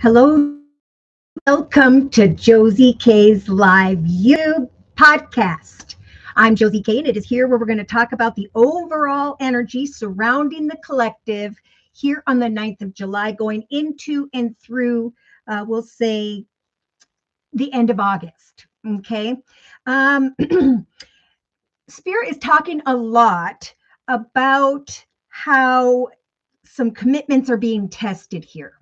Hello, welcome to Josie K's live YouTube podcast. I'm Josie K, and it is here where we're going to talk about the overall energy surrounding the collective here on the 9th of July, going into and through, we'll say, the end of August. Okay. Um, Spirit is talking a lot about how some commitments are being tested here.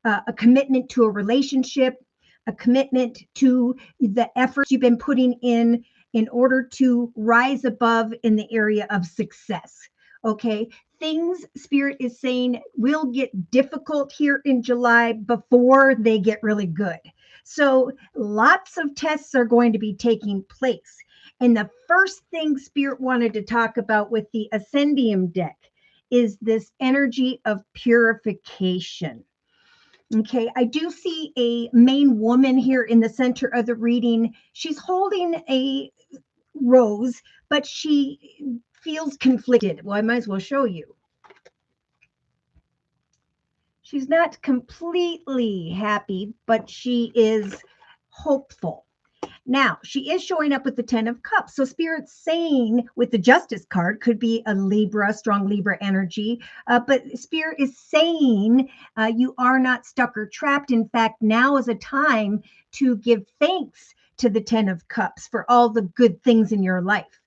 A commitment to a relationship, a commitment to the efforts you've been putting in order to rise above in the area of success. Okay. Things Spirit is saying will get difficult here in July before they get really good. So lots of tests are going to be taking place. And the first thing Spirit wanted to talk about with the Ascendium deck is this energy of purification. Okay, I do see a main woman here in the center of the reading. She's holding a rose, but she feels conflicted. Well, I might as well show you. She's not completely happy, but she is hopeful. Now, she is showing up with the 10 of Cups. So Spirit's saying with the Justice card, could be a Libra, strong Libra energy. But Spirit is saying you are not stuck or trapped. In fact, now is a time to give thanks to the 10 of Cups for all the good things in your life.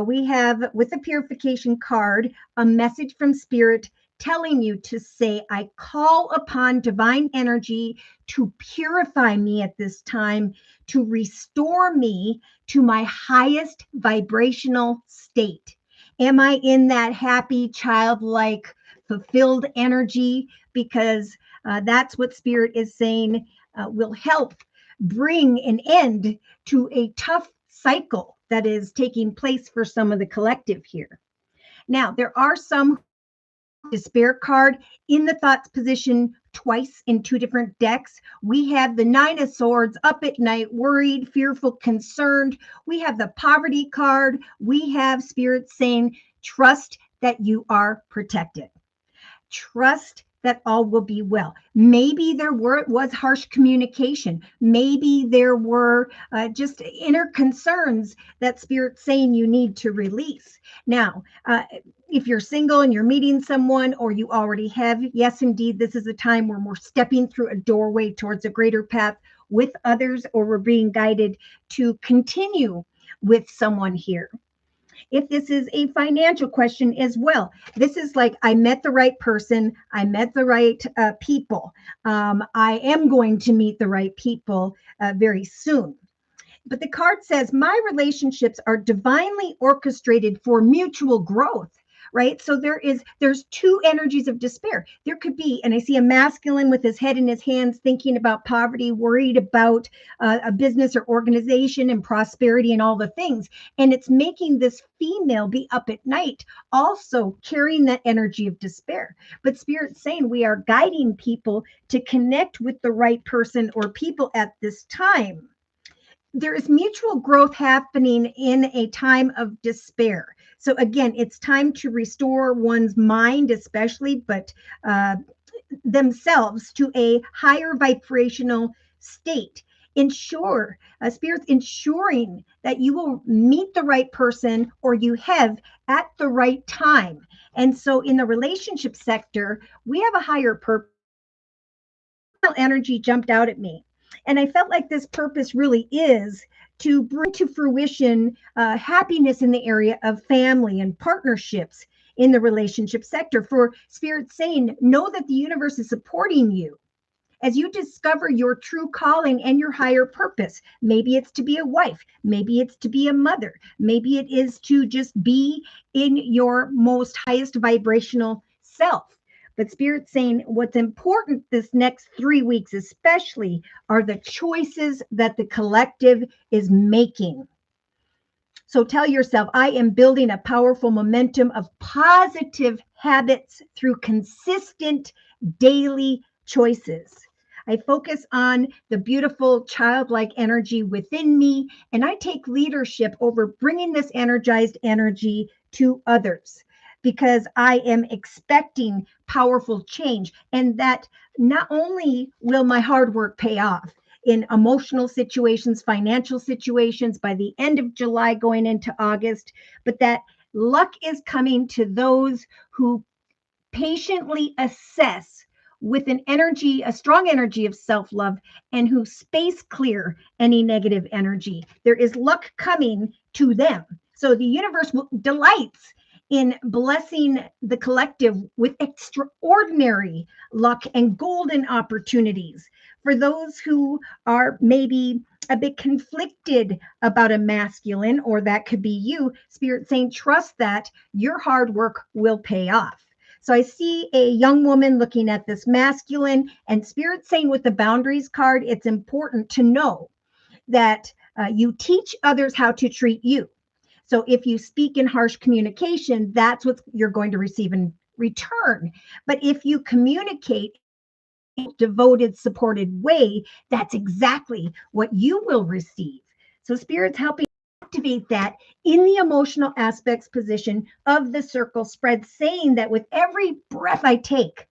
We have, with the Purification card, a message from Spirit telling you to say, I call upon divine energy to purify me at this time, to restore me to my highest vibrational state. Am I in that happy, childlike, fulfilled energy? Because that's what Spirit is saying will help bring an end to a tough cycle that is taking place for some of the collective here. Now, there are some despair card in the thoughts position twice in two different decks. We have the 9 of Swords, up at night, worried, fearful, concerned. We have the poverty card. We have Spirit saying, trust that you are protected. Trust that all will be well. Maybe there was harsh communication. Maybe there were just inner concerns that Spirit's saying you need to release. Now, if you're single and you're meeting someone, or you already have, yes, indeed, this is a time where we're stepping through a doorway towards a greater path with others, or we're being guided to continue with someone here. If this is a financial question as well, this is like, I met the right person, I met the right people. I am going to meet the right people very soon. But the card says, my relationships are divinely orchestrated for mutual growth. Right. So there's two energies of despair. There could be, and I see a masculine with his head in his hands, thinking about poverty, worried about a business or organization and prosperity and all the things. And it's making this female be up at night, also carrying that energy of despair. But Spirit's saying we are guiding people to connect with the right person or people at this time. There is mutual growth happening in a time of despair. So again, it's time to restore one's mind, especially, but themselves to a higher vibrational state. Ensure, Spirit's ensuring that you will meet the right person, or you have, at the right time. And so in the relationship sector, we have a higher purpose. Energy jumped out at me. And I felt like this purpose really is to bring to fruition happiness in the area of family and partnerships in the relationship sector. For Spirit saying, know that the universe is supporting you as you discover your true calling and your higher purpose. Maybe it's to be a wife. Maybe it's to be a mother. Maybe it is to just be in your most highest vibrational self. But Spirit's saying what's important this next 3 weeks, especially, are the choices that the collective is making. So tell yourself, I am building a powerful momentum of positive habits through consistent daily choices. I focus on the beautiful childlike energy within me, and I take leadership over bringing this energized energy to others. because I am expecting powerful change, and that not only will my hard work pay off in emotional situations, financial situations by the end of July going into August, but that luck is coming to those who patiently assess with an energy, a strong energy of self love, and who space clear any negative energy. There is luck coming to them. So the universe delights in blessing the collective with extraordinary luck and golden opportunities. For those who are maybe a bit conflicted about a masculine, or that could be you, Spirit saying, trust that your hard work will pay off. So I see a young woman looking at this masculine, and Spirit saying with the boundaries card, it's important to know that you teach others how to treat you. So if you speak in harsh communication, that's what you're going to receive in return. But if you communicate in a devoted, supported way, that's exactly what you will receive. So Spirit's helping activate that in the emotional aspects position of the circle spread, saying that with every breath I take,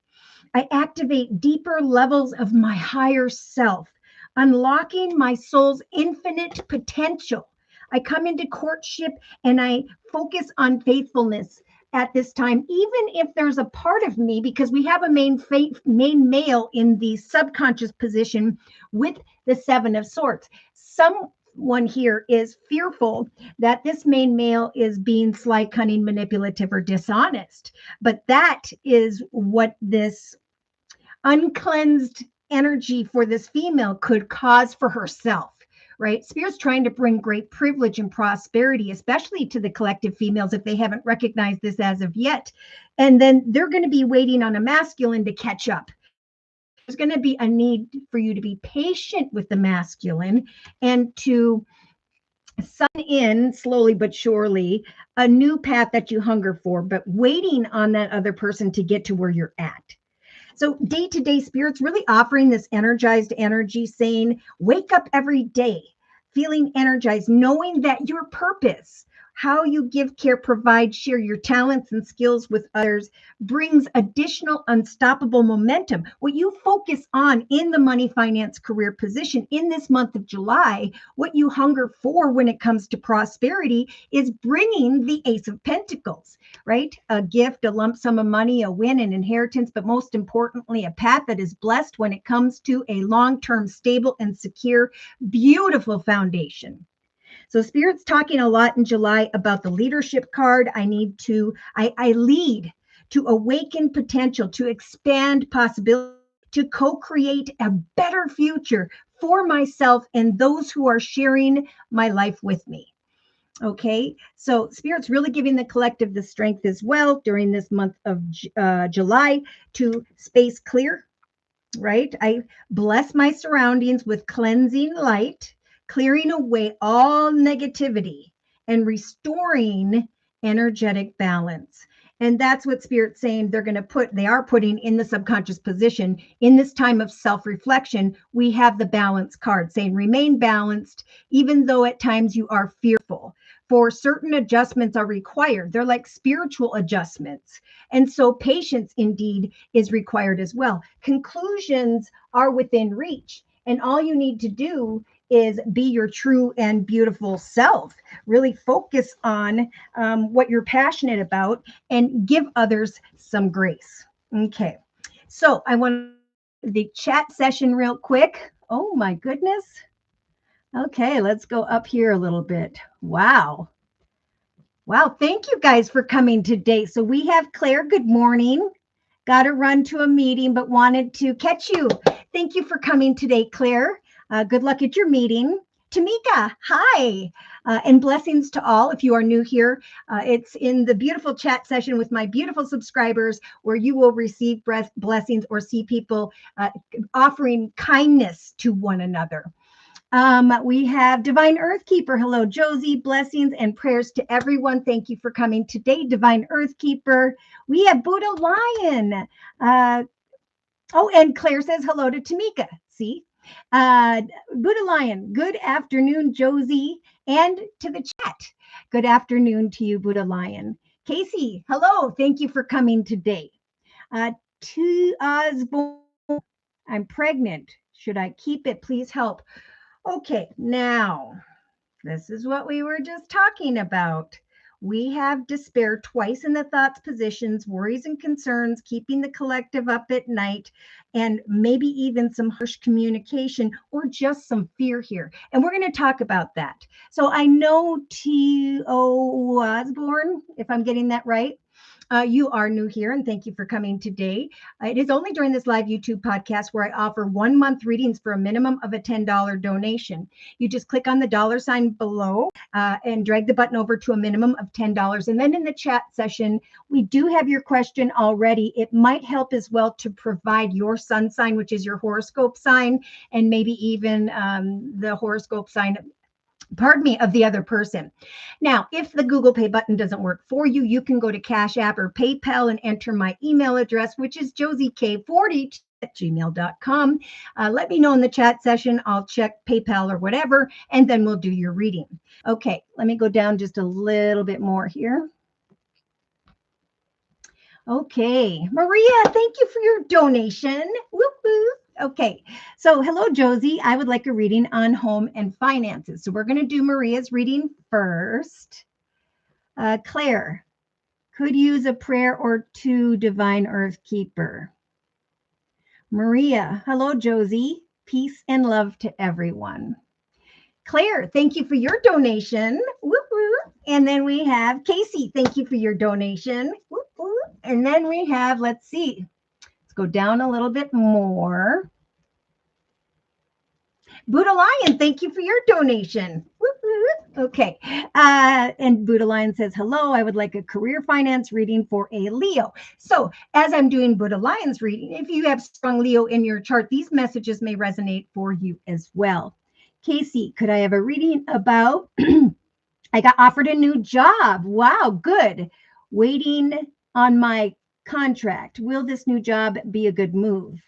I activate deeper levels of my higher self, unlocking my soul's infinite potential. I come into courtship and I focus on faithfulness at this time, even if there's a part of me, because we have a main male in the subconscious position with the Seven of Swords. Someone here is fearful that this main male is being sly, cunning, manipulative, or dishonest. But that is what this uncleansed energy for this female could cause for herself, right? Spirit's trying to bring great privilege and prosperity, especially to the collective females if they haven't recognized this as of yet. And then they're going to be waiting on a masculine to catch up. There's going to be a need for you to be patient with the masculine and to sun in slowly but surely a new path that you hunger for, but waiting on that other person to get to where you're at. So day to day, Spirit's really offering this energized energy, saying, wake up every day, feeling energized, knowing that your purpose, how you give, care, provide, share your talents and skills with others brings additional unstoppable momentum. What you focus on in the money, finance, career position in this month of July, what you hunger for when it comes to prosperity is bringing the Ace of Pentacles, right? A gift, a lump sum of money, a win, an inheritance, but most importantly, a path that is blessed when it comes to a long-term, stable and secure, beautiful foundation. So Spirit's talking a lot in July about the leadership card. I lead to awaken potential, to expand possibility, to co-create a better future for myself and those who are sharing my life with me. Okay, so Spirit's really giving the collective the strength as well during this month of July to space clear, right? I bless my surroundings with cleansing light, clearing away all negativity and restoring energetic balance. And that's what Spirit's saying they are putting in the subconscious position in this time of self-reflection. We have the balance card saying remain balanced, even though at times you are fearful. For certain adjustments are required. They're like spiritual adjustments. And so patience indeed is required as well. Conclusions are within reach. And all you need to do is be your true and beautiful self. Really focus on what you're passionate about and give others some grace. Okay. So I want the chat session real quick. Oh my goodness. Okay, let's go up here a little bit. Wow. Wow, thank you guys for coming today. So we have Claire, good morning. Got to run to a meeting, but wanted to catch you. Thank you for coming today, Claire. Good luck at your meeting. Tamika, hi, and blessings to all. If you are new here, it's in the beautiful chat session with my beautiful subscribers where you will receive blessings or see people offering kindness to one another. We have Divine Earth Keeper. Hello, Josie. Blessings and prayers to everyone. Thank you for coming today, Divine Earth Keeper. We have Buddha Lion. And Claire says hello to Tamika. See? Buddha Lion, good afternoon, Josie, and to the chat. Good afternoon to you, Buddha Lion. Casey, hello. Thank you for coming today. To Osborne, I'm pregnant. Should I keep it? Please help. Okay, now this is what we were just talking about. We have despair twice in the thoughts positions, worries and concerns, keeping the collective up at night, and maybe even some harsh communication or just some fear here. And we're going to talk about that. So I know T.O. Osborne, if I'm getting that right. You are new here, and thank you for coming today. It is only during this live YouTube podcast where I offer 1 month readings for a minimum of a $10 donation. You just click on the dollar sign below and drag the button over to a minimum of $10. And then in the chat session, we do have your question already. It might help as well to provide your sun sign, which is your horoscope sign, and maybe even the horoscope sign of the other person. Now, if the Google Pay button doesn't work for you, you can go to Cash App or PayPal and enter my email address, which is JosieK40@gmail.com. Let me know in the chat session. I'll check PayPal or whatever, and then we'll do your reading. Okay, let me go down just a little bit more here. Okay, Maria, thank you for your donation. Whoop, whoop. Okay, so hello, Josie. I would like a reading on home and finances. So we're going to do Maria's reading first. Claire, could use a prayer or two, Divine Earth Keeper. Maria, hello, Josie. Peace and love to everyone. Claire, thank you for your donation. Whoop, whoop. And then we have Casey. Thank you for your donation. Whoop, whoop. And then we have, let's see. Let's go down a little bit more. Buddha Lion, thank you for your donation. Whoop, whoop. Okay. And Buddha Lion says, hello, I would like a career finance reading for a Leo. So as I'm doing Buddha Lion's reading, if you have strong Leo in your chart, these messages may resonate for you as well. Casey, could I have a reading about, I got offered a new job. Wow, good. Waiting on my contract. Will this new job be a good move?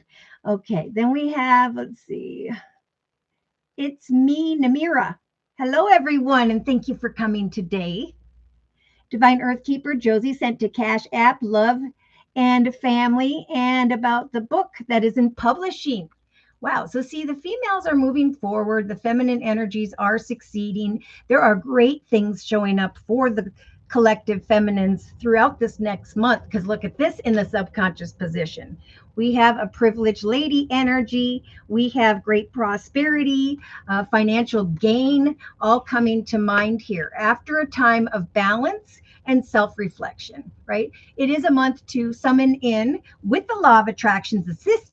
Okay, then we have, let's see. It's me, Namira. Hello, everyone, and thank you for coming today. Divine Earth Keeper, Josie sent to Cash App, love and family, and about the book that is in publishing. Wow. So see, the females are moving forward. The feminine energies are succeeding. There are great things showing up for the collective feminines throughout this next month. Because look at this in the subconscious position. We have a privileged lady energy. We have great prosperity, financial gain, all coming to mind here after a time of balance and self-reflection, right? It is a month to summon in with the law of attraction's assist,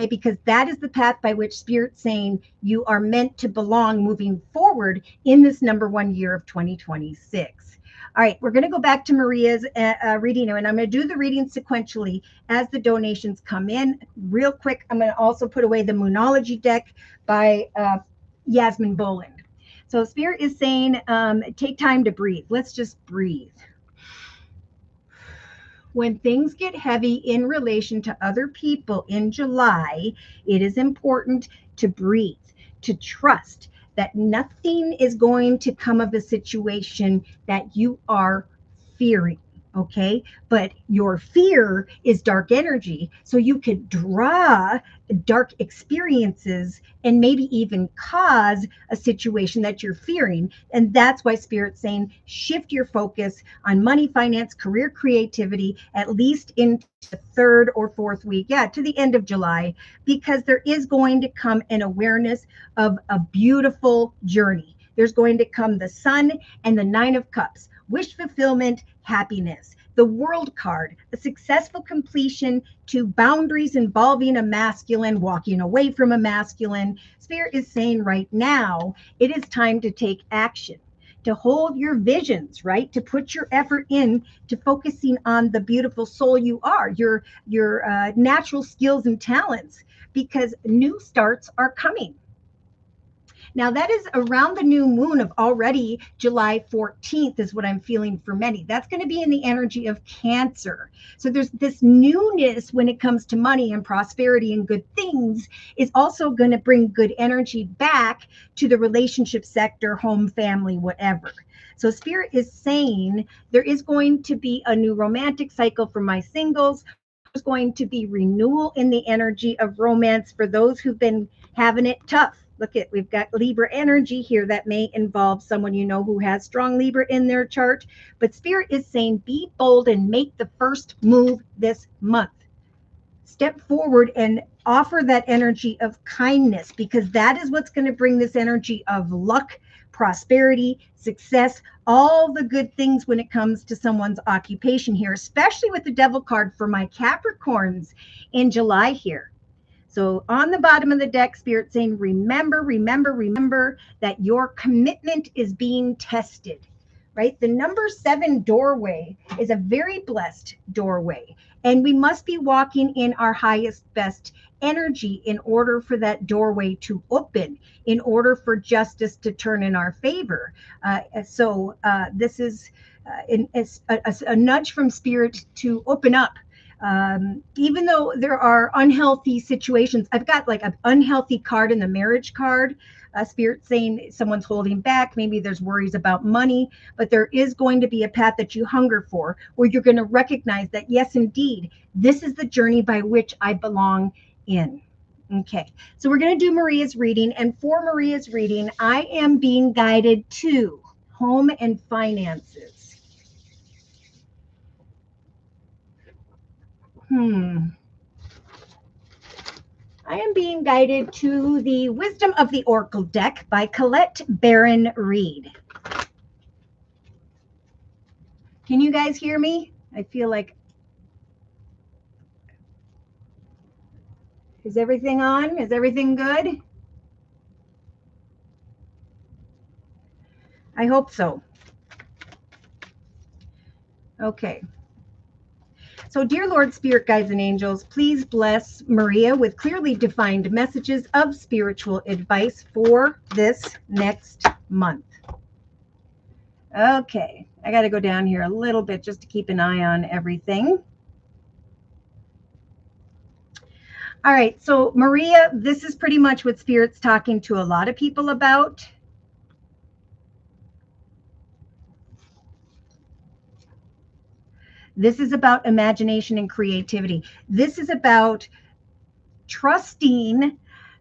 because that is the path by which Spirit's saying you are meant to belong moving forward in this #1 year of 2026. All right, we're going to go back to Maria's reading, and I'm going to do the reading sequentially as the donations come in. Real quick, I'm going to also put away the Moonology deck by Yasmin Boland. So Spirit is saying, take time to breathe. Let's just breathe. When things get heavy in relation to other people in July, it is important to breathe, to trust that nothing is going to come of a situation that you are fearing. Okay, but your fear is dark energy, so you could draw dark experiences and maybe even cause a situation that you're fearing. And that's why Spirit's saying shift your focus on money, finance, career, creativity, at least into the 3rd or 4th week, to the end of July, because there is going to come an awareness of a beautiful journey. There's going to come the Sun and the 9 of Cups, wish fulfillment, happiness. The World card, a successful completion to boundaries involving a masculine, walking away from a masculine. Spirit is saying right now, it is time to take action, to hold your visions, right? To put your effort in to focusing on the beautiful soul you are, your natural skills and talents, because new starts are coming. Now, that is around the new moon of already July 14th, is what I'm feeling for many. That's going to be in the energy of Cancer. So there's this newness when it comes to money and prosperity and good things is also going to bring good energy back to the relationship sector, home, family, whatever. So Spirit is saying there is going to be a new romantic cycle for my singles. There's going to be renewal in the energy of romance for those who've been having it tough. Look at, we've got Libra energy here that may involve someone you know who has strong Libra in their chart. But Spirit is saying be bold and make the first move this month. Step forward and offer that energy of kindness, because that is what's going to bring this energy of luck, prosperity, success, all the good things when it comes to someone's occupation here, especially with the Devil card for my Capricorns in July here. So on the bottom of the deck, Spirit saying, remember, remember, remember that your commitment is being tested, right? The number 7 doorway is a very blessed doorway. And we must be walking in our highest, best energy in order for that doorway to open, in order for justice to turn in our favor. This is a nudge from Spirit to open up. Even though there are unhealthy situations, I've got like an unhealthy card in the marriage card. Spirit saying someone's holding back. Maybe there's worries about money, but there is going to be a path that you hunger for, where you're going to recognize that, yes, indeed, this is the journey by which I belong in. Okay, so we're going to do Maria's reading. And for Maria's reading, I am being guided to home and finances. I am being guided to the Wisdom of the Oracle deck by Colette Baron Reed. Can you guys hear me? I feel like, is everything on? Is everything good? I hope so. Okay. So, dear Lord, Spirit Guides and Angels, please bless Maria with clearly defined messages of spiritual advice for this next month. Okay, I got to go down here a little bit just to keep an eye on everything. All right, so Maria, this is pretty much what Spirit's talking to a lot of people about. This is about imagination and creativity. This is about trusting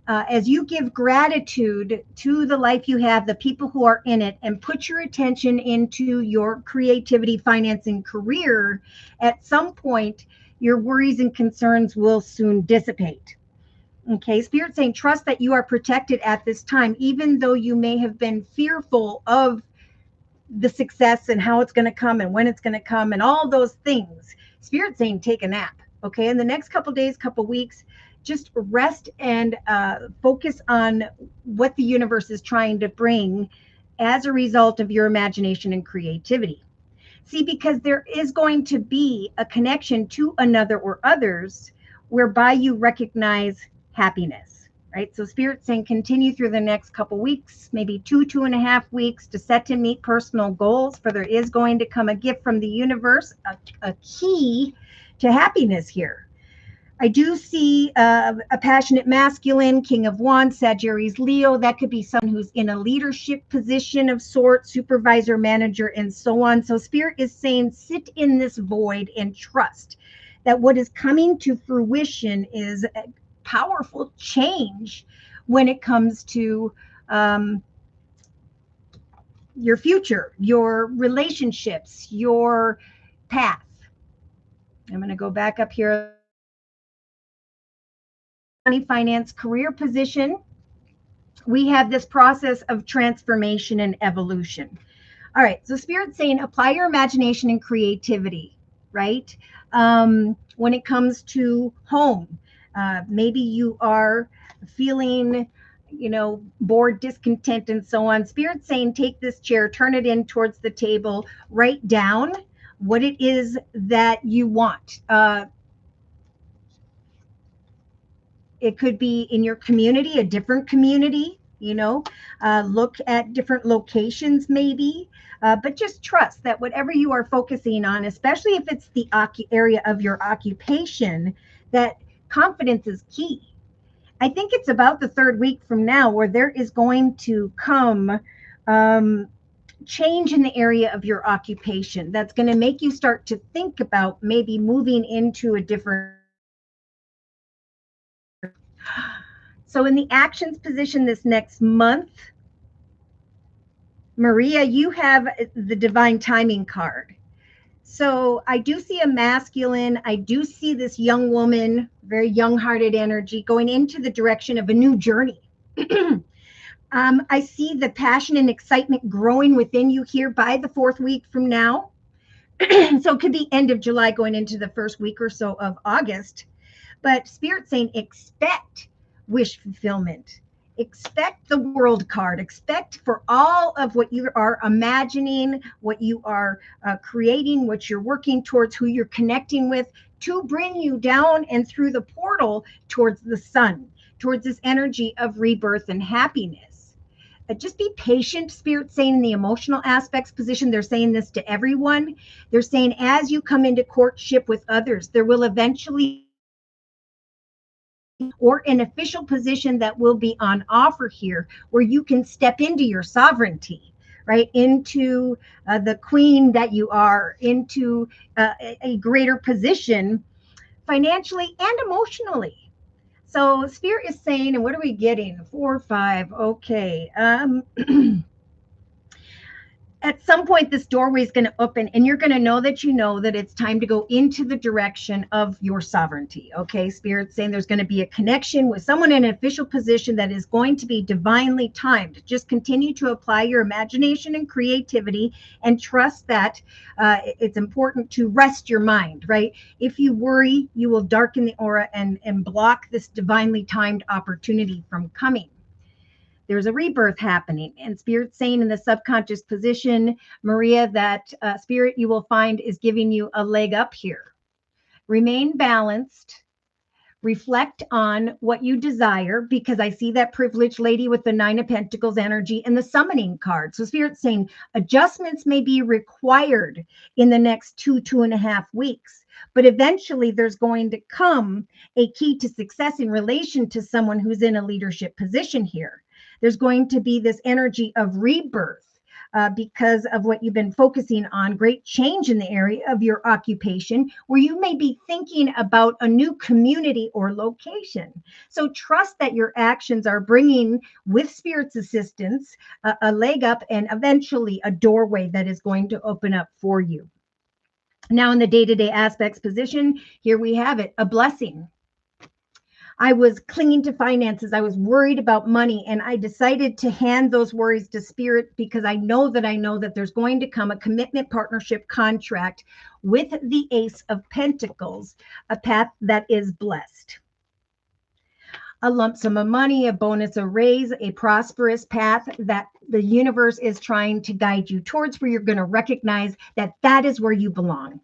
as you give gratitude to the life you have, the people who are in it, and put your attention into your creativity, finance, and career. At some point, your worries and concerns will soon dissipate. Okay, Spirit saying, trust that you are protected at this time, even though you may have been fearful of the success and how it's going to come and when it's going to come and all those things. Spirit saying, take a nap. Okay, in the next couple days, couple weeks, just rest and focus on what the universe is trying to bring as a result of your imagination and creativity. See, because there is going to be a connection to another or others whereby you recognize happiness, right? So Spirit saying continue through the next couple weeks, maybe 2.5 weeks, to set and meet personal goals, for there is going to come a gift from the universe, a key to happiness here. I do see a passionate masculine, King of Wands, Sagittarius, Leo. That could be someone who's in a leadership position of sorts, supervisor, manager, and so on. So Spirit is saying, sit in this void and trust that what is coming to fruition is a powerful change when it comes to your future, your relationships, your path. I'm going to go back up here. Money, finance, career position, we have this process of transformation and evolution. All right, so Spirit's saying apply your imagination and creativity, right? When it comes to home, maybe you are feeling, bored, discontent, and so on. Spirit's saying take this chair, turn it in towards the table, write down what it is that you want. It could be in your community, a different community, Look at different locations maybe, but just trust that whatever you are focusing on, especially if it's the area of your occupation, that confidence is key. I think it's about the third week from now where there is going to come um, change in the area of your occupation that's going to make you start to think about maybe moving into a different. So in the actions position this next month, Maria, you have the divine timing card. So I do see a masculine, I do see this young woman, very young-hearted energy going into the direction of a new journey. I see the passion and excitement growing within you here by the fourth week from now. So it could be end of July going into the first week or so of August. But Spirit saying expect wish fulfillment. Expect the world card. Expect for all of what you are imagining, what you are creating, what you're working towards, who you're connecting with, to bring you down and through the portal towards the sun, towards this energy of rebirth and happiness. Just be patient. Spirit saying in the emotional aspects position, they're saying this to everyone. They're saying as you come into courtship with others, there will eventually or an official position that will be on offer here where you can step into your sovereignty, right? Into the queen that you are, into a greater position financially and emotionally. So Spirit is saying, and what are we getting? 4, 5. Okay. At some point this doorway is going to open and you're going to know that it's time to go into the direction of your sovereignty. Okay, Spirit's saying there's going to be a connection with someone in an official position that is going to be divinely timed. Just continue to apply your imagination and creativity and trust that it's important to rest your mind, right? If you worry, you will darken the aura and block this divinely timed opportunity from coming. There's a rebirth happening, and Spirit's saying in the subconscious position, Maria, that Spirit you will find is giving you a leg up here. Remain balanced. Reflect on what you desire, because I see that privileged lady with the 9 of Pentacles energy and the summoning card. So Spirit's saying adjustments may be required in the next 2.5 weeks, but eventually there's going to come a key to success in relation to someone who's in a leadership position here. There's going to be this energy of rebirth because of what you've been focusing on, great change in the area of your occupation, where you may be thinking about a new community or location. So trust that your actions are bringing, with Spirit's assistance, a leg up and eventually a doorway that is going to open up for you. Now in the day-to-day aspects position, here we have it, a blessing. I was clinging to finances. I was worried about money, and I decided to hand those worries to Spirit because I know that there's going to come a commitment, partnership, contract with the Ace of Pentacles, a path that is blessed. A lump sum of money, a bonus, a raise, a prosperous path that the universe is trying to guide you towards, where you're going to recognize that is where you belong.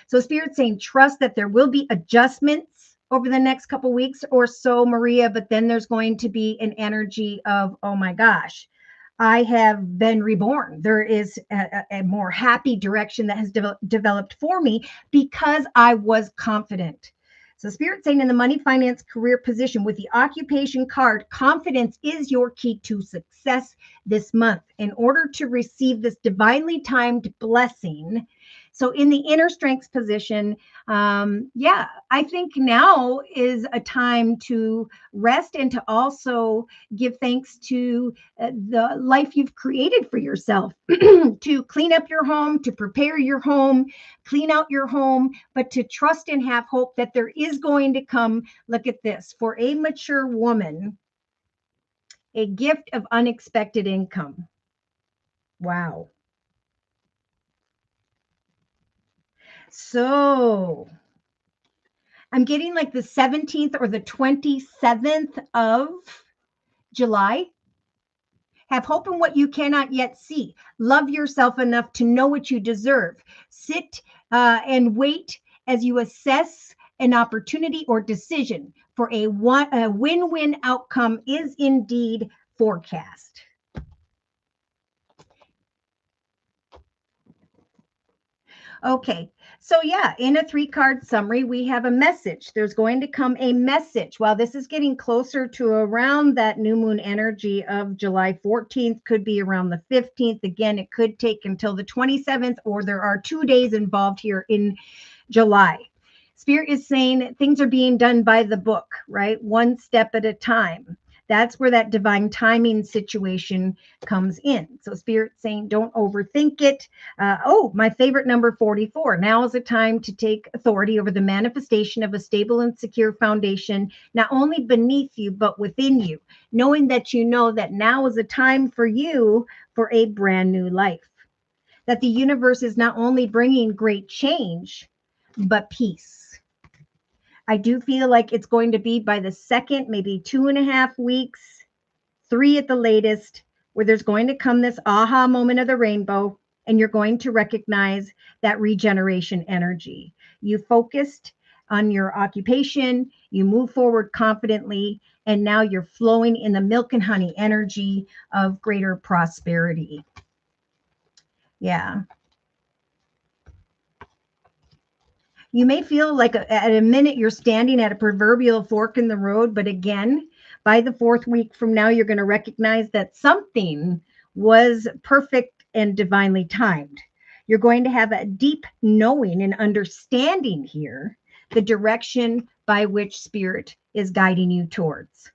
So Spirit's saying, trust that there will be adjustments over the next couple weeks or so, Maria, but then there's going to be an energy of, oh my gosh, I have been reborn. There is a more happy direction that has developed for me because I was confident. So Spirit saying in the money, finance, career position with the occupation card, confidence is your key to success this month in order to receive this divinely timed blessing. So in the inner strengths position, I think now is a time to rest and to also give thanks to the life you've created for yourself, to clean up your home, to prepare your home, clean out your home, but to trust and have hope that there is going to come, look at this, for a mature woman, a gift of unexpected income. Wow. So I'm getting like the 17th or the 27th of July. Have hope in what you cannot yet see. Love yourself enough to know what you deserve. Sit and wait as you assess an opportunity or decision for a win-win outcome is indeed forecast. Okay, so yeah, in a 3-card summary, we have a message. There's going to come a message. While this is getting closer to around that new moon energy of July 14th, could be around the 15th. Again, it could take until the 27th, or there are 2 days involved here in July. Spirit is saying things are being done by the book, right? One step at a time. That's where that divine timing situation comes in. So Spirit's saying, don't overthink it. My favorite number 44. Now is the time to take authority over the manifestation of a stable and secure foundation, not only beneath you, but within you, knowing that you know that now is a time for you for a brand new life. That the universe is not only bringing great change, but peace. I do feel like it's going to be by the second, maybe 2.5 weeks, 3 at the latest, where there's going to come this aha moment of the rainbow, and you're going to recognize that regeneration energy. You focused on your occupation, you move forward confidently, and now you're flowing in the milk and honey energy of greater prosperity. Yeah. You may feel like at a minute you're standing at a proverbial fork in the road, but again, by the 4th week from now, you're going to recognize that something was perfect and divinely timed. You're going to have a deep knowing and understanding here, the direction by which Spirit is guiding you towards.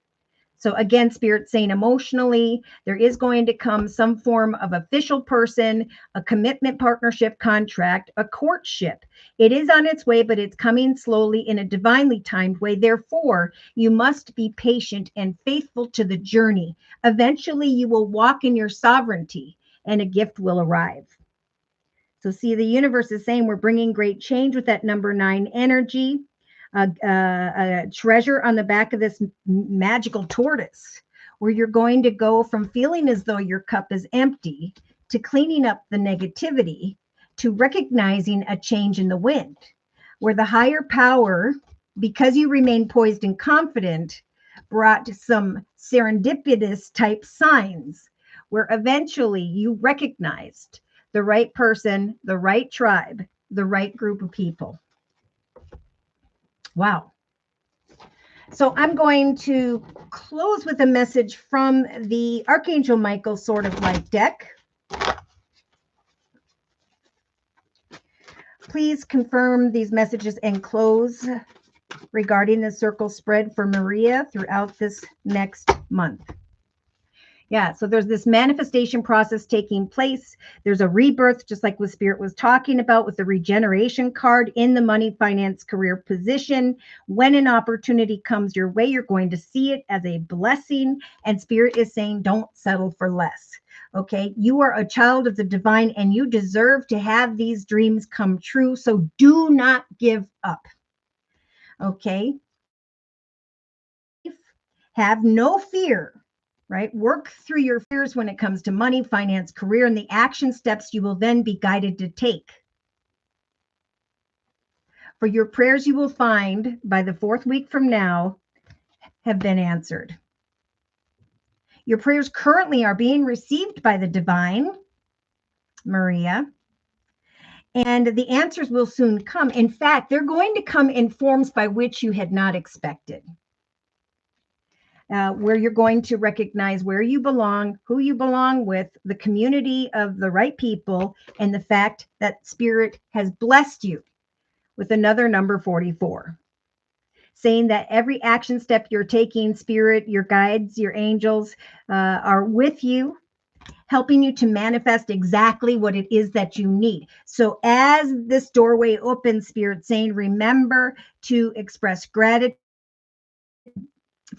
So again, Spirit's saying emotionally, there is going to come some form of official person, a commitment, partnership, contract, a courtship. It is on its way, but it's coming slowly in a divinely timed way. Therefore, you must be patient and faithful to the journey. Eventually, you will walk in your sovereignty and a gift will arrive. So see, the universe is saying we're bringing great change with that number 9 energy. A treasure on the back of this magical tortoise, where you're going to go from feeling as though your cup is empty to cleaning up the negativity to recognizing a change in the wind, where the higher power, because you remain poised and confident, brought some serendipitous type signs where eventually you recognized the right person, the right tribe, the right group of people. Wow. So I'm going to close with a message from the Archangel Michael Sword of Light deck. Please confirm these messages and close regarding the circle spread for Maria throughout this next month. Yeah, so there's this manifestation process taking place. There's a rebirth, just like what Spirit was talking about with the regeneration card in the money, finance, career position. When an opportunity comes your way, you're going to see it as a blessing. And Spirit is saying, don't settle for less. Okay, you are a child of the divine and you deserve to have these dreams come true. So do not give up. Okay, have no fear. Right? Work through your fears when it comes to money, finance, career, and the action steps you will then be guided to take. For your prayers you will find by the 4th week from now have been answered. Your prayers currently are being received by the divine, Maria, and the answers will soon come. In fact, they're going to come in forms by which you had not expected. Where you're going to recognize where you belong, who you belong with, the community of the right people, and the fact that Spirit has blessed you with another number 44. Saying that every action step you're taking, Spirit, your guides, your angels are with you, helping you to manifest exactly what it is that you need. So as this doorway opens, Spirit saying, remember to express gratitude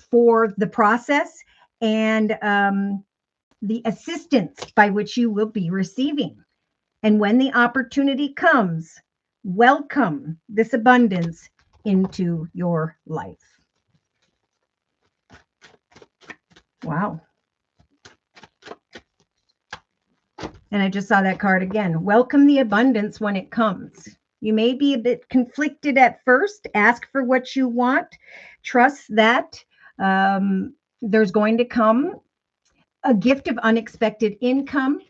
for the process and the assistance by which you will be receiving. And when the opportunity comes, welcome this abundance into your life. Wow. And I just saw that card again. Welcome the abundance when it comes. You may be a bit conflicted at first. Ask for what you want. Trust that there's going to come a gift of unexpected income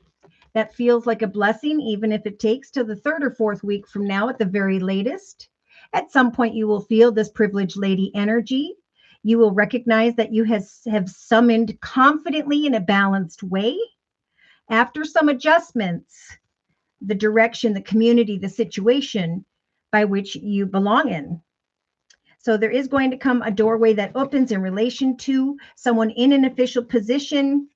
that feels like a blessing, even if it takes till the third or fourth week from now at the very latest. At some point, you will feel this privileged lady energy. You will recognize that you have summoned confidently in a balanced way. After some adjustments, the direction, the community, the situation by which you belong in. So there is going to come a doorway that opens in relation to someone in an official position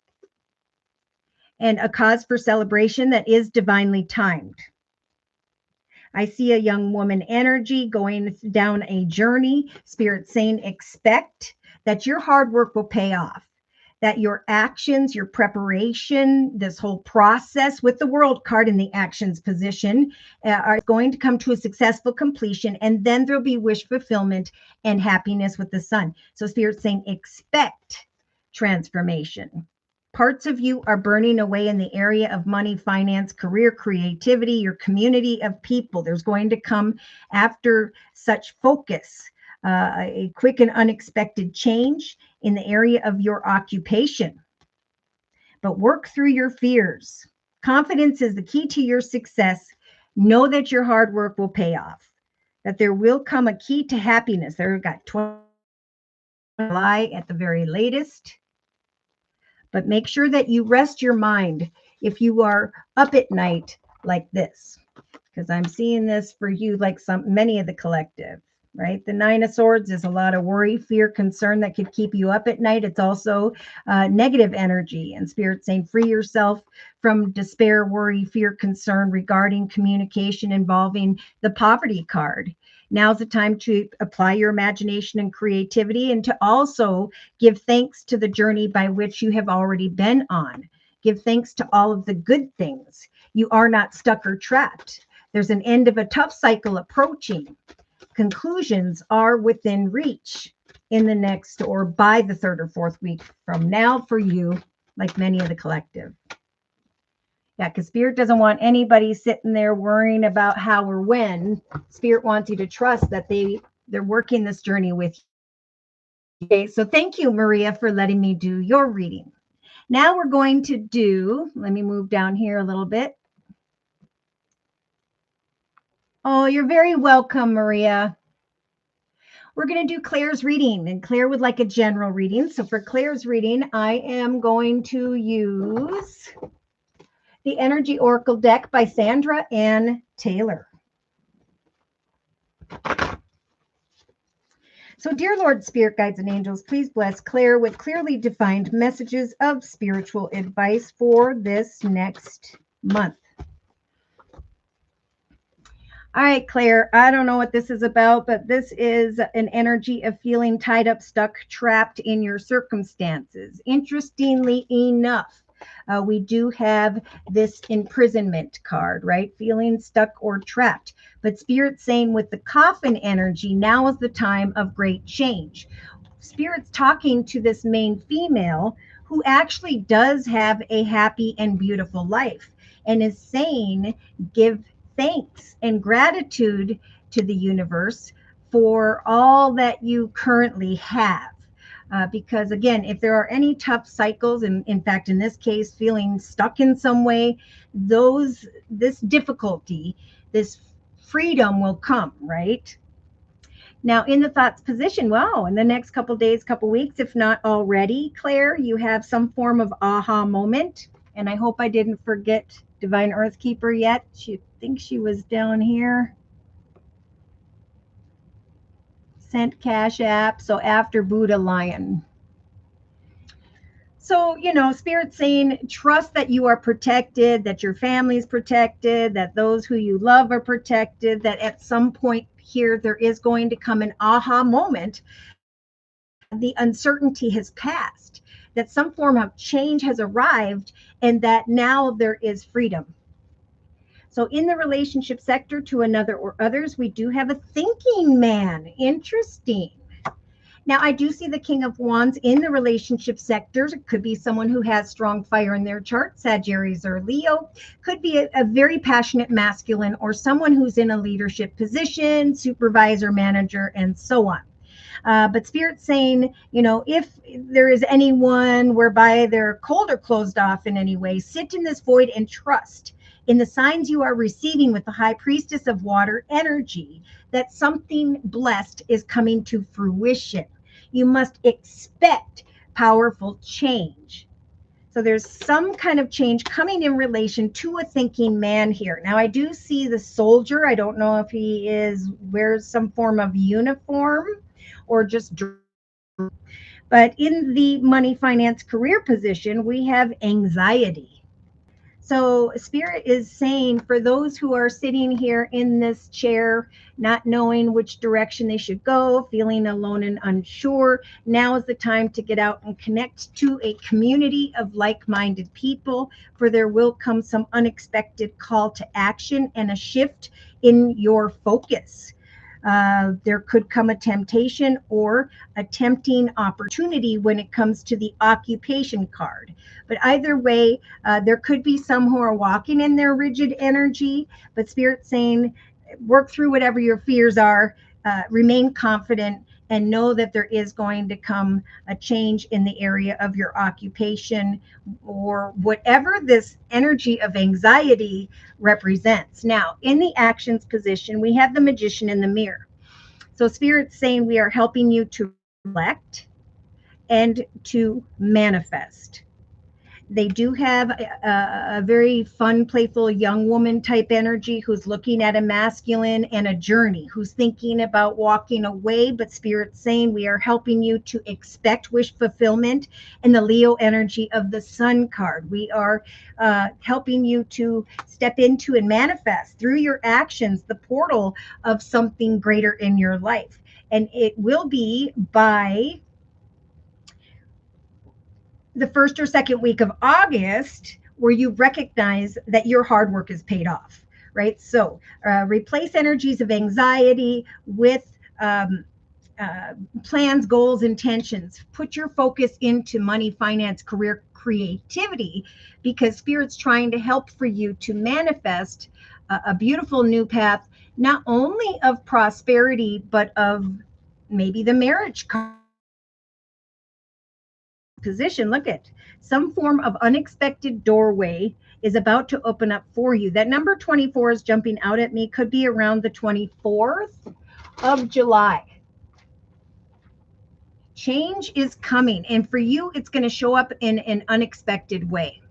and a cause for celebration that is divinely timed. I see a young woman energy going down a journey. Spirit saying, expect that your hard work will pay off, that your actions, your preparation, this whole process with the world card in the actions position are going to come to a successful completion. And then there'll be wish fulfillment and happiness with the sun. So Spirit's saying, expect transformation. Parts of you are burning away in the area of money, finance, career, creativity, your community of people. There's going to come after such focus, a quick and unexpected change in the area of your occupation. But work through your fears. Confidence is the key to your success. Know that your hard work will pay off, that there will come a key to happiness. There, we've got 20 July at the very latest. But make sure that you rest your mind if you are up at night like this, because I'm seeing this for you like many of the collective, right? The Nine of Swords is a lot of worry, fear, concern that could keep you up at night. It's also negative energy, and Spirit saying free yourself from despair, worry, fear, concern regarding communication involving the poverty card. Now's the time to apply your imagination and creativity, and to also give thanks to the journey by which you have already been on. Give thanks to all of the good things. You are not stuck or trapped. There's an end of a tough cycle approaching. Conclusions are within reach in the next or by the third or fourth week from now for you, like many of the collective. Yeah, because Spirit doesn't want anybody sitting there worrying about how or when. Spirit wants you to trust that they're working this journey with you. Okay, so thank you, Maria, for letting me do your reading. Now we're going to do, let me move down here a little bit. Oh, you're very welcome, Maria. We're going to do Claire's reading, and Claire would like a general reading. So for Claire's reading, I am going to use the Energy Oracle deck by Sandra Ann Taylor. So, dear Lord, Spirit Guides and Angels, please bless Claire with clearly defined messages of spiritual advice for this next month. All right, Claire, I don't know what this is about, but this is an energy of feeling tied up, stuck, trapped in your circumstances. Interestingly enough, we do have this imprisonment card, right? Feeling stuck or trapped. But Spirit's saying with the coffin energy, now is the time of great change. Spirit's talking to this main female who actually does have a happy and beautiful life, and is saying, give thanks and gratitude to the universe for all that you currently have. Because again, if there are any tough cycles, and in fact, in this case, feeling stuck in some way, this difficulty, this freedom will come, right? Now, in the thoughts position, wow, in the next couple days, couple weeks, if not already, Claire, you have some form of aha moment. And I hope I didn't forget Divine Earthkeeper yet. She thinks she was down here. Sent Cash App. So after Buddha Lion. So, Spirit's saying, trust that you are protected, that your family is protected, that those who you love are protected, that at some point here, there is going to come an aha moment. The uncertainty has passed, that some form of change has arrived, and that now there is freedom. So in the relationship sector to another or others, we do have a thinking man. Interesting. Now, I do see the King of Wands in the relationship sector. It could be someone who has strong fire in their chart, Sagittarius or Leo. Could be a very passionate masculine, or someone who's in a leadership position, supervisor, manager, and so on. But Spirit's saying, if there is anyone whereby they're cold or closed off in any way, sit in this void and trust in the signs you are receiving with the high priestess of water energy, that something blessed is coming to fruition. You must expect powerful change. So there's some kind of change coming in relation to a thinking man here. Now I do see the soldier. I don't know if he wears some form of uniform or just, but in the money, finance, career position, we have anxiety. So Spirit is saying, for those who are sitting here in this chair, not knowing which direction they should go, feeling alone and unsure, now is the time to get out and connect to a community of like-minded people, for there will come some unexpected call to action and a shift in your focus. There could come a temptation or a tempting opportunity when it comes to the occupation card. But either way, there could be some who are walking in their rigid energy, but Spirit's saying, work through whatever your fears are, remain confident, and know that there is going to come a change in the area of your occupation or whatever this energy of anxiety represents. Now, in the actions position, we have the Magician in the mirror. So Spirit's saying we are helping you to reflect and to manifest. They do have a very fun, playful young woman type energy who's looking at a masculine and a journey, who's thinking about walking away, but Spirit's saying we are helping you to expect wish fulfillment. And the Leo energy of the Sun card, we are helping you to step into and manifest through your actions the portal of something greater in your life. And it will be by the first or second week of August where you recognize that your hard work is paid off, right? So replace energies of anxiety with plans, goals, intentions. Put your focus into money, finance, career, creativity, because Spirit's trying to help for you to manifest a beautiful new path, not only of prosperity, but of maybe the marriage position. Look at some form of unexpected doorway is about to open up for you. That number 24 is jumping out at me. Could be around the 24th of July. Change is coming, and for you it's going to show up in an unexpected way.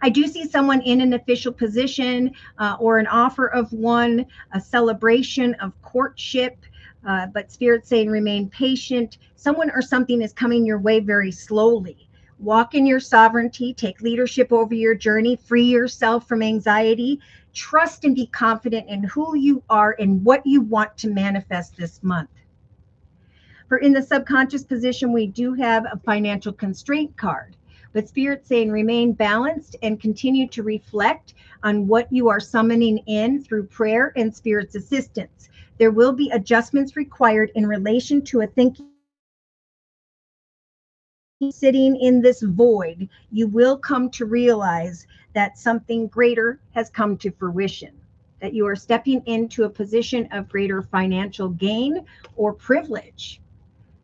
I do see someone in an official position or an offer of one, a celebration of courtship. But Spirit's saying remain patient. Someone or something is coming your way very slowly. Walk in your sovereignty, take leadership over your journey, free yourself from anxiety, trust and be confident in who you are and what you want to manifest this month. For in the subconscious position, we do have a financial constraint card. But Spirit's saying remain balanced and continue to reflect on what you are summoning in through prayer and Spirit's assistance. There will be adjustments required in relation to a thinking. Sitting in this void, you will come to realize that something greater has come to fruition, that you are stepping into a position of greater financial gain or privilege.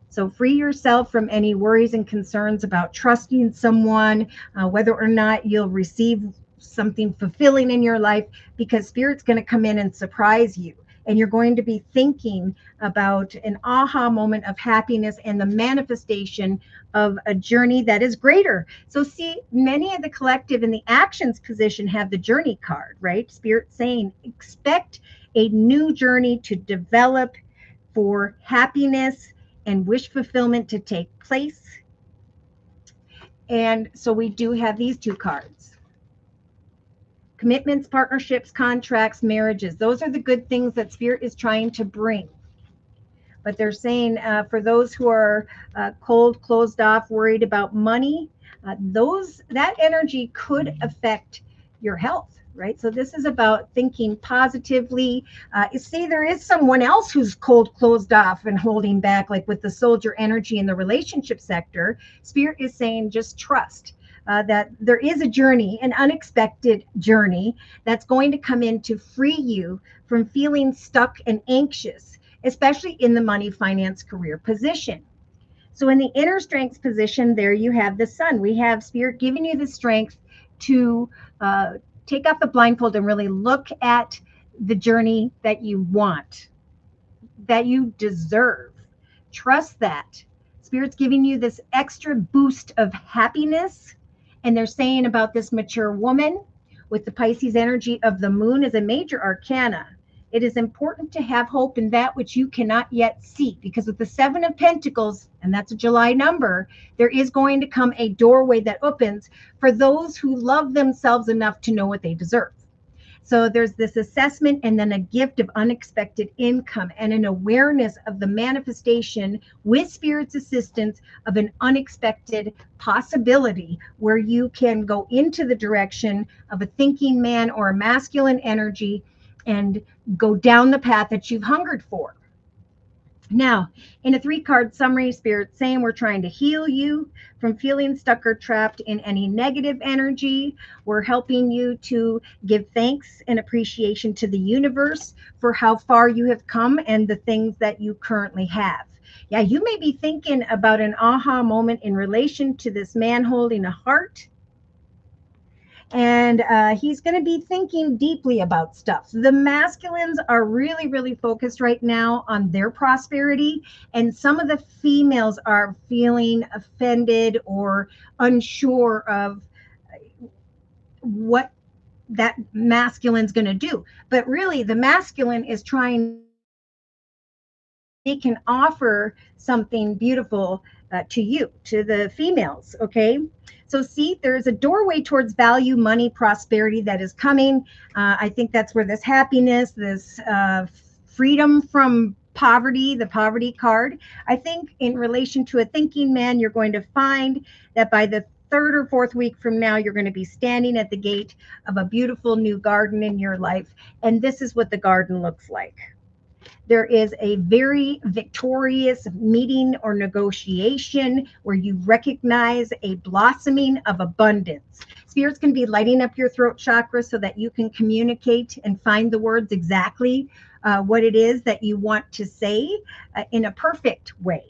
So free yourself from any worries and concerns about trusting someone, whether or not you'll receive something fulfilling in your life, because Spirit's going to come in and surprise you. And you're going to be thinking about an aha moment of happiness and the manifestation of a journey that is greater. So see, many of the collective in the actions position have the journey card, right? Spirit saying, expect a new journey to develop for happiness and wish fulfillment to take place. And so we do have these two cards. Commitments, partnerships, contracts, marriages. Those are the good things that Spirit is trying to bring. But they're saying for those who are cold, closed off, worried about money, that energy could affect your health, right? So this is about thinking positively. You see, there is someone else who's cold, closed off, and holding back, like with the soldier energy in the relationship sector. Spirit is saying just trust. That there is a journey, an unexpected journey that's going to come in to free you from feeling stuck and anxious. especially in the money, finance, career position. So in the inner strength position, there you have the sun. We have Spirit giving you the strength to take off the blindfold and really look at the journey that you want, that you deserve. Trust that. Spirit's giving you this extra boost of happiness. And they're saying about this mature woman with the Pisces energy of the moon as a major arcana. It is important to have hope in that which you cannot yet see, because with the Seven of Pentacles, and that's a July number, there is going to come a doorway that opens for those who love themselves enough to know what they deserve. So there's this assessment and then a gift of unexpected income and an awareness of the manifestation with Spirit's assistance of an unexpected possibility where you can go into the direction of a thinking man or a masculine energy and go down the path that you've hungered for. Now, in a 3-card summary, Spirit's saying we're trying to heal you from feeling stuck or trapped in any negative energy. We're helping you to give thanks and appreciation to the universe for how far you have come and the things that you currently have. Yeah, you may be thinking about an aha moment in relation to this man holding a heart. And he's going to be thinking deeply about stuff. The masculines are really, really focused right now on their prosperity. And some of the females are feeling offended or unsure of what that masculine's going to do. But really, the masculine is trying, they can offer something beautiful to you, to the females, okay? So see, there's a doorway towards value, money, prosperity that is coming. I think that's where this happiness, this freedom from poverty, the poverty card. I think in relation to a thinking man, you're going to find that by the 3rd or 4th week from now, you're going to be standing at the gate of a beautiful new garden in your life. And this is what the garden looks like. There is a very victorious meeting or negotiation where you recognize a blossoming of abundance. Spirit's going to be lighting up your throat chakra so that you can communicate and find the words exactly what it is that you want to say in a perfect way.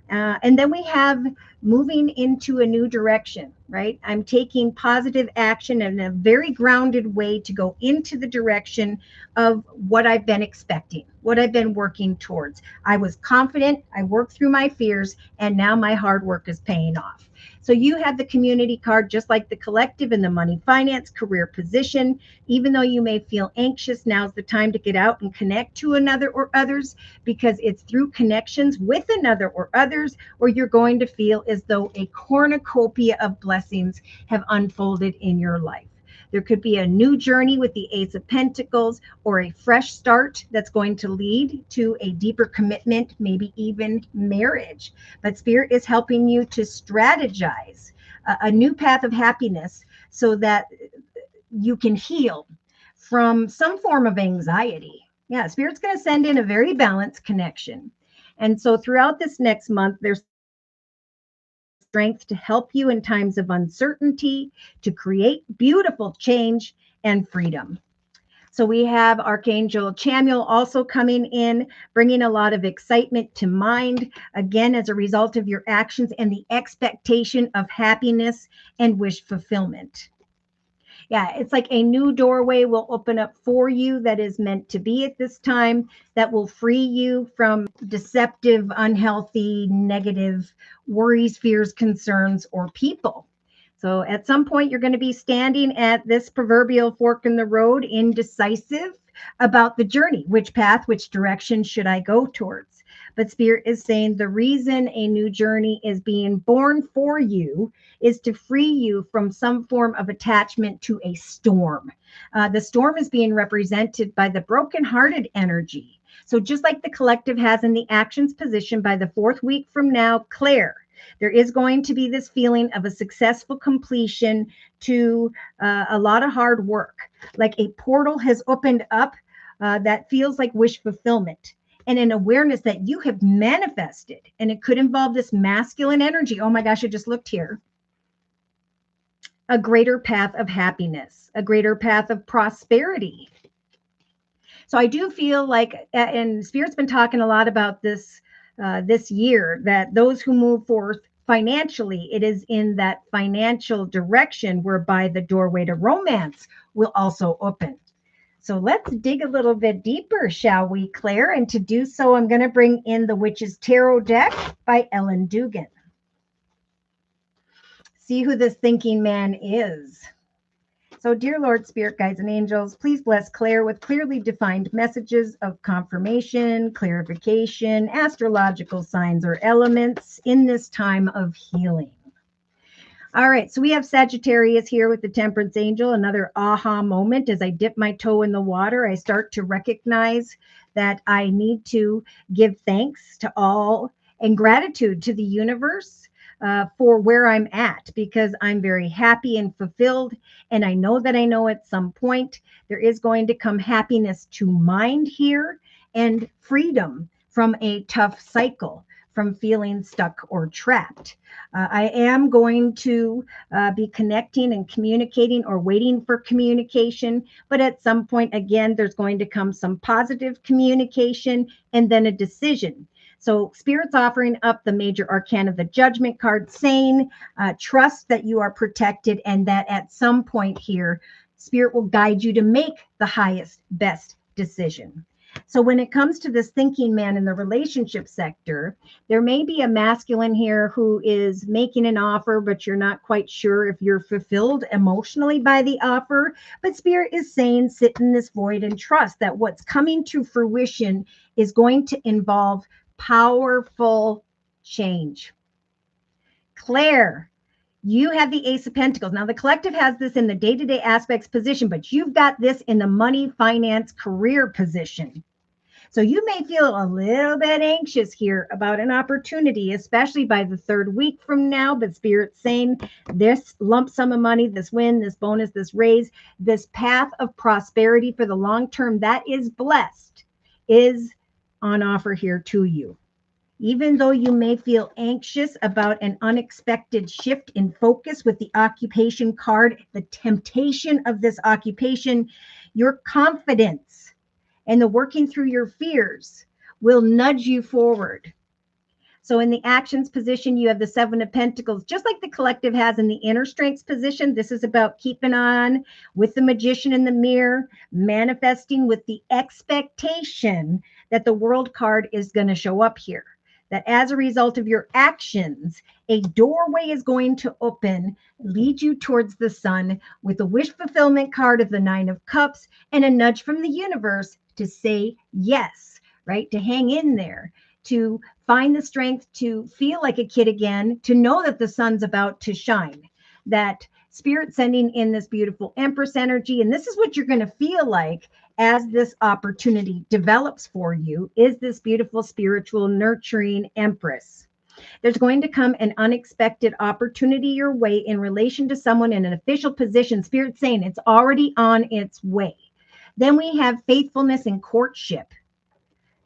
And then we have moving into a new direction, right? I'm taking positive action in a very grounded way to go into the direction of what I've been expecting, what I've been working towards. I was confident, I worked through my fears, and now my hard work is paying off. So you have the community card, just like the collective in the money, finance, career position. Even though you may feel anxious, now's the time to get out and connect to another or others, because it's through connections with another or others where you're going to feel as though a cornucopia of blessings have unfolded in your life. There could be a new journey with the Ace of Pentacles or a fresh start that's going to lead to a deeper commitment, maybe even marriage. But Spirit is helping you to strategize a new path of happiness so that you can heal from some form of anxiety. Yeah, Spirit's going to send in a very balanced connection. And so throughout this next month, there's strength to help you in times of uncertainty, to create beautiful change and freedom. So we have Archangel Chamuel also coming in, bringing a lot of excitement to mind, again, as a result of your actions and the expectation of happiness and wish fulfillment. Yeah, it's like a new doorway will open up for you that is meant to be at this time, that will free you from deceptive, unhealthy, negative worries, fears, concerns, or people. So at some point, you're going to be standing at this proverbial fork in the road, indecisive about the journey. Which path, which direction should I go towards? But Spirit is saying the reason a new journey is being born for you is to free you from some form of attachment to a storm. The storm is being represented by the brokenhearted energy. So just like the collective has in the actions position, by the 4th week from now, Claire, there is going to be this feeling of a successful completion to a lot of hard work. Like a portal has opened up that feels like wish fulfillment, and an awareness that you have manifested. And it could involve this masculine energy. Oh my gosh, I just looked here. A greater path of happiness, a greater path of prosperity. So I do feel like, and Spirit's been talking a lot about this this year, that those who move forth financially, it is in that financial direction whereby the doorway to romance will also open. So let's dig a little bit deeper, shall we, Claire? And to do so, I'm going to bring in the Witch's Tarot deck by Ellen Dugan. See who this thinking man is. So, dear Lord, Spirit, Guides, and Angels, please bless Claire with clearly defined messages of confirmation, clarification, astrological signs or elements in this time of healing. All right, so we have Sagittarius here with the Temperance Angel, another aha moment. As I dip my toe in the water, I start to recognize that I need to give thanks to all and gratitude to the universe for where I'm at, because I'm very happy and fulfilled. And I know that I know at some point there is going to come happiness to mind here and freedom from a tough cycle, from feeling stuck or trapped. I am going to be connecting and communicating or waiting for communication, but at some point, again, there's going to come some positive communication and then a decision. So Spirit's offering up the major arcana of the Judgment card, saying trust that you are protected and that at some point here, Spirit will guide you to make the highest, best decision. So when it comes to this thinking man in the relationship sector, there may be a masculine here who is making an offer, but you're not quite sure if you're fulfilled emotionally by the offer. But Spirit is saying, sit in this void and trust that what's coming to fruition is going to involve powerful change. Claire, you have the Ace of Pentacles. Now, the collective has this in the day-to-day aspects position, but you've got this in the money, finance, career position. So you may feel a little bit anxious here about an opportunity, especially by the third week from now. But Spirit's saying this lump sum of money, this win, this bonus, this raise, this path of prosperity for the long term that is blessed is on offer here to you. Even though you may feel anxious about an unexpected shift in focus with the occupation card, the temptation of this occupation, your confidence and the working through your fears will nudge you forward. So in the actions position, you have the Seven of Pentacles, just like the collective has in the inner strengths position. This is about keeping on with the Magician in the mirror, manifesting with the expectation that the World card is going to show up here. That as a result of your actions, a doorway is going to open, lead you towards the sun with a wish fulfillment card of the Nine of Cups and a nudge from the universe to say yes, right? To hang in there, to find the strength to feel like a kid again, to know that the sun's about to shine, that Spirit sending in this beautiful Empress energy. And this is what you're going to feel like as this opportunity develops for you, is this beautiful, spiritual, nurturing Empress. There's going to come an unexpected opportunity your way in relation to someone in an official position. Spirit saying it's already on its way. Then we have faithfulness and courtship.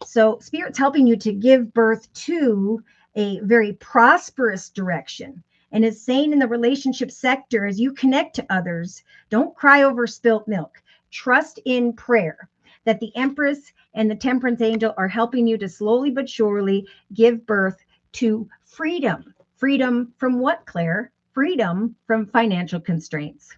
So Spirit's helping you to give birth to a very prosperous direction, and is saying in the relationship sector, as you connect to others, don't cry over spilt milk. Trust in prayer that the Empress and the Temperance Angel are helping you to slowly but surely give birth to freedom. Freedom from what, Claire? Freedom from financial constraints.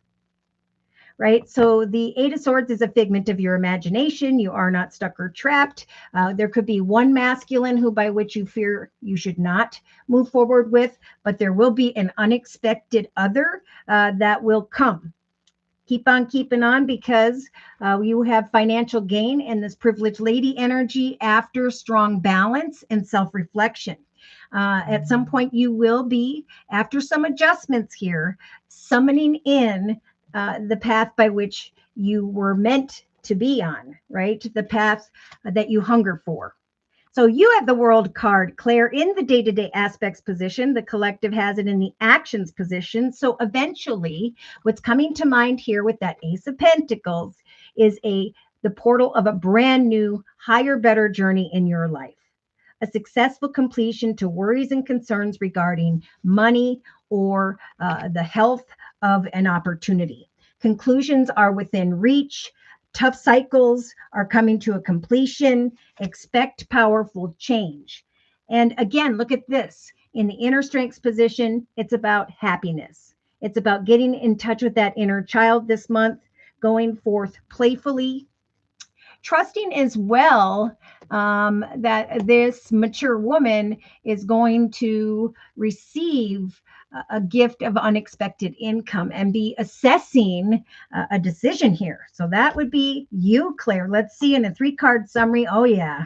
Right? So the Eight of Swords is a figment of your imagination. You are not stuck or trapped. There could be one masculine who by which you fear you should not move forward with, but there will be an unexpected other that will come. Keep on keeping on, because you have financial gain and this privileged lady energy after strong balance and self-reflection. At some point you will be, after some adjustments here, summoning in the path by which you were meant to be on, right? The path that you hunger for. So you have the World card, Claire, in the day-to-day aspects position. The collective has it in the actions position. So eventually, what's coming to mind here with that Ace of Pentacles is the portal of a brand new, higher, better journey in your life. A successful completion to worries and concerns regarding money or the health of an opportunity. Conclusions are within reach. Tough cycles are coming to a completion. Expect powerful change. And again, look at this. In the inner strengths position, it's about happiness. It's about getting in touch with that inner child this month, going forth playfully, trusting as well that this mature woman is going to receive a gift of unexpected income and be assessing a decision here. So that would be you, Claire. Let's see in a 3-card summary. Oh, yeah.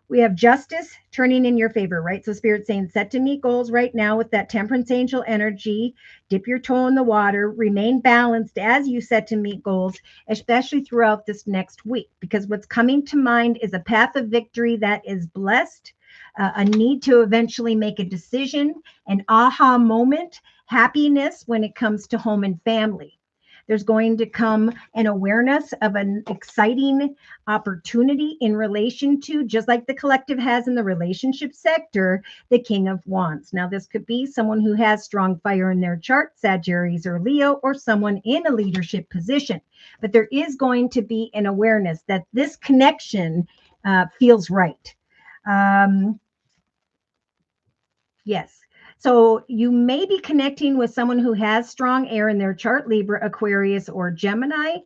We have justice turning in your favor, right? So Spirit saying set to meet goals right now with that temperance angel energy. Dip your toe in the water. Remain balanced as you set to meet goals, especially throughout this next week, because what's coming to mind is a path of victory that is blessed, a need to eventually make a decision, an aha moment, happiness when it comes to home and family. There's going to come an awareness of an exciting opportunity in relation to, just like the collective has in the relationship sector, the King of Wands. Now, this could be someone who has strong fire in their chart, Sagittarius or Leo, or someone in a leadership position. But there is going to be an awareness that this connection feels right. Yes. So you may be connecting with someone who has strong air in their chart, Libra, Aquarius, or Gemini.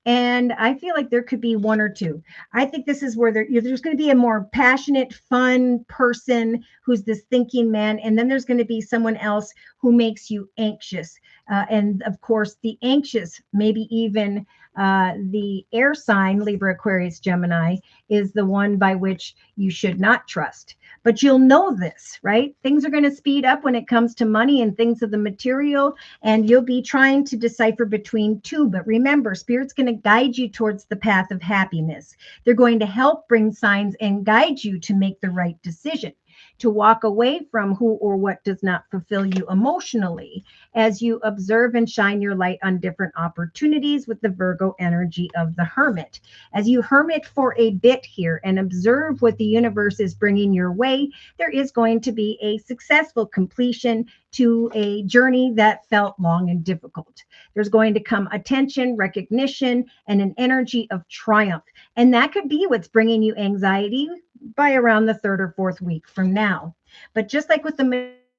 And I feel like there could be one or two. I think this is where there's going to be a more passionate, fun person who's this thinking man. And then there's going to be someone else who makes you anxious. And of course, the anxious, maybe even the air sign, Libra, Aquarius, Gemini, is the one by which you should not trust. But you'll know this, right? Things are going to speed up when it comes to money and things of the material, and you'll be trying to decipher between two. But remember, Spirit's going to guide you towards the path of happiness. They're going to help bring signs and guide you to make the right decision, to walk away from who or what does not fulfill you emotionally as you observe and shine your light on different opportunities with the Virgo energy of the Hermit. As you hermit for a bit here and observe what the universe is bringing your way, there is going to be a successful completion to a journey that felt long and difficult. There's going to come attention, recognition, and an energy of triumph. And that could be what's bringing you anxiety by around the 3rd or 4th week from now. But just like with the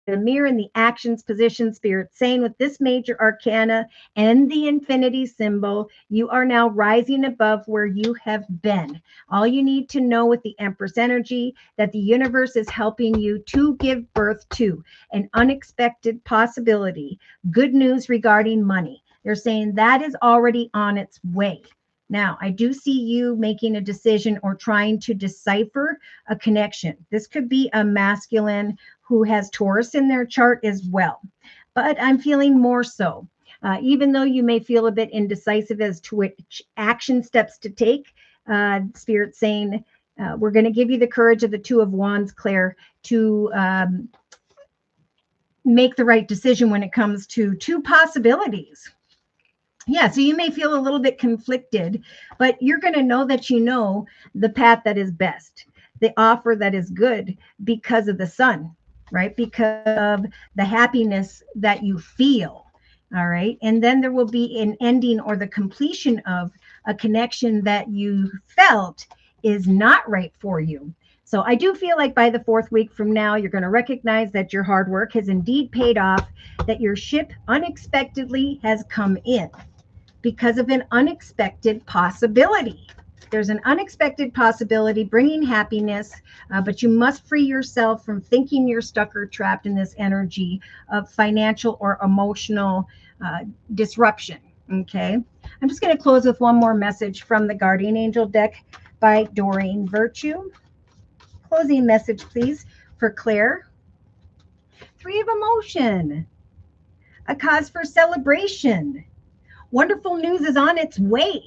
mirror and the actions position, Spirit saying with this major arcana and the infinity symbol, you are now rising above where you have been. All you need to know with the Empress energy, that the universe is helping you to give birth to an unexpected possibility. Good news regarding money. They're saying that is already on its way. Now, I do see you making a decision or trying to decipher a connection. This could be a masculine who has Taurus in their chart as well. But I'm feeling more so. Even though you may feel a bit indecisive as to which action steps to take, Spirit saying, we're going to give you the courage of the Two of Wands, Claire, to make the right decision when it comes to two possibilities. Yeah, so you may feel a little bit conflicted, but you're going to know that you know the path that is best, the offer that is good because of the sun, right? Because of the happiness that you feel, all right? And then there will be an ending or the completion of a connection that you felt is not right for you. So I do feel like by the 4th week from now, you're going to recognize that your hard work has indeed paid off, that your ship unexpectedly has come in because of an unexpected possibility. There's an unexpected possibility bringing happiness, but you must free yourself from thinking you're stuck or trapped in this energy of financial or emotional disruption, okay? I'm just going to close with one more message from the Guardian Angel deck by Doreen Virtue. Closing message, please, for Claire. 3 of emotion, a cause for celebration. Wonderful news is on its way.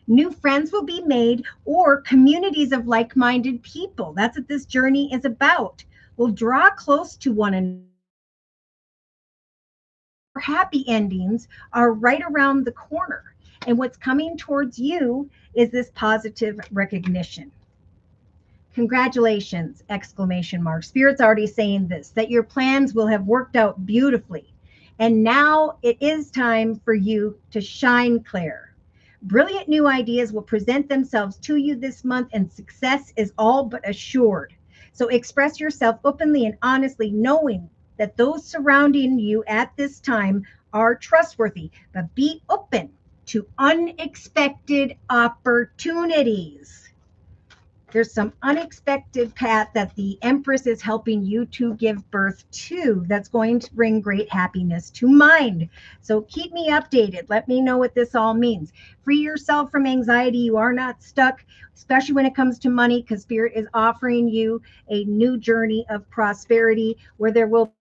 New friends will be made, or communities of like-minded people. That's what this journey is about. We'll draw close to one another. Happy endings are right around the corner. And what's coming towards you is this positive recognition. Congratulations, exclamation mark. Spirit's already saying this, that your plans will have worked out beautifully. And now it is time for you to shine, Claire. Brilliant new ideas will present themselves to you this month, and success is all but assured. So express yourself openly and honestly, knowing that those surrounding you at this time are trustworthy, but be open to unexpected opportunities. There's some unexpected path that the Empress is helping you to give birth to that's going to bring great happiness to mind. So keep me updated. Let me know what this all means. Free yourself from anxiety. You are not stuck, especially when it comes to money, because Spirit is offering you a new journey of prosperity where there will.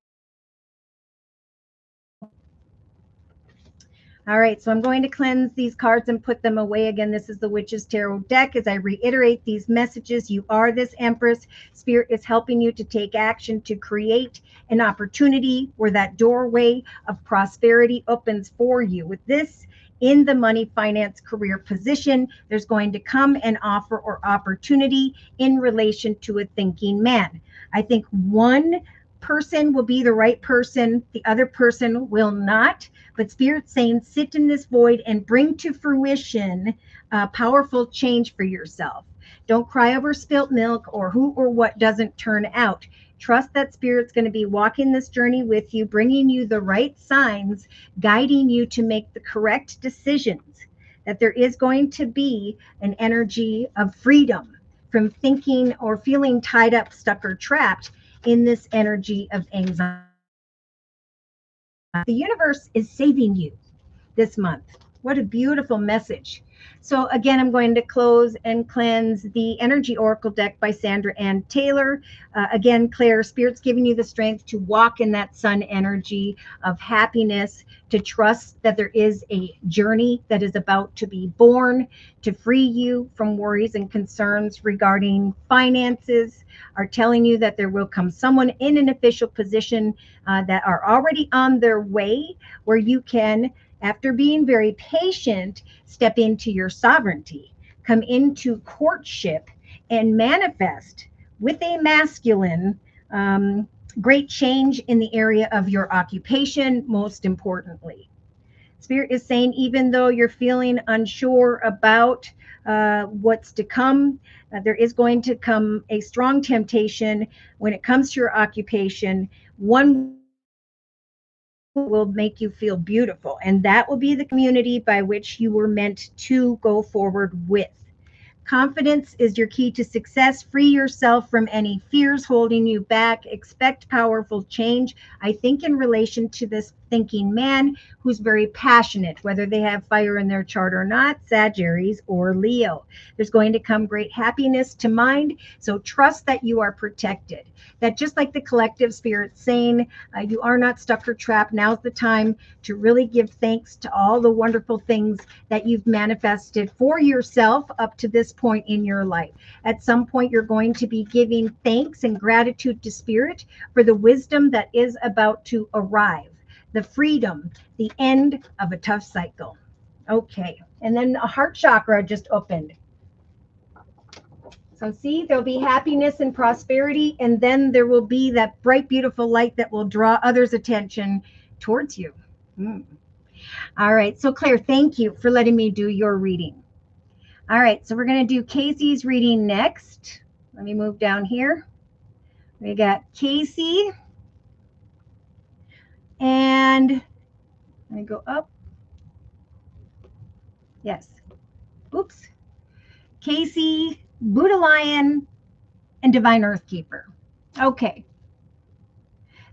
All right, so I'm going to cleanse these cards and put them away. Again, this is the Witch's Tarot deck. As I reiterate these messages, you are this Empress. Spirit is helping you to take action to create an opportunity where that doorway of prosperity opens for you. With this in the money, finance, career position, there's going to come an offer or opportunity in relation to a thinking man. I think one person will be the right person, the other person will not. But Spirit's saying, sit in this void and bring to fruition powerful change for yourself. Don't cry over spilt milk or who or what doesn't turn out. Trust that Spirit's going to be walking this journey with you, bringing you the right signs, guiding you to make the correct decisions. That there is going to be an energy of freedom from thinking or feeling tied up, stuck, or trapped in this energy of anxiety. The universe is saving you this month. What a beautiful message. So again, I'm going to close and cleanse the Energy Oracle deck by Sandra Ann Taylor. Again, Claire, Spirit's giving you the strength to walk in that sun energy of happiness, to trust that there is a journey that is about to be born, to free you from worries and concerns regarding finances, are telling you that there will come someone in an official position that are already on their way, where you can, after being very patient, step into your sovereignty, come into courtship, and manifest with a masculine great change in the area of your occupation, most importantly. Spirit is saying, even though you're feeling unsure about what's to come, there is going to come a strong temptation when it comes to your occupation. One will make you feel beautiful, and that will be the community by which you were meant to go forward with. Confidence is your key to success. Free yourself from any fears holding you back. Expect powerful change. I think in relation to this thinking man who's very passionate, whether they have fire in their chart or not, Sagittarius or Leo. There's going to come great happiness to mind. So trust that you are protected. That just like the collective Spirit saying, you are not stuck or trapped. Now's the time to really give thanks to all the wonderful things that you've manifested for yourself up to this point in your life. At some point, you're going to be giving thanks and gratitude to Spirit for the wisdom that is about to arrive, the freedom, the end of a tough cycle. Okay, and then a heart chakra just opened. So see, there'll be happiness and prosperity, and then there will be that bright, beautiful light that will draw others' attention towards you. All right, so Claire, thank you for letting me do your reading. All right, so we're going to do Casey's reading next. Let me move down here. We got Casey, and let me go up. Yes. Oops. Casey, Buddha Lion, and Divine Earth Keeper. Okay.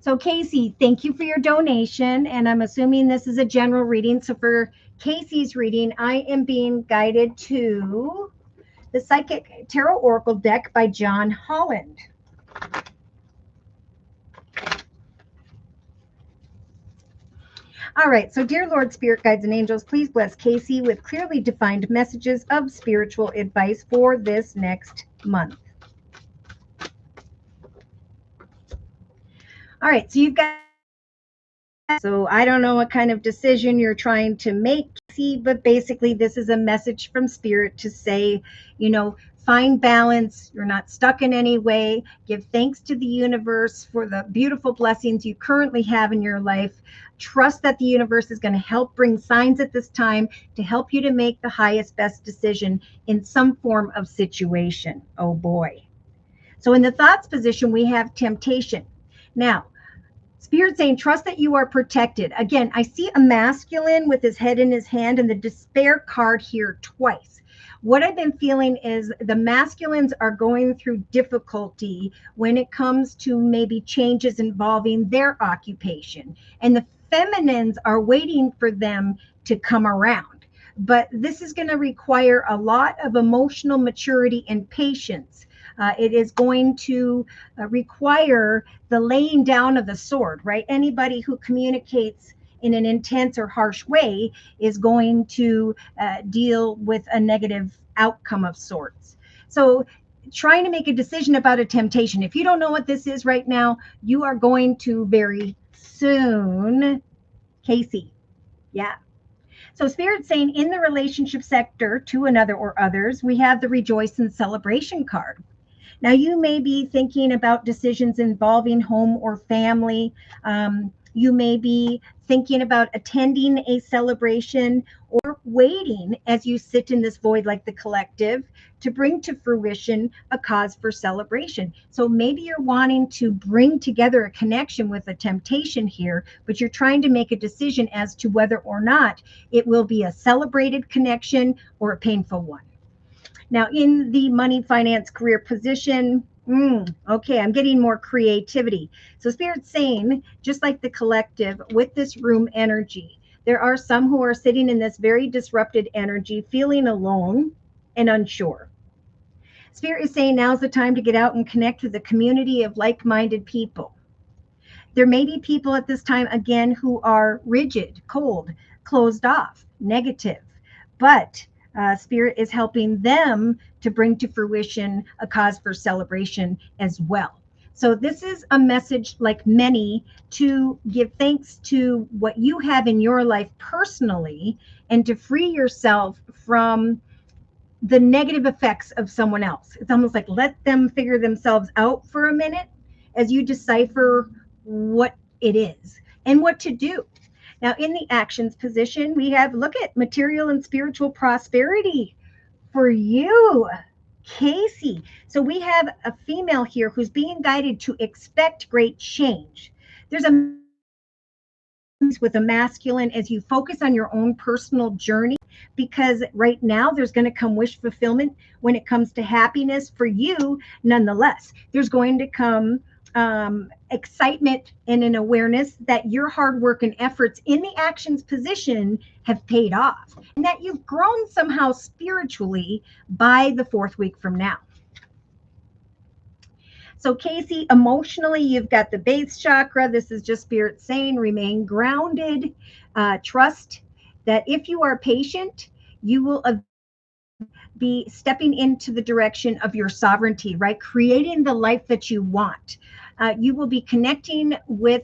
So Casey, thank you for your donation, and I'm assuming this is a general reading. So for Casey's reading, I am being guided to the Psychic Tarot Oracle deck by John Holland. All right, so dear Lord, Spirit Guides, and Angels, please bless Casey with clearly defined messages of spiritual advice for this next month. All right, so you've got So I don't know what kind of decision you're trying to make, Casey, but basically this is a message from Spirit to say, find balance. You're not stuck in any way. Give thanks to the universe for the beautiful blessings you currently have in your life. Trust that the universe is going to help bring signs at this time to help you to make the highest, best decision in some form of situation. Oh boy. So in the thoughts position, we have temptation. Now, Spirit saying, trust that you are protected. Again, I see a masculine with his head in his hand and the despair card here twice. What I've been feeling is the masculines are going through difficulty when it comes to maybe changes involving their occupation. And the feminines are waiting for them to come around. But this is going to require a lot of emotional maturity and patience. It is going to require the laying down of the sword, right? Anybody who communicates in an intense or harsh way is going to deal with a negative outcome of sorts. So trying to make a decision about a temptation. If you don't know what this is right now, you are going to very soon. Casey. Yeah. So Spirit's saying in the relationship sector to another or others, we have the rejoice and celebration card. Now, you may be thinking about decisions involving home or family. You may be thinking about attending a celebration or waiting as you sit in this void like the collective to bring to fruition a cause for celebration. So maybe you're wanting to bring together a connection with a temptation here, but you're trying to make a decision as to whether or not it will be a celebrated connection or a painful one. Now, in the money, finance, career position, okay, I'm getting more creativity. So Spirit's saying, just like the collective, with this room energy, there are some who are sitting in this very disrupted energy, feeling alone and unsure. Spirit is saying now's the time to get out and connect with a community of like-minded people. There may be people at this time, again, who are rigid, cold, closed off, negative, but Spirit is helping them to bring to fruition a cause for celebration as well. So this is a message, like many, to give thanks to what you have in your life personally and to free yourself from the negative effects of someone else. It's almost like let them figure themselves out for a minute as you decipher what it is and what to do. Now, in the actions position, we have look at material and spiritual prosperity for you, Casey. So we have a female here who's being guided to expect great change. There's a with a masculine as you focus on your own personal journey, because right now there's going to come wish fulfillment when it comes to happiness for you. Nonetheless, there's going to come excitement and an awareness that your hard work and efforts in the actions position have paid off and that you've grown somehow spiritually by the 4th week from now. So Casey, emotionally, you've got the base chakra. This is just Spirit saying remain grounded. Trust that if you are patient, you will be stepping into the direction of your sovereignty, right? Creating the life that you want. You will be connecting with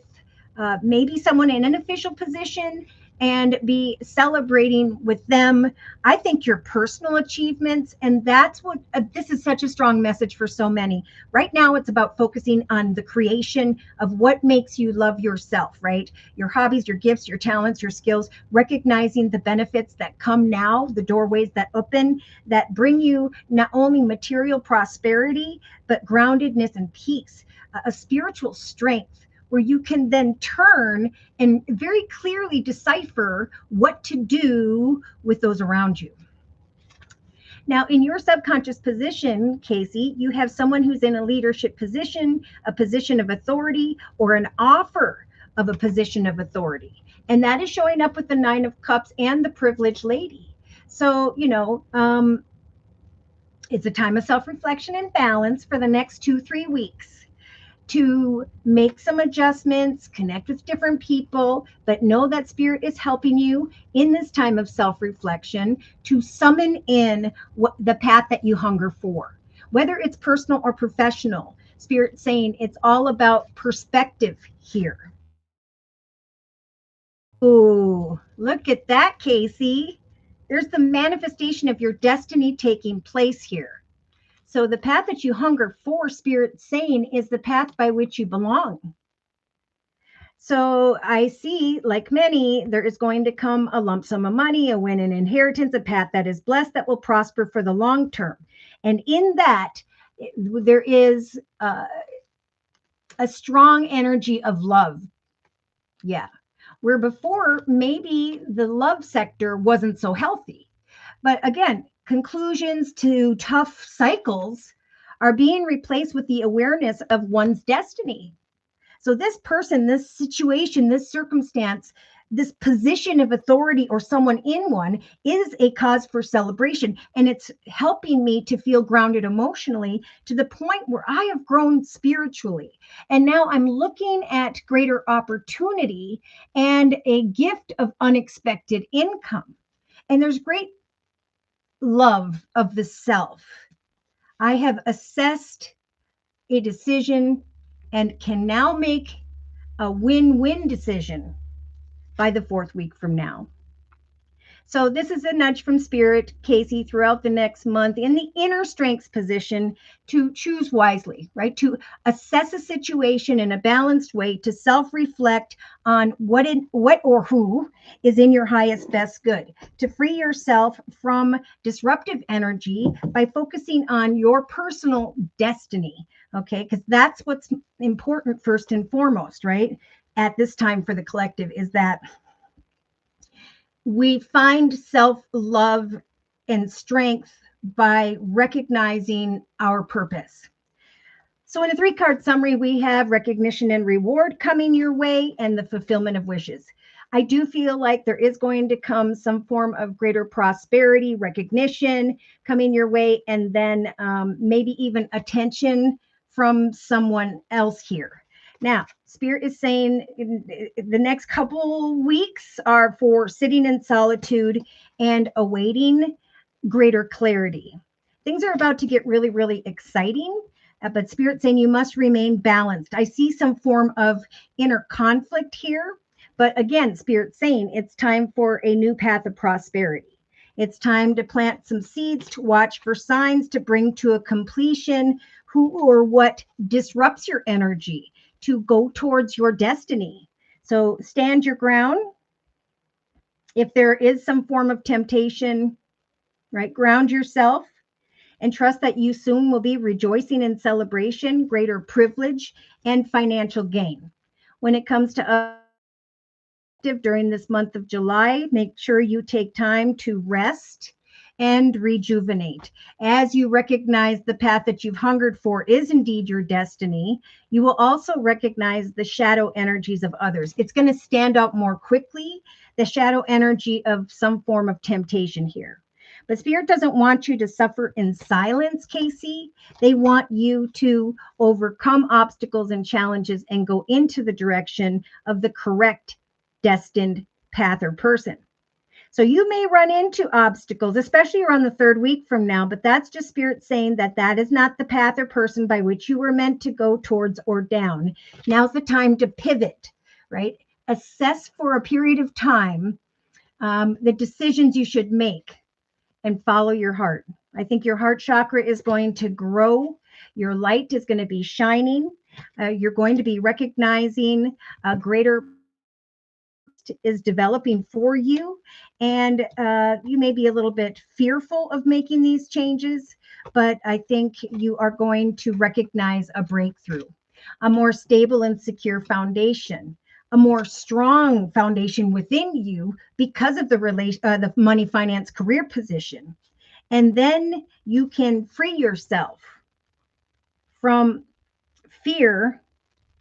maybe someone in an official position and be celebrating with them, I think, your personal achievements. And that's what this is such a strong message for so many. Right now, it's about focusing on the creation of what makes you love yourself, right? Your hobbies, your gifts, your talents, your skills, recognizing the benefits that come now, the doorways that open, that bring you not only material prosperity, but groundedness and peace, a spiritual strength, where you can then turn and very clearly decipher what to do with those around you. Now, in your subconscious position, Casey, you have someone who's in a leadership position, a position of authority, or an offer of a position of authority. And that is showing up with the 9 of Cups and the privileged lady. So, it's a time of self-reflection and balance for the next 2-3 weeks, to make some adjustments, connect with different people, but know that Spirit is helping you in this time of self-reflection to summon in the path that you hunger for, whether it's personal or professional. Spirit saying it's all about perspective here. Ooh, look at that, Casey. There's the manifestation of your destiny taking place here. So the path that you hunger for, Spirit saying, is the path by which you belong. So I see, like many, there is going to come a lump sum of money, a win, an inheritance, a path that is blessed, that will prosper for the long term. And in that, there is a strong energy of love. Yeah. Where before, maybe the love sector wasn't so healthy. But again, conclusions to tough cycles are being replaced with the awareness of one's destiny. So, this person, this situation, this circumstance, this position of authority or someone in one is a cause for celebration. And it's helping me to feel grounded emotionally to the point where I have grown spiritually. And now I'm looking at greater opportunity and a gift of unexpected income. And there's great love of the self. I have assessed a decision and can now make a win-win decision by the fourth week from now. So this is a nudge from Spirit, Casey, throughout the next month in the inner strengths position to choose wisely, right? To assess a situation in a balanced way, to self-reflect on what or who is in your highest best good, to free yourself from disruptive energy by focusing on your personal destiny, okay? Because that's what's important first and foremost, right? At this time for the collective is that we find self-love and strength by recognizing our purpose. So in a 3-card summary, we have recognition and reward coming your way and the fulfillment of wishes. I do feel like there is going to come some form of greater prosperity, recognition coming your way, and then maybe even attention from someone else here. Now, Spirit is saying the next couple weeks are for sitting in solitude and awaiting greater clarity. Things are about to get really, really exciting, but Spirit saying you must remain balanced. I see some form of inner conflict here, but again, Spirit saying it's time for a new path of prosperity. It's time to plant some seeds, to watch for signs, to bring to a completion who or what disrupts your energy, to go towards your destiny. So stand your ground. If there is some form of temptation, right, ground yourself and trust that you soon will be rejoicing in celebration, greater privilege, and financial gain. When it comes to during this month of July, make sure you take time to rest and rejuvenate. As you recognize the path that you've hungered for is indeed your destiny, you will also recognize the shadow energies of others. It's going to stand out more quickly, the shadow energy of some form of temptation here. But Spirit doesn't want you to suffer in silence, Casey. They want you to overcome obstacles and challenges and go into the direction of the correct destined path or person. So you may run into obstacles, especially around the 3rd week from now, but that's just Spirit saying that that is not the path or person by which you were meant to go towards or down. Now's the time to pivot, right? Assess for a period of time the decisions you should make and follow your heart. I think your heart chakra is going to grow. Your light is going to be shining. You're going to be recognizing a greater is developing for you, and you may be a little bit fearful of making these changes, but I think you are going to recognize a breakthrough, a more stable and secure foundation, a more strong foundation within you because of the money, finance, career position. And then you can free yourself from fear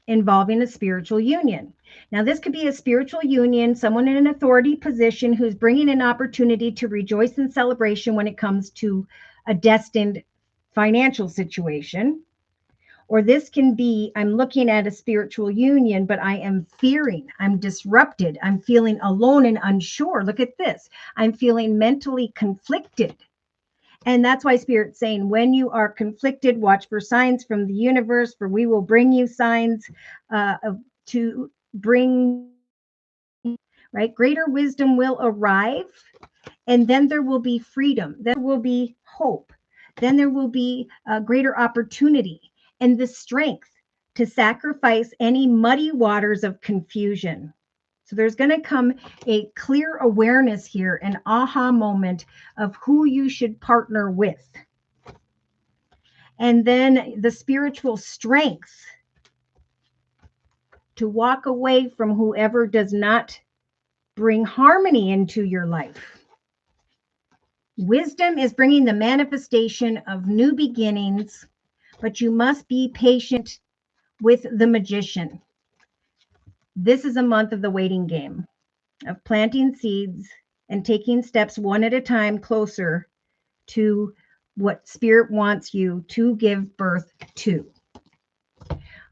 involving a spiritual union. Now, this could be a spiritual union, someone in an authority position who's bringing an opportunity to rejoice in celebration when it comes to a destined financial situation. Or this can be, I'm looking at a spiritual union, but I am fearing, I'm disrupted, I'm feeling alone and unsure. Look at this. I'm feeling mentally conflicted. And that's why Spirit's saying, when you are conflicted, watch for signs from the universe, for we will bring you signs to bring right? Greater wisdom will arrive, and then there will be freedom. There will be hope. Then there will be a greater opportunity and the strength to sacrifice any muddy waters of confusion. So there's going to come a clear awareness here, an aha moment of who you should partner with. And then the spiritual strength to walk away from whoever does not bring harmony into your life. Wisdom is bringing the manifestation of new beginnings, but you must be patient with the magician. This is a month of the waiting game, of planting seeds and taking steps one at a time closer to what Spirit wants you to give birth to.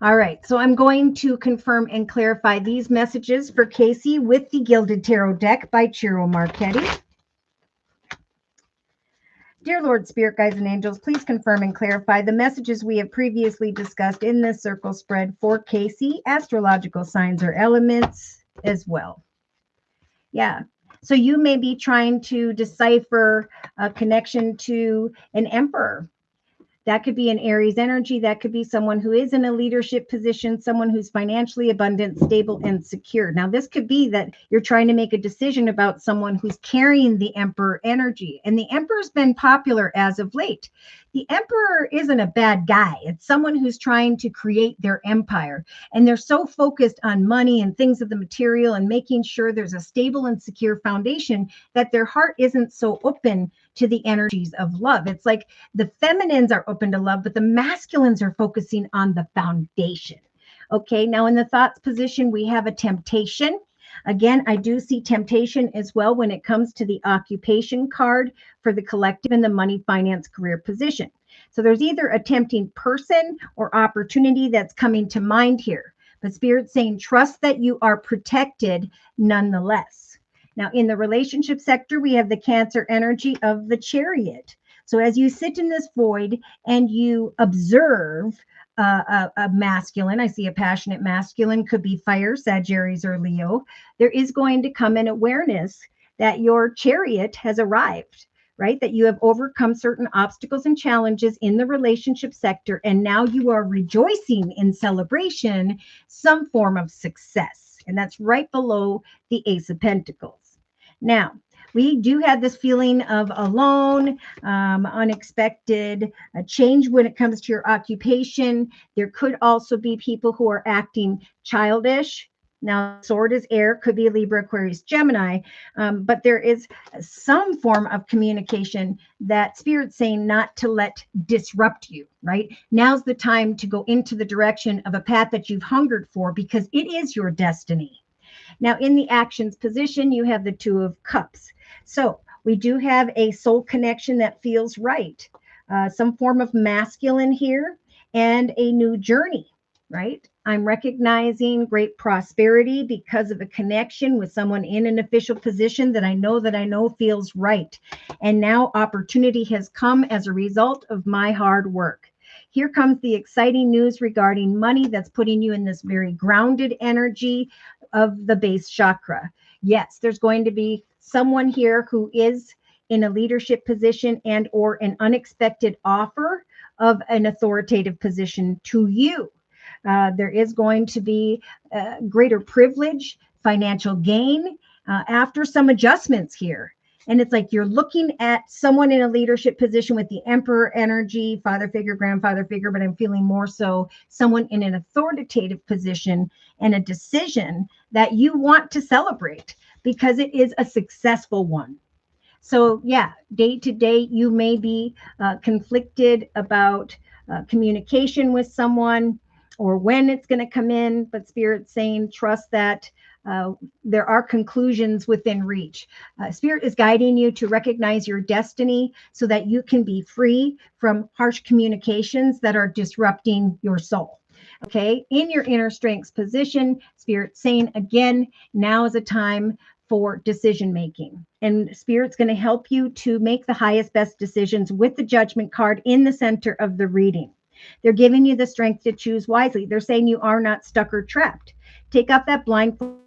All right, so I'm going to confirm and clarify these messages for Casey with the Gilded Tarot deck by Ciro Marchetti. Dear Lord, Spirit, Guides, and Angels, please confirm and clarify the messages we have previously discussed in this circle spread for Casey, astrological signs or elements as well. Yeah, so you may be trying to decipher a connection to an emperor. That could be an Aries energy. That could be someone who is in a leadership position, someone who's financially abundant, stable, and secure. Now, this could be that you're trying to make a decision about someone who's carrying the Emperor energy. And the Emperor's been popular as of late. The Emperor isn't a bad guy. It's someone who's trying to create their empire. And they're so focused on money and things of the material and making sure there's a stable and secure foundation that their heart isn't so open to the energies of love. It's like the feminines are open to love, but the masculines are focusing on the foundation. Okay, now in the thoughts position, we have a temptation. Again, I do see temptation as well when it comes to the occupation card for the collective and the money, finance, career position. So there's either a tempting person or opportunity that's coming to mind here. But Spirit's saying, trust that you are protected nonetheless. Now, in the relationship sector, we have the Cancer energy of the Chariot. So as you sit in this void and you observe a masculine, I see a passionate masculine, could be fire, Sagittarius, or Leo, there is going to come an awareness that your chariot has arrived, right? That you have overcome certain obstacles and challenges in the relationship sector, and now you are rejoicing in celebration, some form of success. And that's right below the Ace of Pentacles. Now, we do have this feeling of alone, unexpected change when it comes to your occupation. There could also be people who are acting childish. Now, sword is air, could be Libra, Aquarius, Gemini, but there is some form of communication that Spirit's saying not to let disrupt you, right? Now's the time to go into the direction of a path that you've hungered for because it is your destiny. Now, in the actions position, you have the Two of Cups. So we do have a soul connection that feels right, some form of masculine here, and a new journey, right? I'm recognizing great prosperity because of a connection with someone in an official position that I know feels right. And now opportunity has come as a result of my hard work. Here comes the exciting news regarding money that's putting you in this very grounded energy of the base chakra. Yes, there's going to be someone here who is in a leadership position and or an unexpected offer of an authoritative position to you. There is going to be greater privilege, financial gain after some adjustments here. And it's like you're looking at someone in a leadership position with the Emperor energy, father figure, grandfather figure, but I'm feeling more so someone in an authoritative position and a decision that you want to celebrate because it is a successful one. So yeah, day to day, you may be conflicted about communication with someone or when it's going to come in, but Spirit's saying, trust that there are conclusions within reach. Spirit is guiding you to recognize your destiny so that you can be free from harsh communications that are disrupting your soul. Okay, in your inner strengths position, Spirit's saying again, now is a time for decision making. And Spirit's going to help you to make the highest, best decisions with the Judgment card in the center of the reading. They're giving you the strength to choose wisely. They're saying you are not stuck or trapped. Take off that blindfold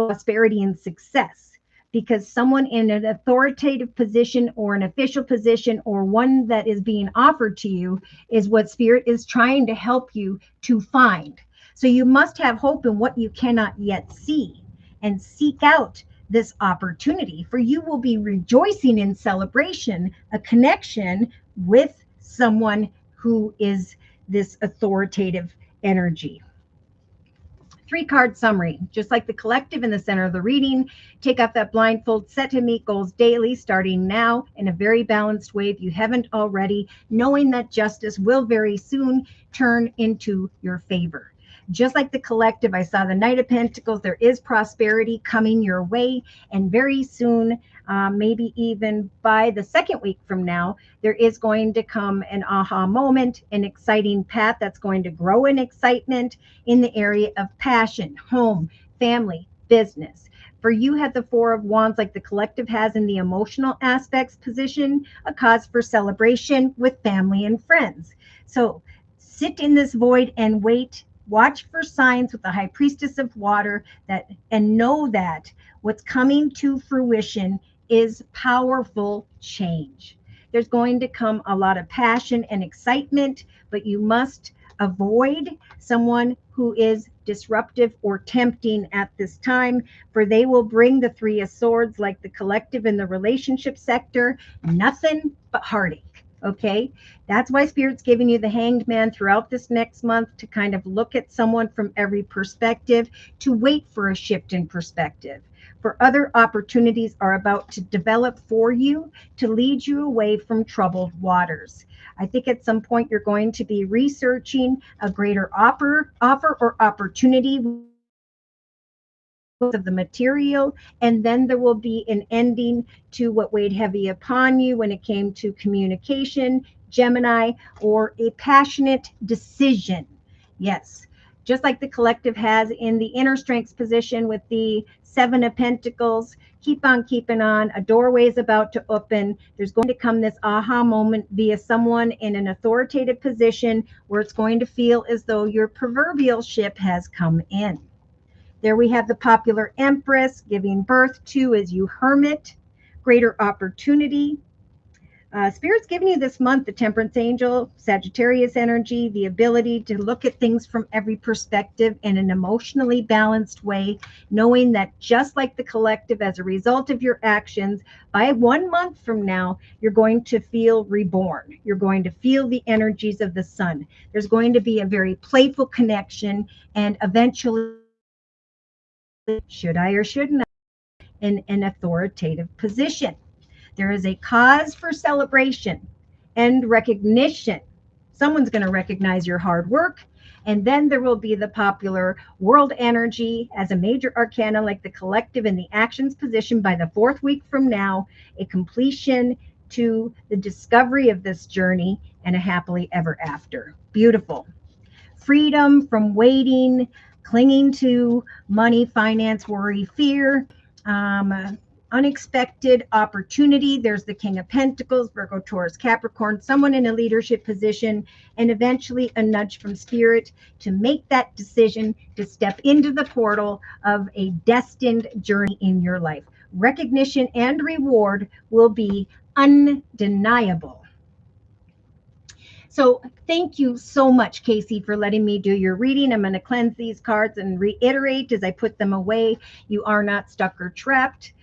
prosperity and success, because someone in an authoritative position or an official position or one that is being offered to you is what spirit is trying to help you to find. So you must have hope in what you cannot yet see and seek out this opportunity, for you will be rejoicing in celebration, a connection with someone who is this authoritative energy. 3-card summary. Just like the collective in the center of the reading, take off that blindfold, set to meet goals daily, starting now in a very balanced way if you haven't already, knowing that justice will very soon turn into your favor. Just like the collective, I saw the Knight of Pentacles. There is prosperity coming your way, and very soon, maybe even by the second week from now, there is going to come an aha moment, an exciting path that's going to grow in excitement in the area of passion, home, family, business. For you have the Four of Wands like the collective has in the emotional aspects position, a cause for celebration with family and friends. So sit in this void and wait. Watch for signs with the High Priestess of Water, that and know that what's coming to fruition is powerful change. There's going to come a lot of passion and excitement, but you must avoid someone who is disruptive or tempting at this time, for they will bring the Three of Swords like the collective in the relationship sector, nothing but heartache. Okay, that's why Spirit's giving you the Hanged Man throughout this next month, to kind of look at someone from every perspective, to wait for a shift in perspective. For other opportunities are about to develop for you to lead you away from troubled waters. I think at some point you're going to be researching a greater offer or opportunity of the material, and then there will be an ending to what weighed heavy upon you when it came to communication, Gemini, or a passionate decision. Yes, just like the collective has in the inner strengths position with the Seven of Pentacles. Keep on keeping on. A doorway is about to open. There's going to come this aha moment via someone in an authoritative position where it's going to feel as though your proverbial ship has come in. There we have the popular Empress giving birth to, as you hermit, greater opportunity. Spirit's giving you this month the Temperance Angel, Sagittarius energy, the ability to look at things from every perspective in an emotionally balanced way, knowing that just like the collective, as a result of your actions, by 1 month from now, you're going to feel reborn. You're going to feel the energies of the sun. There's going to be a very playful connection, and eventually, should I or shouldn't I, in an authoritative position. There is a cause for celebration and recognition. Someone's going to recognize your hard work. And then there will be the popular world energy as a major arcana like the collective in the actions position by the 4th week from now, a completion to the discovery of this journey and a happily ever after. Beautiful. Freedom from waiting, clinging to money, finance, worry, fear, unexpected opportunity. There's the King of Pentacles, Virgo, Taurus, Capricorn, someone in a leadership position, and eventually a nudge from Spirit to make that decision to step into the portal of a destined journey in your life. Recognition and reward will be undeniable. So thank you so much, Casey, for letting me do your reading. I'm going to cleanse these cards and reiterate as I put them away. You are not stuck or trapped.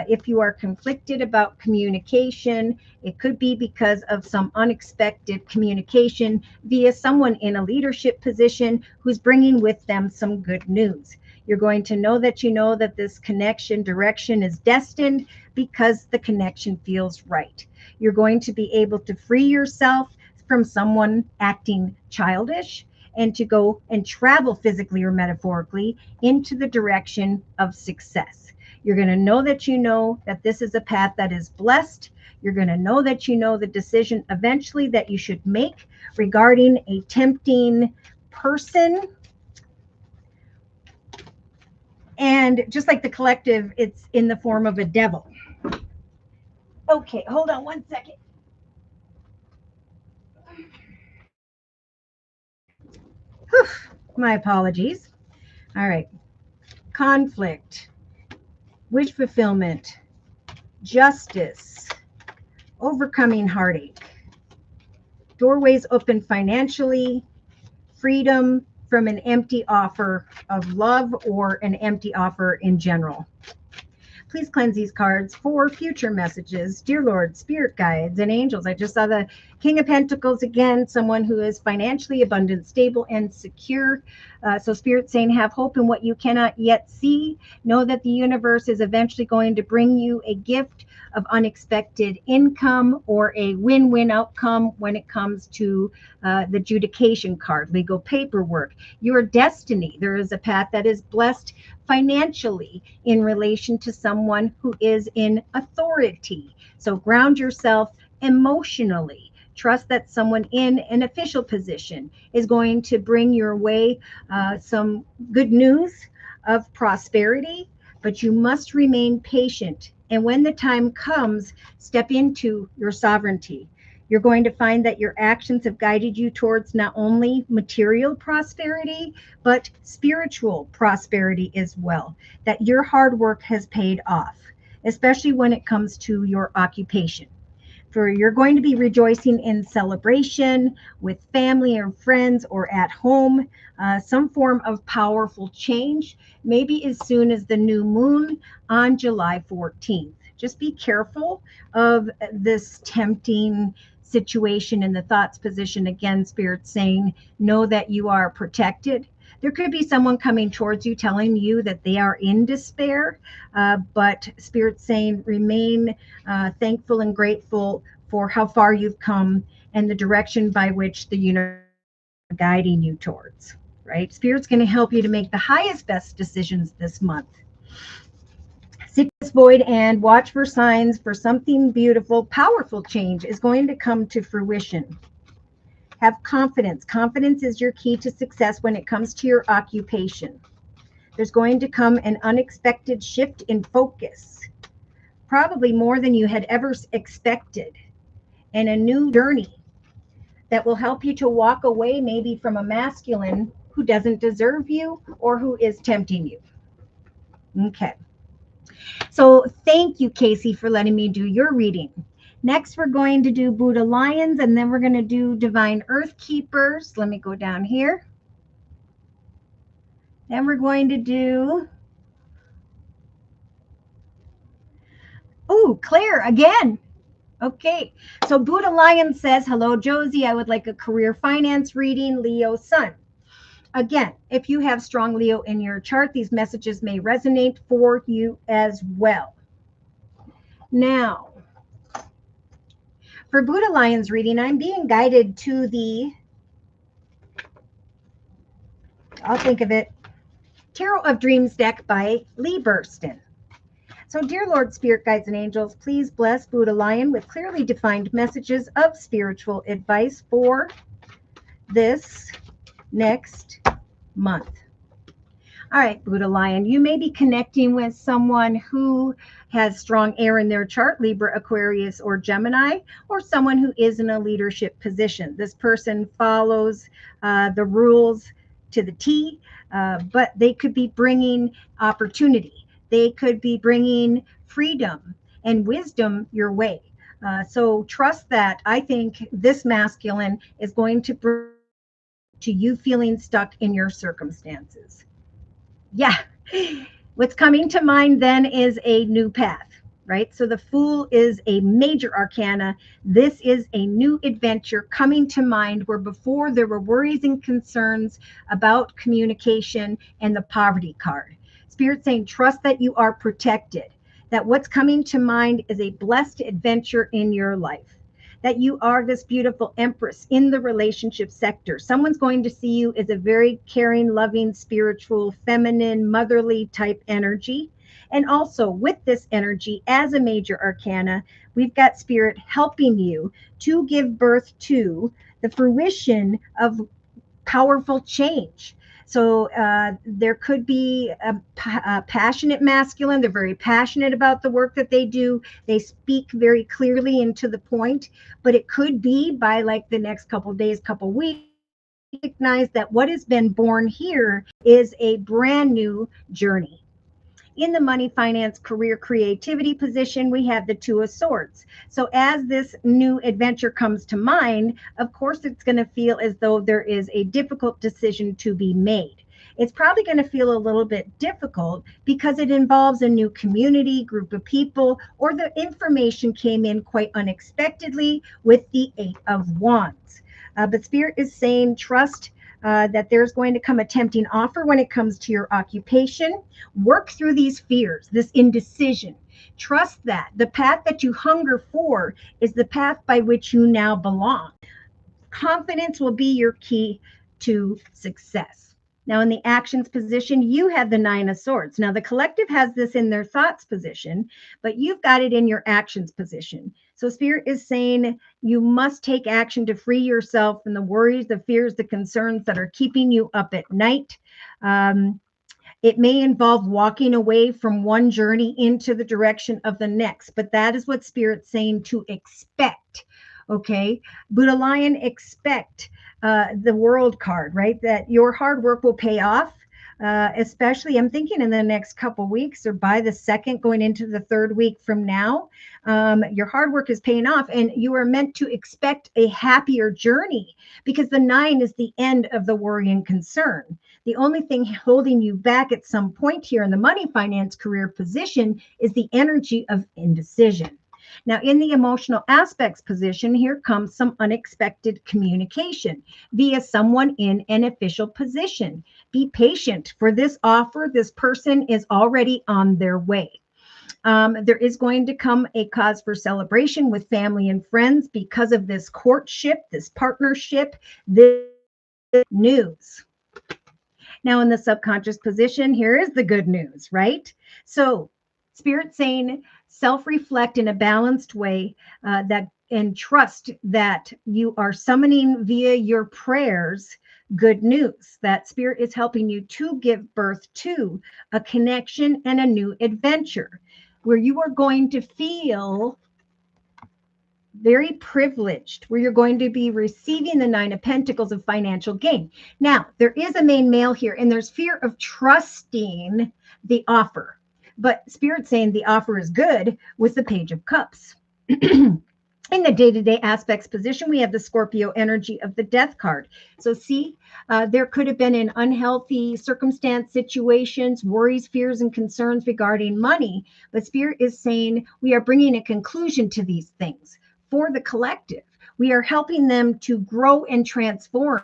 If you are conflicted about communication, it could be because of some unexpected communication via someone in a leadership position who's bringing with them some good news. You're going to know that this connection direction is destined because the connection feels right. You're going to be able to free yourself from someone acting childish and to go and travel physically or metaphorically into the direction of success. You're going to know that this is a path that is blessed. You're going to know the decision eventually that you should make regarding a tempting person. And just like the collective, it's in the form of a devil. Okay, hold on 1 second. Whew, my apologies. All right. Conflict. wish fulfillment, justice, overcoming heartache, doorways open financially, freedom from an empty offer of love or an empty offer in general. Please cleanse these cards for future messages. Dear Lord, spirit guides, and angels. I just saw the King of Pentacles again, someone who is financially abundant, stable, and secure. So spirit saying, have hope in what you cannot yet see. Know that the universe is eventually going to bring you a gift of unexpected income or a win-win outcome when it comes to the adjudication card, legal paperwork, your destiny. There is a path that is blessed financially in relation to someone who is in authority. So ground yourself emotionally. Trust that someone in an official position is going to bring your way some good news of prosperity, but you must remain patient. And when the time comes, step into your sovereignty. You're going to find that your actions have guided you towards not only material prosperity, but spiritual prosperity as well. That your hard work has paid off, especially when it comes to your occupation. For you're going to be rejoicing in celebration with family or friends or at home, some form of powerful change, maybe as soon as the new moon on July 14th. Just be careful of this tempting situation in the thoughts position. Again, spirit saying, know that you are protected. There could be someone coming towards you telling you that they are in despair, but spirit saying remain thankful and grateful for how far you've come and the direction by which the universe is guiding you towards, right? Spirit's going to help you to make the highest, best decisions this month. Seek this void and watch for signs for something beautiful, powerful change is going to come to fruition. Have confidence. Confidence is your key to success when it comes to your occupation. There's going to come an unexpected shift in focus, probably more than you had ever expected, and a new journey that will help you to walk away maybe from a masculine who doesn't deserve you or who is tempting you. Okay. So thank you, Casey, for letting me do your reading. Next, we're going to do Buddha Lions, and then we're going to do Divine Earth Keepers. Let me go down here. Then we're going to do, oh, Claire again. Okay, so Buddha Lion says, hello, Josie. I would like a career finance reading, Leo Sun. Again, if you have strong Leo in your chart, these messages may resonate for you as well. Now, for Buddha Lion's reading, I'm being guided to the, I'll think of it, Tarot of Dreams deck by Lee Burston. So, dear Lord, Spirit Guides and Angels, please bless Buddha Lion with clearly defined messages of spiritual advice for this next month. All right, Buddha Lion, you may be connecting with someone who has strong air in their chart, Libra, Aquarius, or Gemini, or someone who is in a leadership position. This person follows the rules to the T, but they could be bringing opportunity. They could be bringing freedom and wisdom your way. So trust that. I think this masculine is going to bring to you feeling stuck in your circumstances. Yeah. What's coming to mind then is a new path, right? So the Fool is a major arcana. This is a new adventure coming to mind where before there were worries and concerns about communication and the poverty card. Spirit saying, trust that you are protected, that what's coming to mind is a blessed adventure in your life, that you are this beautiful empress in the relationship sector. Someone's going to see you as a very caring, loving, spiritual, feminine, motherly type energy. And also with this energy as a major arcana, we've got Spirit helping you to give birth to the fruition of powerful change. So there could be a passionate masculine. They're very passionate about the work that they do. They speak very clearly and to the point, but it could be by like the next couple of days, couple weeks, recognize that what has been born here is a brand new journey. In the money, finance, career, creativity position, we have the Two of Swords. So as this new adventure comes to mind, of course, it's going to feel as though there is a difficult decision to be made. It's probably going to feel a little bit difficult because it involves a new community, group of people, or the information came in quite unexpectedly with the Eight of Wands. But Spirit is saying trust that there's going to come a tempting offer when it comes to your occupation. Work through these fears, this indecision. Trust that the path that you hunger for is the path by which you now belong. Confidence will be your key to success. Now, in the actions position, you have the Nine of Swords. Now, the collective has this in their thoughts position, but you've got it in your actions position. So, Spirit is saying you must take action to free yourself from the worries, the fears, the concerns that are keeping you up at night. It may involve walking away from one journey into the direction of the next, but that is what Spirit's saying to expect. Okay, Buddha Lion, expect the World card, right? That your hard work will pay off. Especially, I'm thinking in the next couple weeks or by the second, going into the third week from now, your hard work is paying off, and you are meant to expect a happier journey because the 9 is the end of the worry and concern. The only thing holding you back at some point here in the money, finance, career position is the energy of indecision. Now, in the emotional aspects position, here comes some unexpected communication via someone in an official position. Be patient for this offer. This person is already on their way. There is going to come a cause for celebration with family and friends because of this courtship, this partnership, this news. Now, in the subconscious position, here is the good news, right? So, Spirit saying, self-reflect in a balanced way that and trust that you are summoning via your prayers good news. That Spirit is helping you to give birth to a connection and a new adventure where you are going to feel very privileged, where you're going to be receiving the 9 of Pentacles of financial gain. Now, there is a main male here, and there's fear of trusting the offer. But Spirit saying the offer is good with the Page of Cups. In the day-to-day aspects position, we have the Scorpio energy of the Death card. So see, there could have been an unhealthy circumstance, situations, worries, fears, and concerns regarding money. But Spirit is saying we are bringing a conclusion to these things for the collective. We are helping them to grow and transform,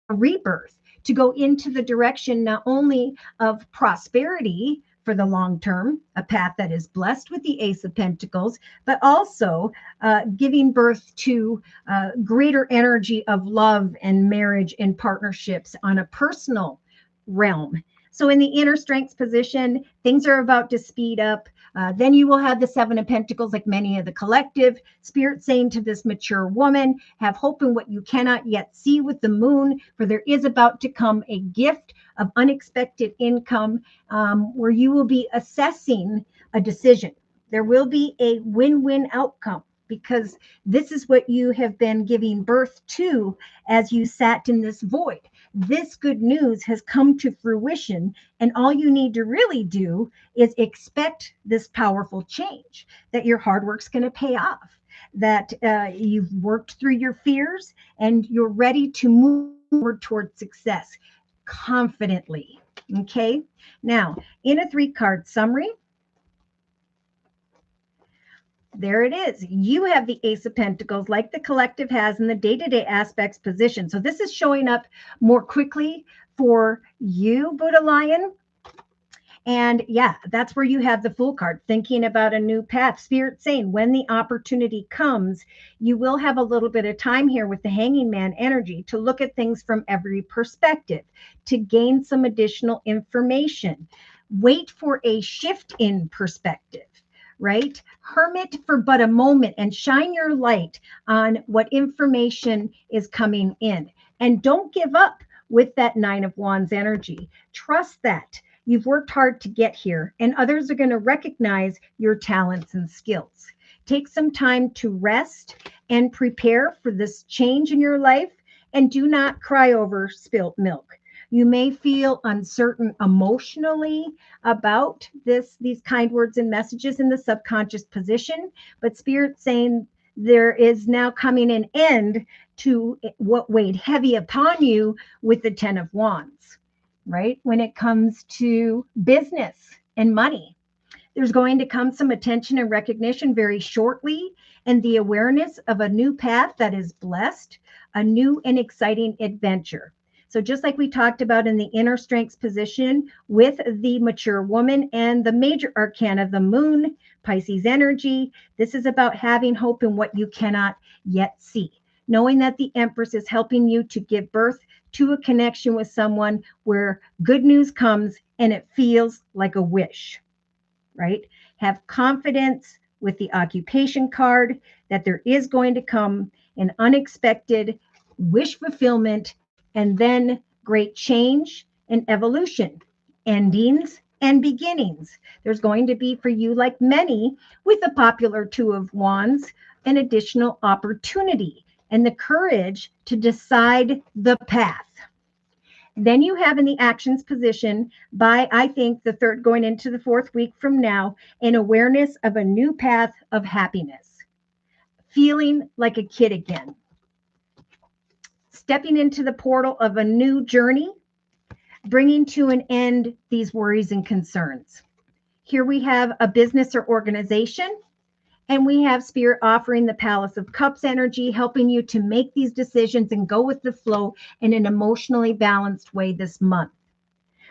a rebirth, to go into the direction not only of prosperity for the long term, a path that is blessed with the Ace of Pentacles, but also giving birth to greater energy of love and marriage and partnerships on a personal realm. So in the inner strengths position, things are about to speed up. Then you will have the 7 of Pentacles, like many of the collective. Spirit saying to this mature woman, have hope in what you cannot yet see with the moon, for there is about to come a gift of unexpected income where you will be assessing a decision. There will be a win-win outcome because this is what you have been giving birth to as you sat in this void. This good news has come to fruition, and all you need to really do is expect this powerful change, that your hard work's going to pay off, that you've worked through your fears and you're ready to move forward towards success confidently. Okay. Now, in a 3-card summary, there it is. You have the Ace of Pentacles like the collective has in the day-to-day aspects position. So this is showing up more quickly for you, Buddha Lion. And yeah, that's where you have the Fool card, thinking about a new path. Spirit saying when the opportunity comes, you will have a little bit of time here with the Hanging Man energy to look at things from every perspective, to gain some additional information. Wait for a shift in perspective. Right? Hermit for but a moment and shine your light on what information is coming in. And don't give up with that 9 of Wands energy. Trust that you've worked hard to get here, and others are going to recognize your talents and skills. Take some time to rest and prepare for this change in your life, and do not cry over spilt milk. You may feel uncertain emotionally about these kind words and messages in the subconscious position, but Spirit's saying there is now coming an end to what weighed heavy upon you with the 10 of Wands, right? When it comes to business and money, there's going to come some attention and recognition very shortly, and the awareness of a new path that is blessed, a new and exciting adventure. So just like we talked about in the inner strengths position with the mature woman and the major arcana, the moon, Pisces energy, this is about having hope in what you cannot yet see. Knowing that the Empress is helping you to give birth to a connection with someone where good news comes and it feels like a wish, right? Have confidence with the occupation card that there is going to come an unexpected wish fulfillment and then great change and evolution, endings and beginnings. There's going to be for you, like many with the popular Two of Wands, an additional opportunity and the courage to decide the path. Then you have in the actions position by, I think, the third going into the fourth week from now, an awareness of a new path of happiness, feeling like a kid again, stepping into the portal of a new journey, bringing to an end these worries and concerns. Here we have a business or organization, and we have Spirit offering the Palace of Cups energy, helping you to make these decisions and go with the flow in an emotionally balanced way this month.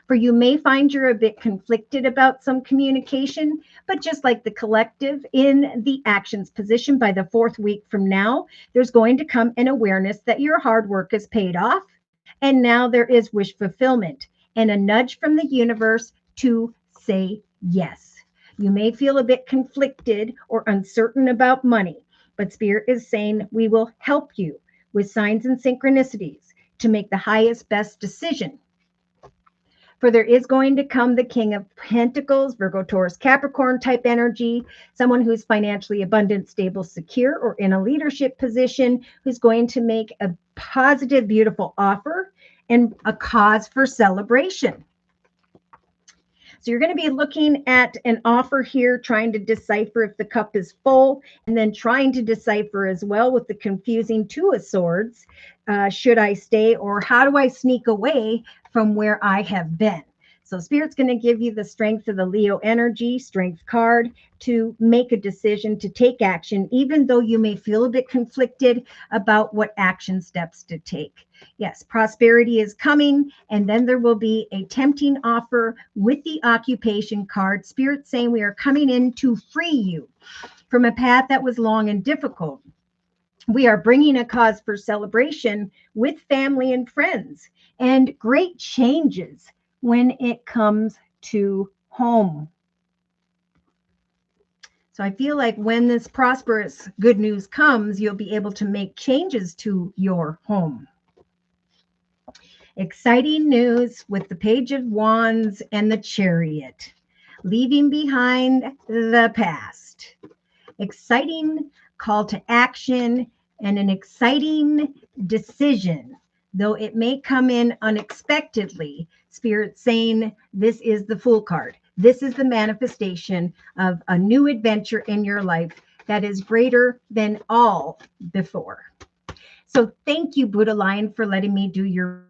For you may find you're a bit conflicted about some communication, but just like the collective in the actions position by the fourth week from now, there's going to come an awareness that your hard work is paid off. And now there is wish fulfillment and a nudge from the universe to say yes. You may feel a bit conflicted or uncertain about money, but Spirit is saying we will help you with signs and synchronicities to make the highest, best decision. For there is going to come the King of Pentacles, Virgo, Taurus, Capricorn type energy, someone who's financially abundant, stable, secure, or in a leadership position, who's going to make a positive, beautiful offer and a cause for celebration. So you're going to be looking at an offer here, trying to decipher if the cup is full, and then trying to decipher as well with the confusing Two of Swords. Should I stay, or how do I sneak away from where I have been? So Spirit's going to give you the strength of the Leo energy, strength card, to make a decision, to take action, even though you may feel a bit conflicted about what action steps to take. Yes, prosperity is coming, and then there will be a tempting offer with the occupation card. Spirit saying we are coming in to free you from a path that was long and difficult. We are bringing a cause for celebration with family and friends and great changes when it comes to home. So I feel like when this prosperous good news comes, you'll be able to make changes to your home. Exciting news with the Page of Wands and the Chariot, leaving behind the past. Exciting call to action and an exciting decision, though it may come in unexpectedly. Spirit saying this is the Fool card. This is the manifestation of a new adventure in your life that is greater than all before. So thank you, Buddha Lion, for letting me do your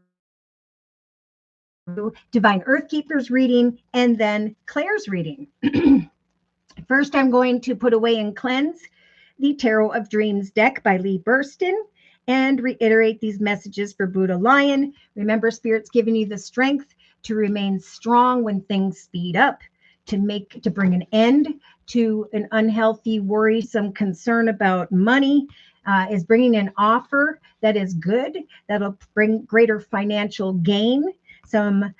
Divine Earth Keepers reading and then Claire's reading. First, I'm going to put away and cleanse the Tarot of Dreams deck by Lee Burston and reiterate these messages for Buddha Lion. Remember, Spirit's giving you the strength to remain strong when things speed up, to bring an end to an unhealthy, worrisome concern about money, is bringing an offer that is good, that'll bring greater financial gain, some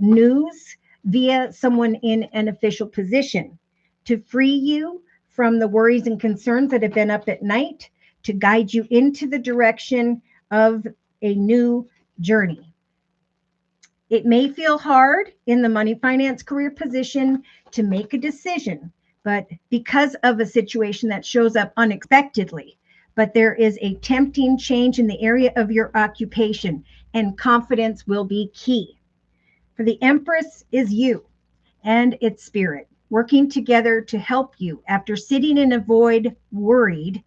news via someone in an official position to free you from the worries and concerns that have been up at night, to guide you into the direction of a new journey. It may feel hard in the money, finance, career position to make a decision, but because of a situation that shows up unexpectedly, but there is a tempting change in the area of your occupation. and confidence will be key. For the Empress is you and its spirit, working together to help you after sitting in a void, worried,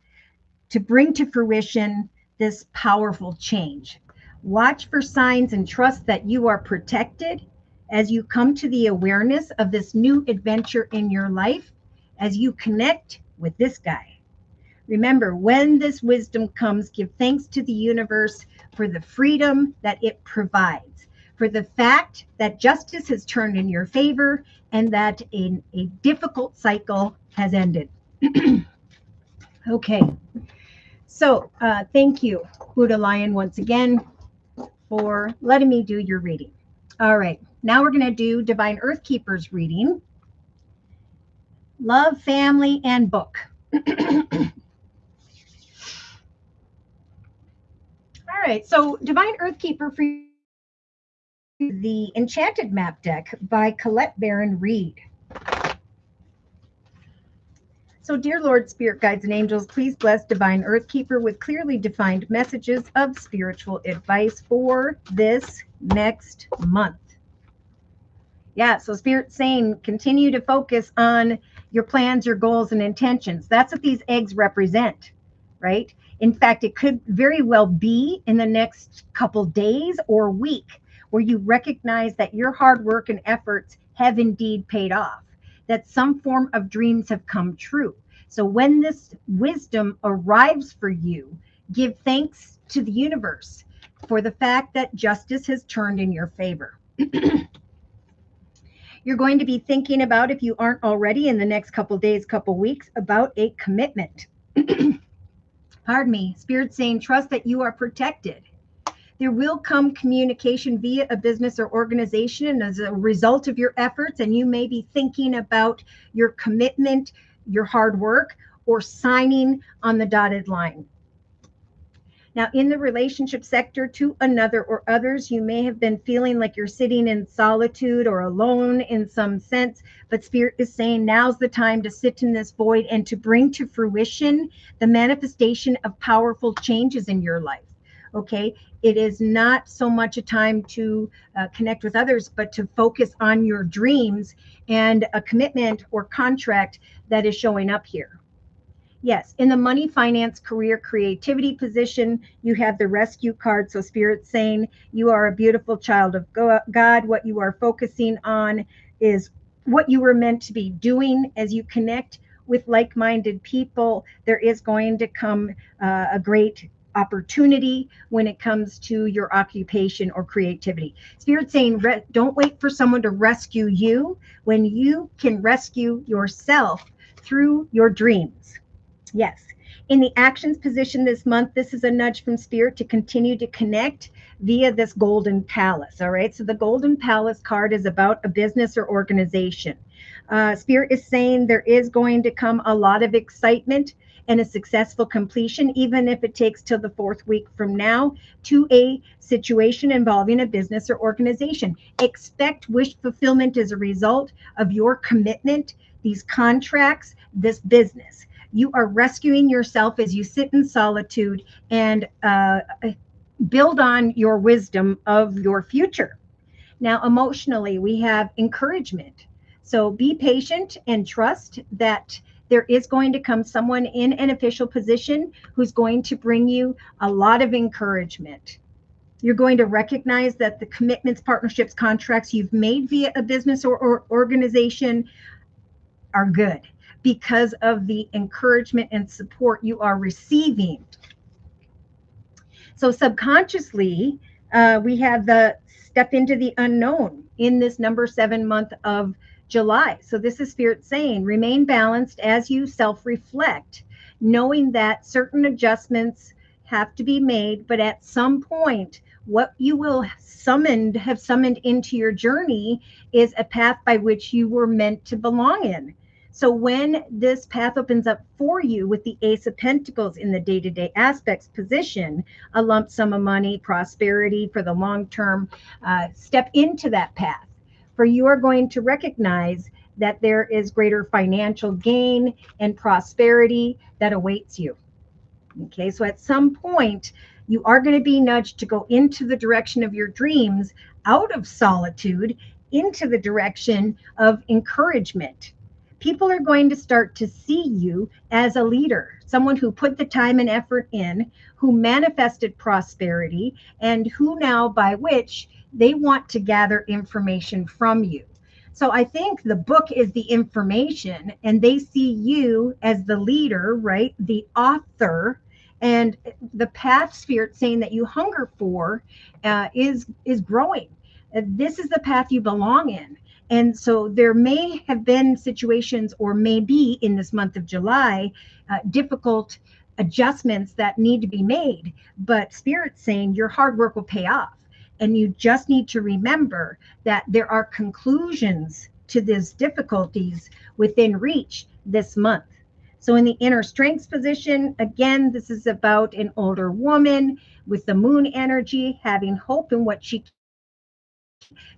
to bring to fruition this powerful change. Watch for signs and trust that you are protected as you come to the awareness of this new adventure in your life as you connect with this guy. Remember, when this wisdom comes, give thanks to the universe for the freedom that it provides, for the fact that justice has turned in your favor and that a difficult cycle has ended. Okay, so thank you, Buddha Lion, once again for letting me do your reading. All right, now we're going to do Divine Earth Keepers reading. Love, family, and book. All right, so Divine Earth Keeper for the Enchanted Map Deck by Colette Baron Reed. So, dear Lord, Spirit Guides, and Angels, please bless Divine Earth Keeper with clearly defined messages of spiritual advice for this next month. Yeah, so Spirit's saying continue to focus on your plans, your goals, and intentions. That's what these eggs represent, right? In fact, it could very well be in the next couple days or week where you recognize that your hard work and efforts have indeed paid off, that some form of dreams have come true. So when this wisdom arrives for you, give thanks to the universe for the fact that justice has turned in your favor. You're going to be thinking about, if you aren't already in the next couple days, couple weeks, about a commitment. Pardon me, Spirit saying, trust that you are protected. There will come communication via a business or organization, and as a result of your efforts, and you may be thinking about your commitment, your hard work, or signing on the dotted line. Now, in the relationship sector, to another or others, you may have been feeling like you're sitting in solitude or alone in some sense, but Spirit is saying now's the time to sit in this void and to bring to fruition the manifestation of powerful changes in your life. Okay, it is not so much a time to connect with others, but to focus on your dreams and a commitment or contract that is showing up here. Yes, in the money, finance, career, creativity position, you have the rescue card. So Spirit's saying you are a beautiful child of God. What you are focusing on is what you were meant to be doing. As you connect with like-minded people, there is going to come a great opportunity when it comes to your occupation or creativity. Spirit's saying don't wait for someone to rescue you when you can rescue yourself through your dreams. Yes. In the actions position this month, this is a nudge from Spirit to continue to connect via this Golden Palace. All right. So the Golden Palace card is about a business or organization. Spirit is saying there is going to come a lot of excitement and a successful completion, even if it takes till the 4th week from now, to a situation involving a business or organization. Expect wish fulfillment as a result of your commitment, these contracts, this business. You are rescuing yourself as you sit in solitude and build on your wisdom of your future. Now, emotionally, we have encouragement. So be patient and trust that there is going to come someone in an official position who's going to bring you a lot of encouragement. You're going to recognize that the commitments, partnerships, contracts you've made via a business or organization are good, because of the encouragement and support you are receiving. So subconsciously, we have the step into the unknown in this number 7 month of July. So this is Spirit saying, remain balanced as you self-reflect, knowing that certain adjustments have to be made, but at some point, what you will have summoned into your journey is a path by which you were meant to belong in. So when this path opens up for you with the Ace of Pentacles in the day-to-day aspects position, a lump sum of money, prosperity for the long term, step into that path. For you are going to recognize that there is greater financial gain and prosperity that awaits you. Okay, so at some point, you are going to be nudged to go into the direction of your dreams, out of solitude, into the direction of encouragement. People are going to start to see you as a leader, someone who put the time and effort in, who manifested prosperity, and who now, by which they want to gather information from you. So I think the book is the information, and they see you as the leader, right? The author, and the path spirit saying that you hunger for is growing. This is the path you belong in. And so there may have been situations, or maybe in this month of July, difficult adjustments that need to be made. But Spirit's saying your hard work will pay off. And you just need to remember that there are conclusions to these difficulties within reach this month. So in the inner strengths position, again, this is about an older woman with the moon energy, having hope in what she,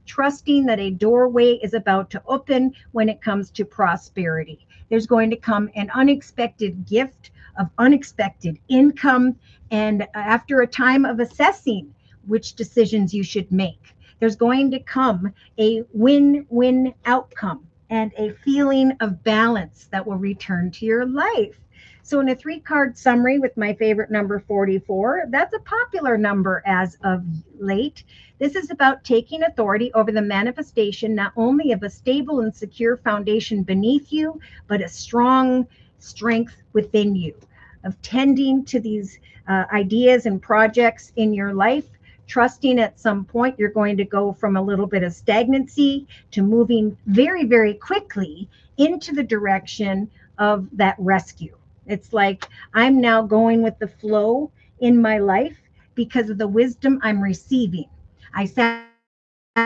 trusting that a doorway is about to open when it comes to prosperity. There's going to come an unexpected gift of unexpected income. And after a time of assessing which decisions you should make, there's going to come a win-win outcome and a feeling of balance that will return to your life. So in a 3-card summary with my favorite number 44, that's a popular number as of late. This is about taking authority over the manifestation not only of a stable and secure foundation beneath you, but a strong strength within you, of tending to these ideas and projects in your life, trusting at some point you're going to go from a little bit of stagnancy to moving very, very quickly into the direction of that rescue. It's like I'm now going with the flow in my life because of the wisdom I'm receiving. I sat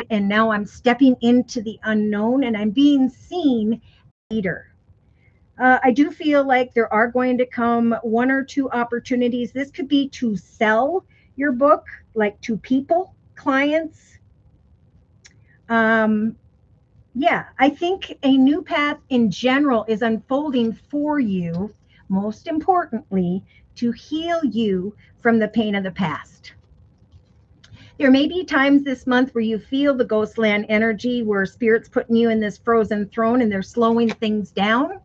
and now I'm stepping into the unknown and I'm being seen leader. I do feel like there are going to come 1 or 2 opportunities. This could be to sell your book, like to people, clients. Um, yeah, I think a new path in general is unfolding for you, most importantly, to heal you from the pain of the past. There may be times this month where you feel the ghostland energy, where spirit's putting you in this frozen throne and they're slowing things down.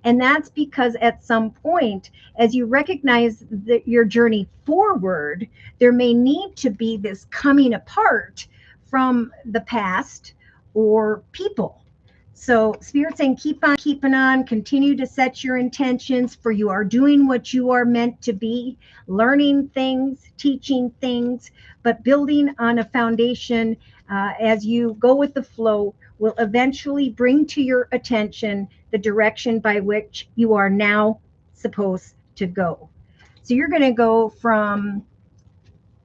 And that's because at some point, as you recognize that your journey forward, there may need to be this coming apart from the past or people. So Spirit's saying, keep on keeping on, continue to set your intentions, for you are doing what you are meant to be, learning things, teaching things, but building on a foundation as you go with the flow will eventually bring to your attention the direction by which you are now supposed to go. So you're going to go from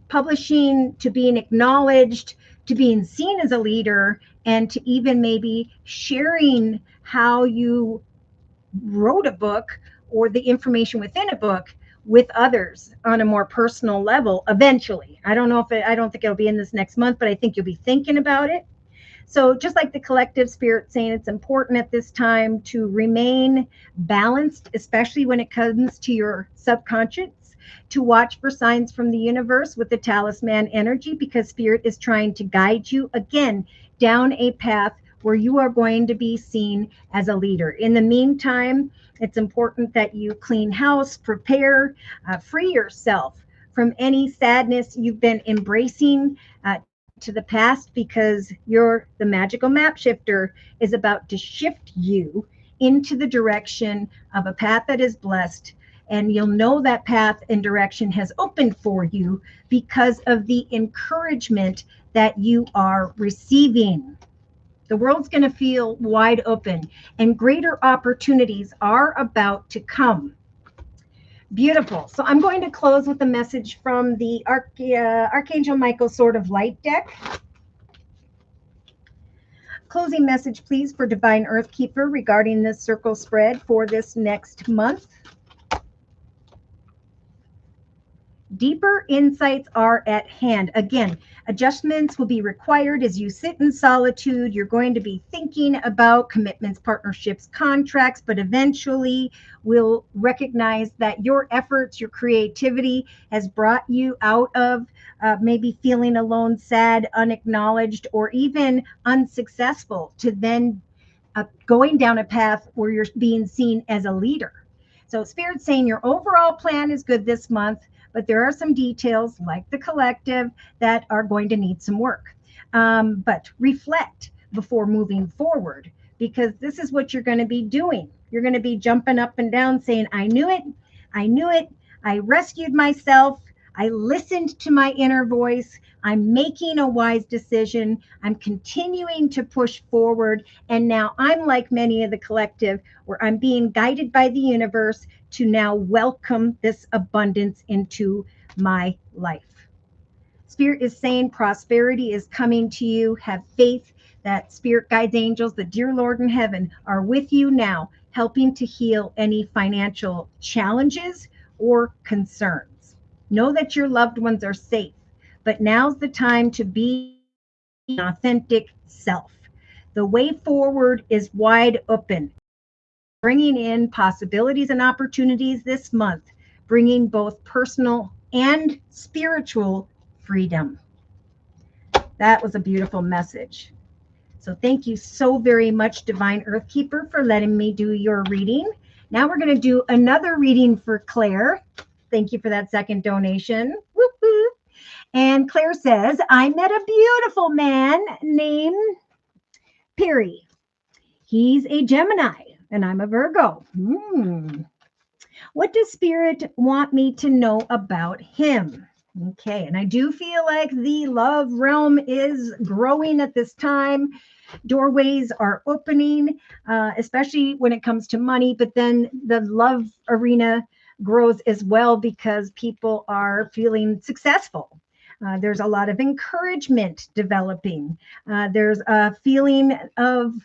publishing to being acknowledged to being seen as a leader, and to even maybe sharing how you wrote a book or the information within a book with others on a more personal level eventually. I don't know if I don't think it'll be in this next month, but I think you'll be thinking about it. So just like the collective spirit saying, it's important at this time to remain balanced, especially when it comes to your subconscious, to watch for signs from the universe with the talisman energy, because spirit is trying to guide you again down a path where you are going to be seen as a leader. In the meantime, it's important that you clean house, prepare, free yourself from any sadness you've been embracing to the past, because the magical map shifter is about to shift you into the direction of a path that is blessed. And you'll know that path and direction has opened for you because of the encouragement that you are receiving. The world's going to feel wide open, and greater opportunities are about to come. Beautiful. So I'm going to close with a message from the Archangel Michael Sword of Light deck. Closing message, please, for Divine Earth Keeper regarding this circle spread for this next month. Deeper insights are at hand. Again, adjustments will be required as you sit in solitude. You're going to be thinking about commitments, partnerships, contracts, but eventually we'll recognize that your efforts, your creativity has brought you out of maybe feeling alone, sad, unacknowledged, or even unsuccessful, to then going down a path where you're being seen as a leader. So Spirit's saying your overall plan is good this month, but there are some details like the collective that are going to need some work. But reflect before moving forward, because this is what you're going to be doing. You're going to be jumping up and down saying, I knew it. I knew it. I rescued myself. I listened to my inner voice. I'm making a wise decision. I'm continuing to push forward. And now I'm like many of the collective, where I'm being guided by the universe to now welcome this abundance into my life. Spirit is saying prosperity is coming to you. Have faith that spirit guides, angels, the dear Lord in heaven are with you now, helping to heal any financial challenges or concerns. Know that your loved ones are safe, but now's the time to be an authentic self. The way forward is wide open, bringing in possibilities and opportunities this month, bringing both personal and spiritual freedom. That was a beautiful message. So thank you so very much, Divine Earth Keeper, for letting me do your reading. Now we're going to do another reading for Claire. Thank you for that second donation. Woo-hoo. And Claire says, I met a beautiful man named Perry. He's a Gemini and I'm a Virgo. What does Spirit want me to know about him? Okay, and I do feel like the love realm is growing at this time. Doorways are opening, especially when it comes to money, but then the love arena grows as well because people are feeling successful. There's a lot of encouragement developing. There's a feeling of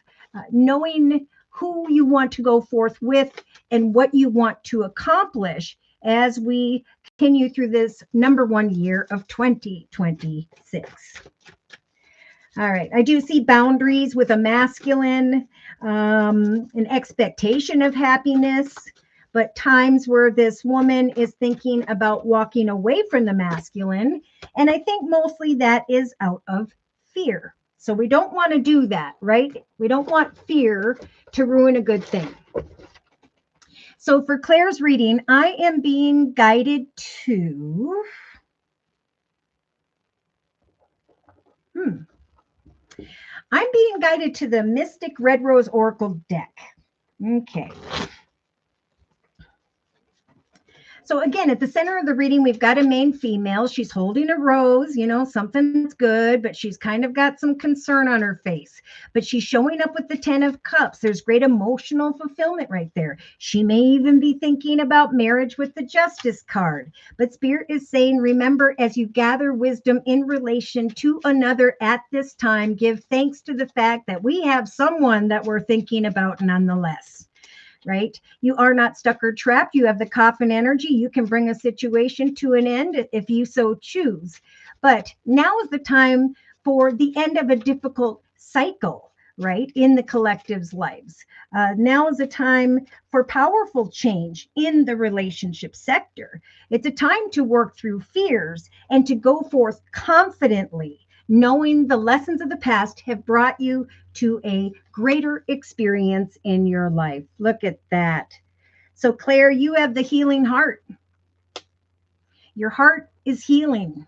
knowing who you want to go forth with and what you want to accomplish as we continue through this number one year of 2026. All right, I do see boundaries with a masculine, an expectation of happiness, but times where this woman is thinking about walking away from the masculine. And I think mostly that is out of fear. So we don't want to do that, right? We don't want fear to ruin a good thing. So for Claire's reading, I am being guided to I'm being guided to the Mystic Red Rose Oracle deck. Okay. So again, at the center of the reading, we've got a main female. She's holding a rose, something that's good, but she's kind of got some concern on her face. But she's showing up with the 10 of Cups. There's great emotional fulfillment right there. She may even be thinking about marriage with the Justice card. But Spirit is saying, remember, as you gather wisdom in relation to another at this time, give thanks to the fact that we have someone that we're thinking about nonetheless. Right? You are not stuck or trapped. You have the coffin energy. You can bring a situation to an end if you so choose. But now is the time for the end of a difficult cycle, right? In the collective's lives. Now is a time for powerful change in the relationship sector. It's a time to work through fears and to go forth confidently, knowing the lessons of the past have brought you to a greater experience in your life. Look at that. So Claire, you have the healing heart. Your heart is healing.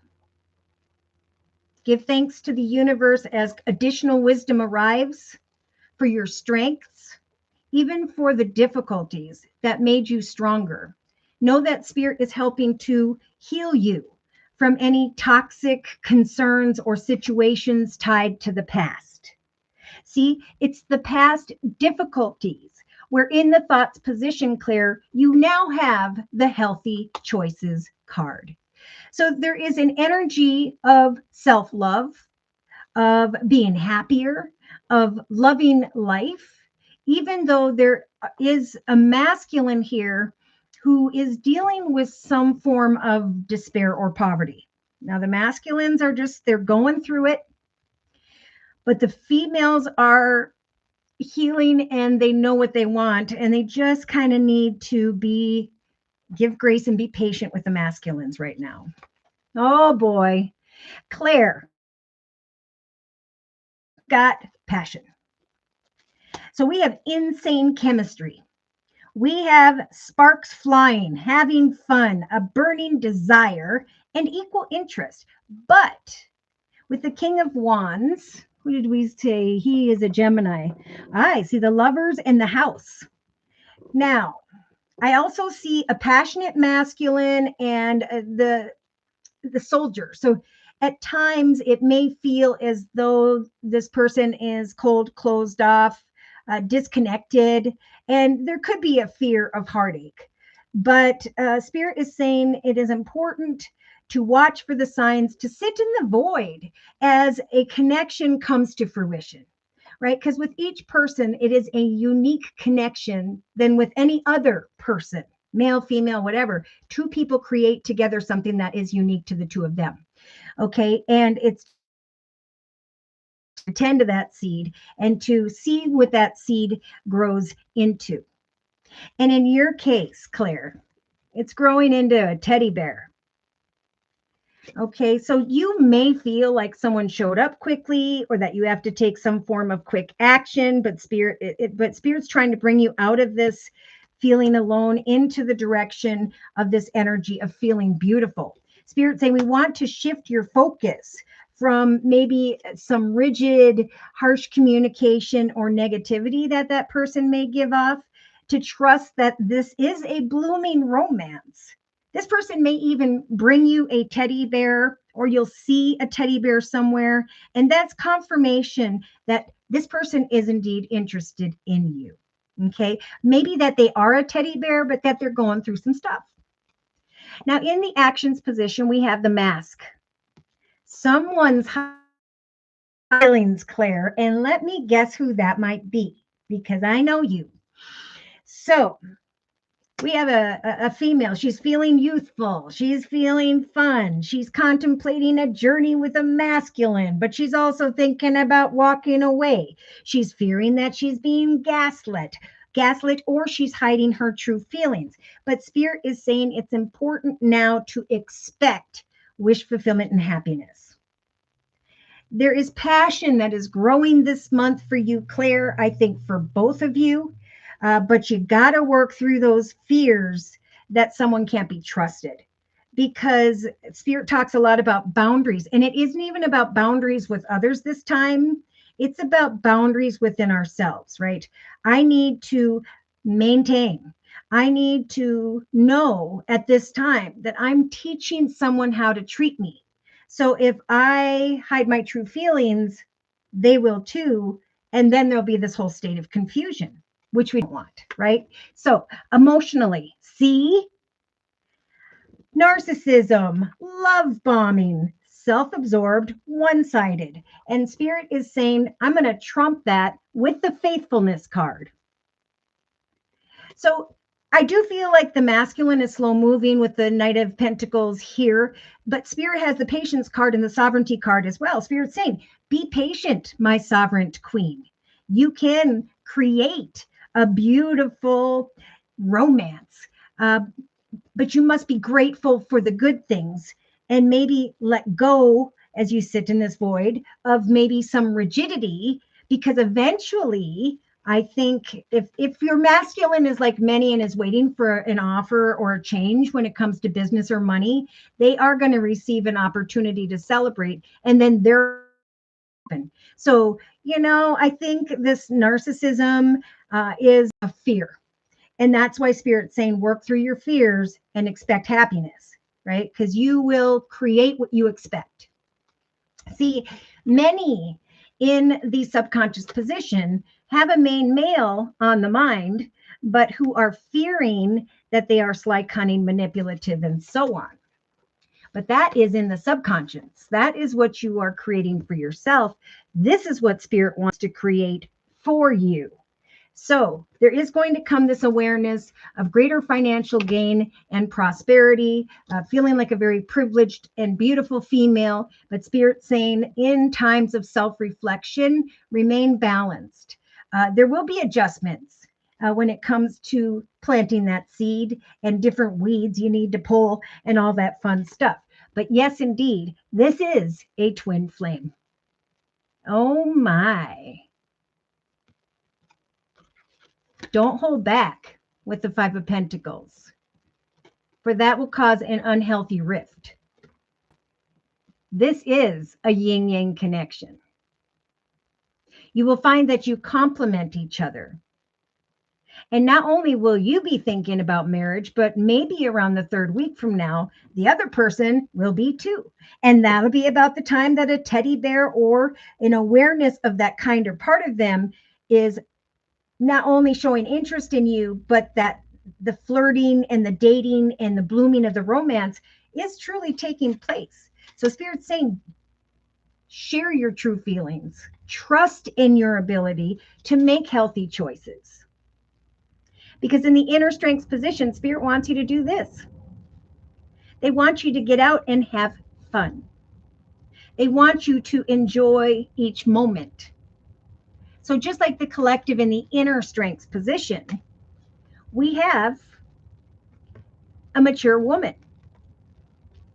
Give thanks to the universe as additional wisdom arrives for your strengths, even for the difficulties that made you stronger. Know that Spirit is helping to heal you from any toxic concerns or situations tied to the past. See, it's the past difficulties where in the thoughts position, Claire, you now have the healthy choices card. So there is an energy of self-love, of being happier, of loving life, even though there is a masculine here who is dealing with some form of despair or poverty. Now, the masculines are just, they're going through it, but the females are healing and they know what they want, and they just kind of need to give grace and be patient with the masculines right now. Oh boy. Claire got passion. So we have insane chemistry. We have sparks flying, having fun, a burning desire, and equal interest. But with the King of Wands, who did we say? He is a Gemini. I see the Lovers in the house. Now, I also see a passionate masculine and the soldier. So at times it may feel as though this person is cold, closed off, disconnected, and there could be a fear of heartache. But Spirit is saying it is important to watch for the signs, to sit in the void as a connection comes to fruition, right? Because with each person, it is a unique connection than with any other person, male, female, whatever. Two people create together something that is unique to the two of them. Okay. And it's to tend to that seed and to see what that seed grows into. And in your case, Claire, it's growing into a teddy bear. Okay, so you may feel like someone showed up quickly or that you have to take some form of quick action, but Spirit's trying to bring you out of this feeling alone into the direction of this energy of feeling beautiful. Spirit saying we want to shift your focus from maybe some rigid, harsh communication or negativity that person may give off, to trust that this is a blooming romance. This person may even bring you a teddy bear, or you'll see a teddy bear somewhere, and that's confirmation that this person is indeed interested in you. Okay, maybe that they are a teddy bear, but that they're going through some stuff. Now, in the actions position, we have the mask. Someone's feelings, Claire, and let me guess who that might be, because I know you. So we have a female. She's feeling youthful. She's feeling fun. She's contemplating a journey with a masculine, but she's also thinking about walking away. She's fearing that she's being gaslit, or she's hiding her true feelings. But Spirit is saying it's important now to expect wish fulfillment and happiness. There is passion that is growing this month for you, Claire, I think for both of you. But you got to work through those fears that someone can't be trusted, because Spirit talks a lot about boundaries, and it isn't even about boundaries with others this time. It's about boundaries within ourselves, right? I need to maintain. I need to know at this time that I'm teaching someone how to treat me. So if I hide my true feelings, they will too. And then there'll be this whole state of confusion, which we don't want, right? So emotionally, see, narcissism, love bombing, self-absorbed, one-sided. And Spirit is saying, I'm going to trump that with the faithfulness card. So I do feel like the masculine is slow moving with the Knight of Pentacles here, but Spirit has the patience card and the sovereignty card as well. Spirit's saying, be patient, my sovereign queen. You can create a beautiful romance, but you must be grateful for the good things and maybe let go, as you sit in this void, of maybe some rigidity, because eventually I think if your masculine is like many and is waiting for an offer or a change when it comes to business or money, they are going to receive an opportunity to celebrate, and then they're open. So, I think this narcissism is a fear. And that's why Spirit's saying work through your fears and expect happiness, right? Because you will create what you expect. See, many in the subconscious position have a main male on the mind, but who are fearing that they are sly, cunning, manipulative, and so on. But that is in the subconscious. That is what you are creating for yourself. This is what Spirit wants to create for you. So there is going to come this awareness of greater financial gain and prosperity, feeling like a very privileged and beautiful female, but Spirit saying in times of self-reflection, remain balanced. There will be adjustments when it comes to planting that seed and different weeds you need to pull and all that fun stuff. But yes, indeed, this is a twin flame. Oh my. Don't hold back with the Five of Pentacles, for that will cause an unhealthy rift. This is a yin-yang connection. You will find that you complement each other. And not only will you be thinking about marriage, but maybe around the third week from now, the other person will be too. And that'll be about the time that a teddy bear or an awareness of that kinder part of them is not only showing interest in you, but that the flirting and the dating and the blooming of the romance is truly taking place. So Spirit's saying, share your true feelings, trust in your ability to make healthy choices. Because in the inner strengths position, Spirit wants you to do this. They want you to get out and have fun. They want you to enjoy each moment. So just like the collective in the inner strengths position, we have a mature woman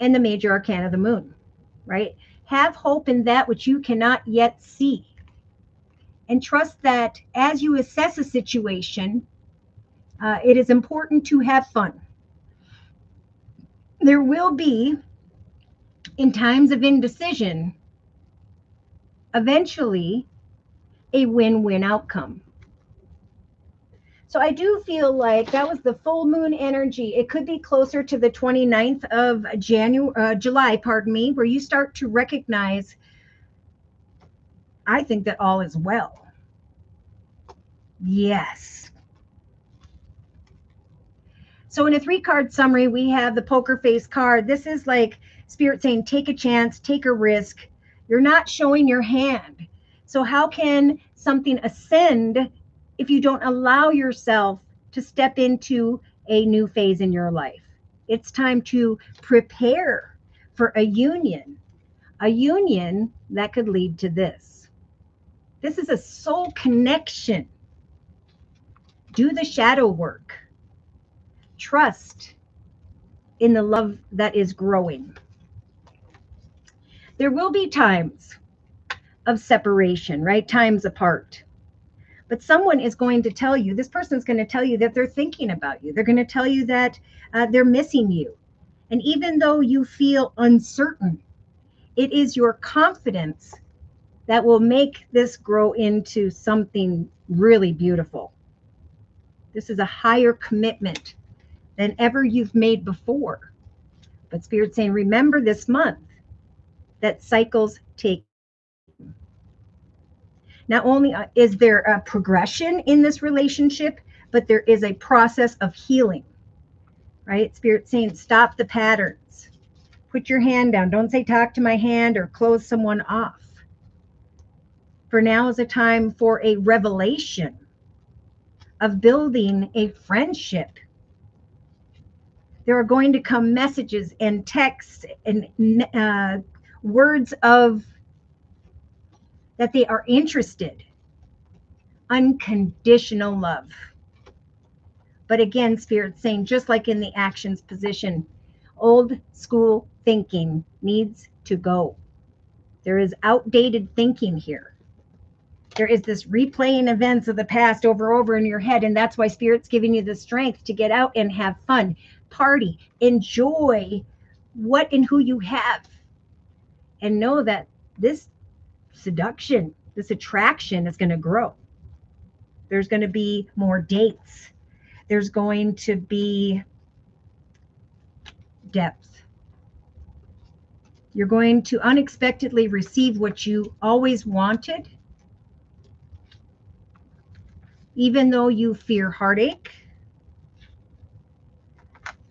and the major arcana of the moon, right? Have hope in that which you cannot yet see. And trust that as you assess a situation, it is important to have fun. There will be, in times of indecision, eventually a win-win outcome. So I do feel like that was the full moon energy. It could be closer to the 29th of July, where you start to recognize, I think, that all is well. Yes. So in a 3-card summary, we have the poker face card. This is like Spirit saying, take a chance, take a risk. You're not showing your hand. So how can something ascend if you don't allow yourself to step into a new phase in your life? It's time to prepare for a union that could lead to this. This is a soul connection. Do the shadow work. Trust in the love that is growing. There will be times of separation, right? Times apart. But someone is going to tell you, this person's going to tell you that they're thinking about you. They're going to tell you that they're missing you. And even though you feel uncertain, it is your confidence that will make this grow into something really beautiful. This is a higher commitment than ever you've made before. But Spirit's saying, remember this month that cycles take. Not only is there a progression in this relationship, but there is a process of healing, right? Spirit saying, stop the patterns. Put your hand down. Don't say, talk to my hand, or close someone off. For now is a time for a revelation of building a friendship. There are going to come messages and texts and words of that they are interested. Unconditional love. But again, Spirit's saying, just like in the actions position, old school thinking needs to go. There is outdated thinking here. There is this replaying events of the past over in your head, and that's why Spirit's giving you the strength to get out and have fun, party, enjoy what and who you have, and know that this seduction, this attraction is going to grow. There's going to be more dates. There's going to be depth. You're going to unexpectedly receive what you always wanted, even though you fear heartache.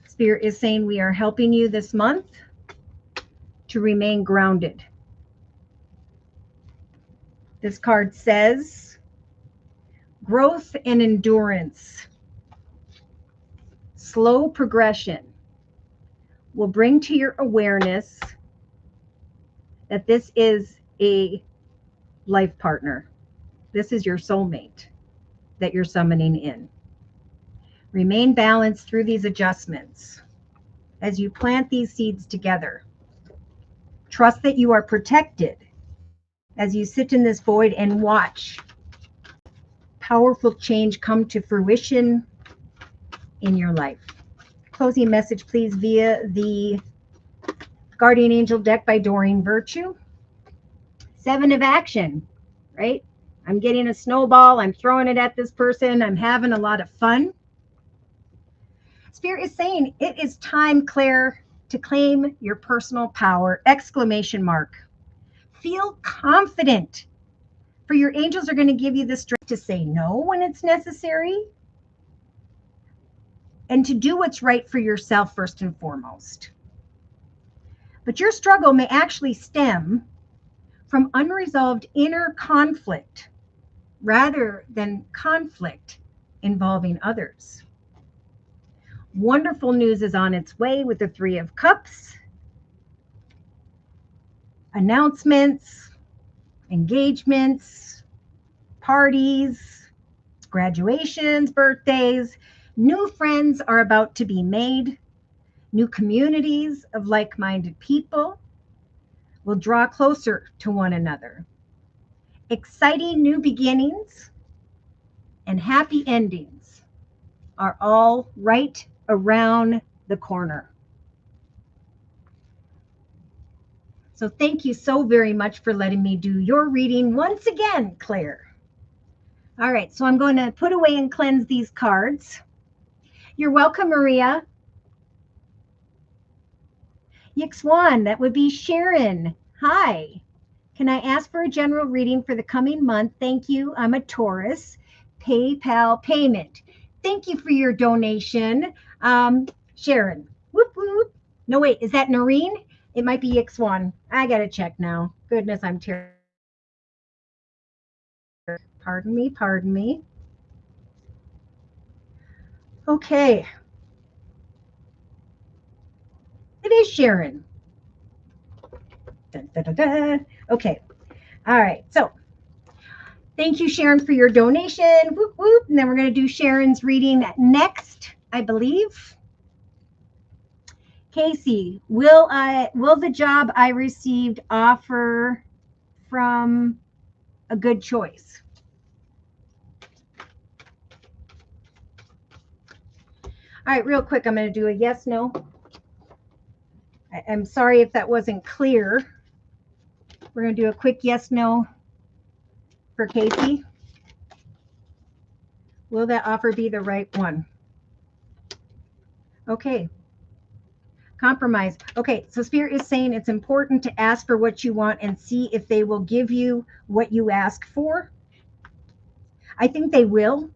Spirit is saying we are helping you this month to remain grounded. This card says, growth and endurance, slow progression will bring to your awareness that this is a life partner. This is your soulmate that you're summoning in. Remain balanced through these adjustments as you plant these seeds together. Trust that you are protected as you sit in this void and watch powerful change come to fruition in your life. Closing message, please, via the Guardian Angel deck by Doreen Virtue. 7 of action, right? I'm getting a snowball. I'm throwing it at this person. I'm having a lot of fun. Spirit is saying it is time, Claire, to claim your personal power! Exclamation mark. Feel confident, for your angels are going to give you the strength to say no when it's necessary and to do what's right for yourself first and foremost. But your struggle may actually stem from unresolved inner conflict rather than conflict involving others. Wonderful news is on its way with the 3 of Cups. Announcements, engagements, parties, graduations, birthdays. New friends are about to be made. New communities of like-minded people will draw closer to one another. Exciting new beginnings and happy endings are all right around the corner. So thank you so very much for letting me do your reading once again, Claire. All right, so I'm going to put away and cleanse these cards. You're welcome, Maria. Yixwan, that would be Sharon. Hi. Can I ask for a general reading for the coming month? Thank you. I'm a Taurus. PayPal payment. Thank you for your donation. Sharon. Whoop, whoop. No, wait, is that Noreen? It might be Yixwan. I got to check now. Goodness, I'm terrible. Pardon me, pardon me. Okay. It is Sharon. Dun, dun, dun, dun. Okay. All right. So thank you, Sharon, for your donation. Whoop, whoop. And then we're going to do Sharon's reading next, I believe. Casey, will the job I received offer from a good choice? All right, real quick, I'm going to do a yes, no. I'm sorry if that wasn't clear. We're going to do a quick yes, no for Casey. Will that offer be the right one? Okay. Compromise. Okay, so Spirit is saying it's important to ask for what you want and see if they will give you what you ask for. I think they will.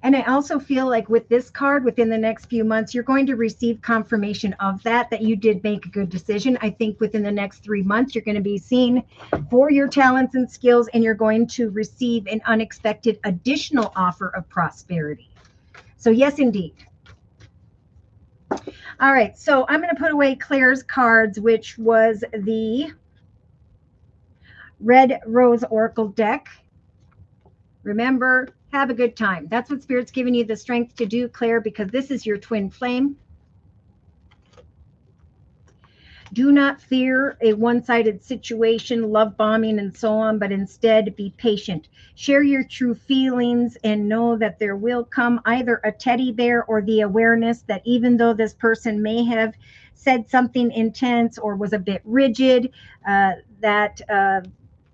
And I also feel like with this card, within the next few months, you're going to receive confirmation of that you did make a good decision. I think within the next 3 months, you're going to be seen for your talents and skills, and you're going to receive an unexpected additional offer of prosperity. So yes, indeed. All right, so I'm going to put away Claire's cards, which was the Red Rose Oracle deck. Remember, have a good time. That's what Spirit's giving you the strength to do, Claire, because this is your twin flame. Do not fear a one-sided situation, love bombing, and so on, but instead be patient. Share your true feelings and know that there will come either a teddy bear or the awareness that even though this person may have said something intense or was a bit rigid, that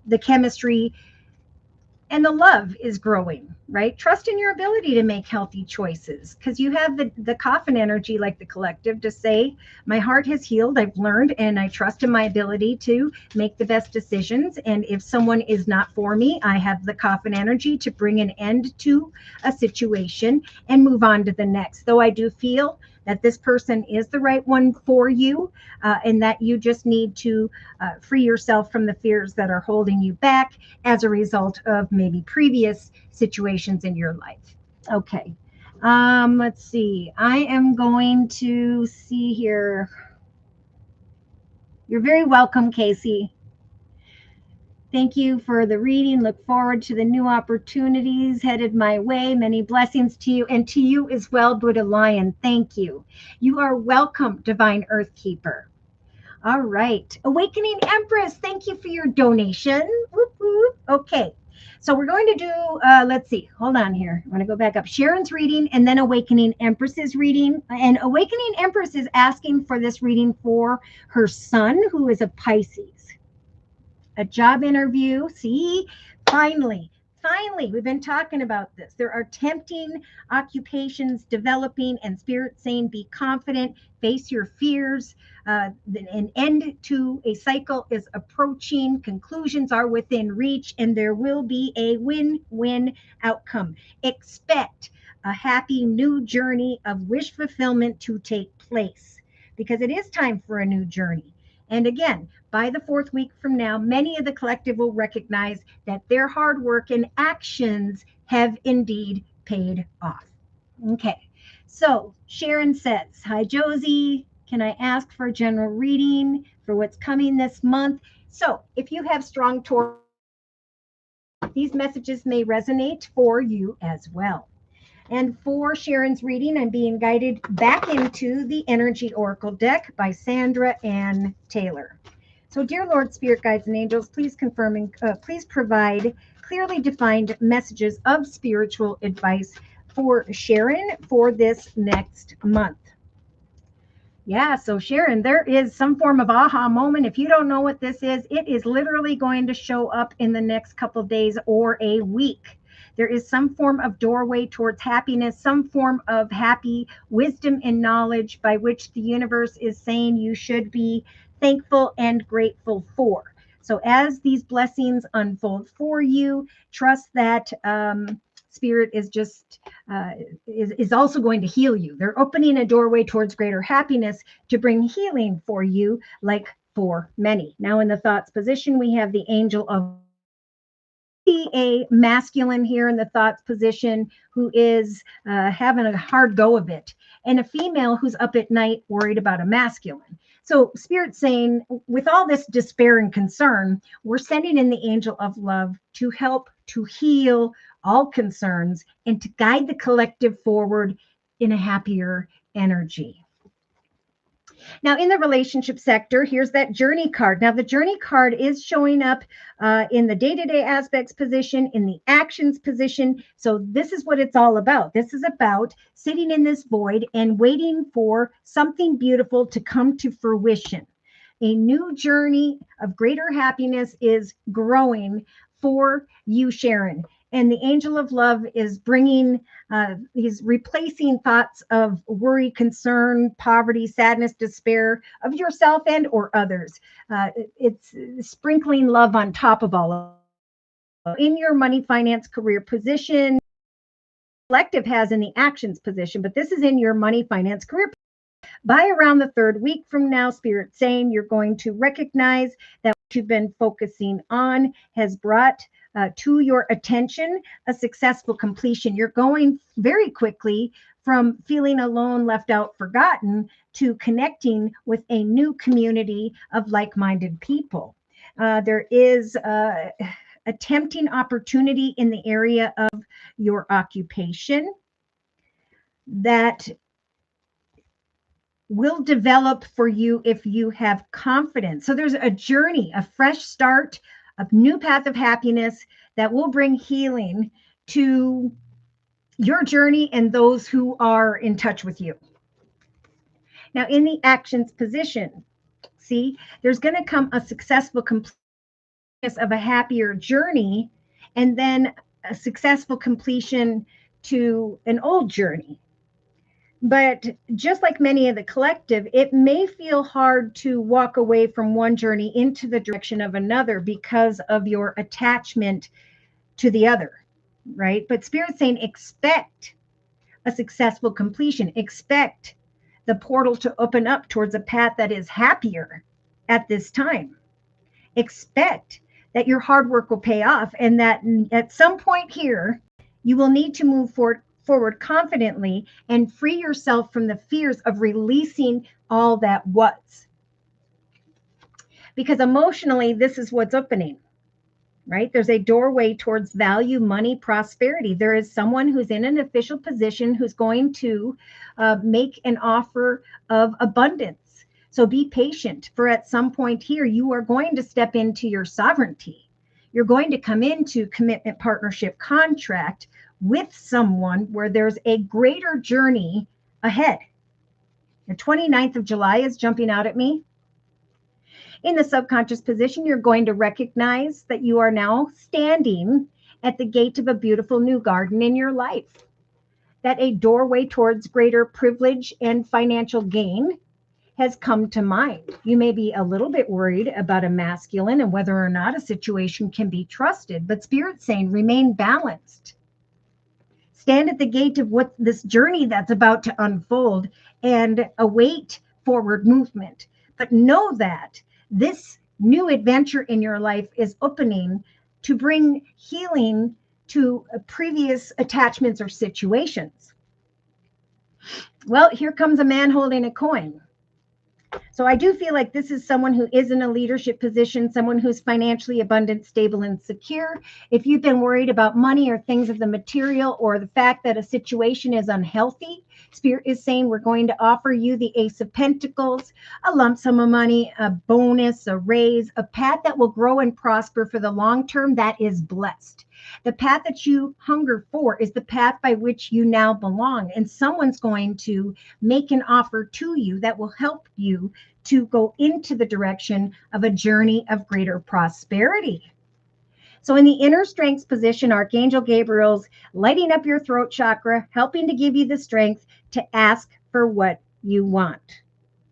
the chemistry and the love is growing, right? Trust in your ability to make healthy choices, because you have the coffin energy, like the collective, to say, my heart has healed, I've learned, and I trust in my ability to make the best decisions. And if someone is not for me, I have the coffin energy to bring an end to a situation and move on to the next. Though I do feel that this person is the right one for you, and that you just need to free yourself from the fears that are holding you back as a result of maybe previous situations in your life. Okay. Let's see. I am going to see here. You're very welcome, Casey. Thank you for the reading. Look forward to the new opportunities headed my way. Many blessings to you and to you as well, Buddha Lion. Thank you. You are welcome, Divine Earth Keeper. All right. Awakening Empress, thank you for your donation. Whoop, whoop. Okay. So we're going to do, let's see, hold on here. I'm going to go back up. Sharon's reading and then Awakening Empress's reading. And Awakening Empress is asking for this reading for her son, who is a Pisces. A job interview. See, finally, we've been talking about this. There are tempting occupations developing, and Spirit saying, be confident, face your fears. An end to a cycle is approaching. Conclusions are within reach, and there will be a win-win outcome. Expect a happy new journey of wish fulfillment to take place, because it is time for a new journey. And again, by the fourth week from now, many of the collective will recognize that their hard work and actions have indeed paid off. Okay, so Sharon says, hi, Josie. Can I ask for a general reading for what's coming this month? So if you have strong Taurus, these messages may resonate for you as well. And for Sharon's reading, I'm being guided back into the Energy Oracle deck by Sandra Ann Taylor. So, dear Lord, Spirit Guides and Angels, please confirm and please provide clearly defined messages of spiritual advice for Sharon for this next month. Yeah, so Sharon, there is some form of aha moment. If you don't know what this is, it is literally going to show up in the next couple of days or a week. There is some form of doorway towards happiness, some form of happy wisdom and knowledge by which the universe is saying you should be thankful and grateful for. So as these blessings unfold for you, trust that Spirit is just is also going to heal you. They're opening a doorway towards greater happiness to bring healing for you, like for many. Now in the thoughts position, we have the angel of a masculine here in the thoughts position who is having a hard go of it, and a female who's up at night worried about a masculine. So Spirit saying, with all this despair and concern, we're sending in the angel of love to help to heal all concerns and to guide the collective forward in a happier energy. Now, in the relationship sector, here's that journey card. Now, the journey card is showing up in the day-to-day aspects position, in the actions position. So this is what it's all about. This is about sitting in this void and waiting for something beautiful to come to fruition. A new journey of greater happiness is growing for you, Sharon. And the angel of love is bringing, he's replacing thoughts of worry, concern, poverty, sadness, despair of yourself and or others. It's sprinkling love on top of all of it. In your money, finance, career position, collective has in the actions position, but this is in your money, finance, career. By around the third week from now, Spirit saying you're going to recognize that what you've been focusing on has brought to your attention a successful completion. You're going very quickly from feeling alone, left out, forgotten, to connecting with a new community of like-minded people. There is a tempting opportunity in the area of your occupation that will develop for you if you have confidence. So there's a journey, a fresh start, a new path of happiness that will bring healing to your journey and those who are in touch with you. Now, in the actions position, see, there's going to come a successful completion of a happier journey, and then a successful completion to an old journey. But just like many of the collective, it may feel hard to walk away from one journey into the direction of another because of your attachment to the other, right? But Spirit's saying expect a successful completion. Expect the portal to open up towards a path that is happier at this time. Expect that your hard work will pay off and that at some point here, you will need to move forward confidently and free yourself from the fears of releasing all that was. Because emotionally, this is what's opening, right? There's a doorway towards value, money, prosperity. There is someone who's in an official position who's going to make an offer of abundance. So be patient, for at some point here, you are going to step into your sovereignty. You're going to come into commitment, partnership, contract with someone where there's a greater journey ahead. The 29th of July is jumping out at me. In the subconscious position, you're going to recognize that you are now standing at the gate of a beautiful new garden in your life, that a doorway towards greater privilege and financial gain has come to mind. You may be a little bit worried about a masculine and whether or not a situation can be trusted, but Spirit's saying remain balanced. Stand at the gate of what this journey that's about to unfold and await forward movement. But know that this new adventure in your life is opening to bring healing to previous attachments or situations. Well, here comes a man holding a coin. So I do feel like this is someone who is in a leadership position, someone who's financially abundant, stable, and secure. If you've been worried about money or things of the material or the fact that a situation is unhealthy, Spirit is saying we're going to offer you the Ace of Pentacles, a lump sum of money, a bonus, a raise, a path that will grow and prosper for the long term that is blessed. The path that you hunger for is the path by which you now belong. And someone's going to make an offer to you that will help you to go into the direction of a journey of greater prosperity. So in the inner strengths position, Archangel Gabriel's lighting up your throat chakra, helping to give you the strength to ask for what you want.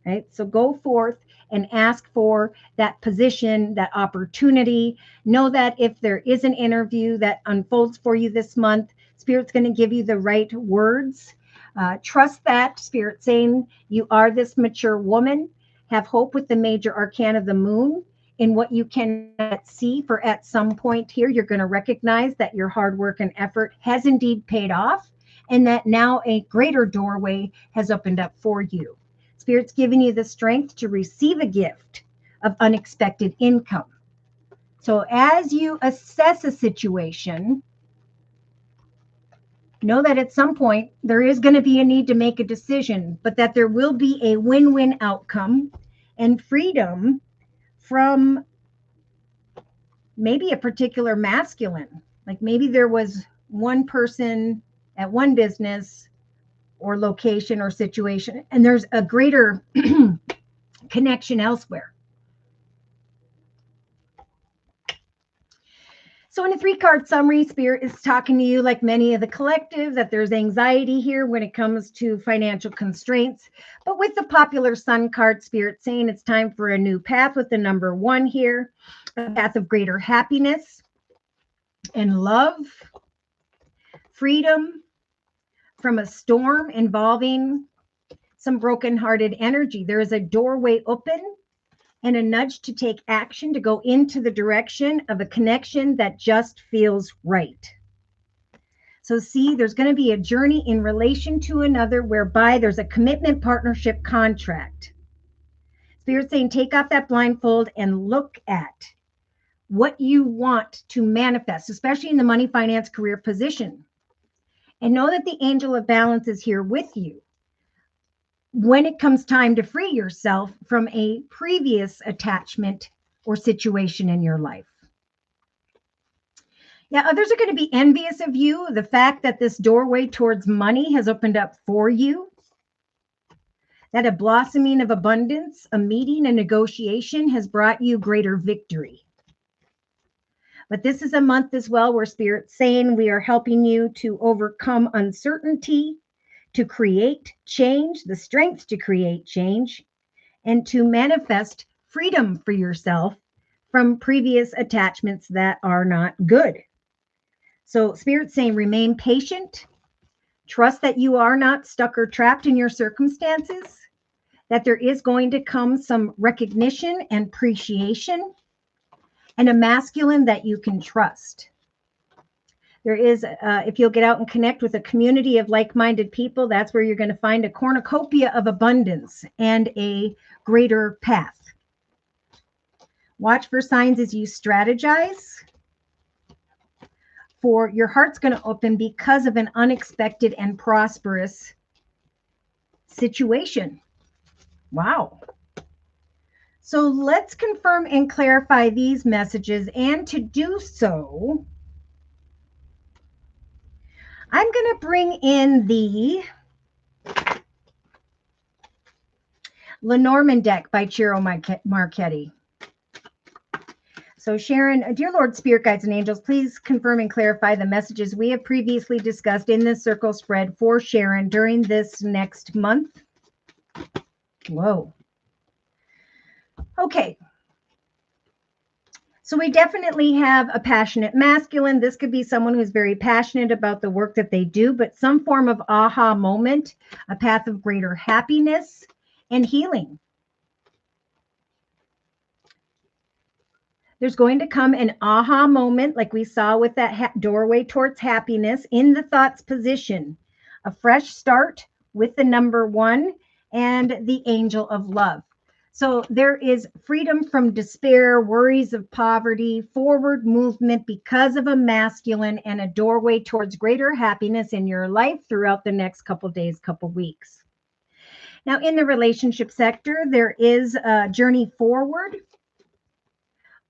Right? So go forth and ask for that position, that opportunity. Know that if there is an interview that unfolds for you this month, Spirit's going to give you the right words. Trust that Spirit saying you are this mature woman. Have hope with the major arcana of the moon in what you cannot see, for at some point here, you're going to recognize that your hard work and effort has indeed paid off and that now a greater doorway has opened up for you. Spirit's giving you the strength to receive a gift of unexpected income. So as you assess a situation, know that at some point there is going to be a need to make a decision, but that there will be a win-win outcome and freedom from maybe a particular masculine. Like maybe there was one person at one business or location or situation, and there's a greater connection elsewhere. So in a 3-card summary, Spirit is talking to you like many of the collective, that there's anxiety here when it comes to financial constraints. But with the popular Sun card, Spirit saying it's time for a new path with the number 1 here, a path of greater happiness and love, freedom from a storm involving some brokenhearted energy. There is a doorway open and a nudge to take action to go into the direction of a connection that just feels right. So see, there's going to be a journey in relation to another whereby there's a commitment, partnership, contract. Spirit saying take off that blindfold and look at what you want to manifest, especially in the money, finance, career position. And know that the angel of balance is here with you when it comes time to free yourself from a previous attachment or situation in your life. Yeah, others are going to be envious of you. The fact that this doorway towards money has opened up for you, that a blossoming of abundance, a meeting, a negotiation has brought you greater victory. But this is a month as well where Spirit's saying we are helping you to overcome uncertainty, to create change, the strength to create change, and to manifest freedom for yourself from previous attachments that are not good. So Spirit's saying remain patient, trust that you are not stuck or trapped in your circumstances, that there is going to come some recognition and appreciation, and a masculine that you can trust. There is, if you'll get out and connect with a community of like-minded people, that's where you're going to find a cornucopia of abundance and a greater path. Watch for signs as you strategize. For your heart's going to open because of an unexpected and prosperous situation. Wow. So let's confirm and clarify these messages. And to do so, I'm going to bring in the Lenormand deck by Ciro Marchetti. So Sharon, dear Lord, Spirit Guides and Angels, please confirm and clarify the messages we have previously discussed in this circle spread for Sharon during this next month. Whoa. Okay. So we definitely have a passionate masculine. This could be someone who's very passionate about the work that they do, but some form of aha moment, a path of greater happiness and healing. There's going to come an aha moment, like we saw with that doorway towards happiness in the thoughts position. A fresh start with the number 1 and the angel of love. So there is freedom from despair, worries of poverty, forward movement because of a masculine, and a doorway towards greater happiness in your life throughout the next couple days, couple weeks. Now, in the relationship sector, there is a journey forward,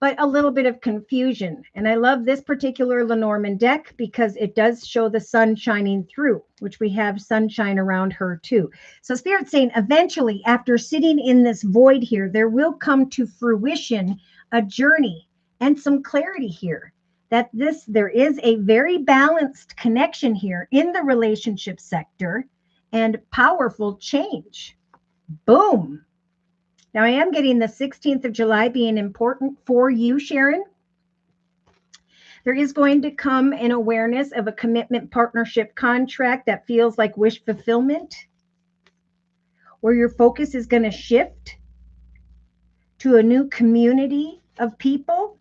but a little bit of confusion. And I love this particular Lenormand deck because it does show the sun shining through, which we have sunshine around her too. So Spirit's saying eventually, after sitting in this void here, there will come to fruition a journey and some clarity here that there is a very balanced connection here in the relationship sector and powerful change. Boom. Now, I am getting the 16th of July being important for you, Sharon. There is going to come an awareness of a commitment partnership contract that feels like wish fulfillment, where your focus is going to shift to a new community of people.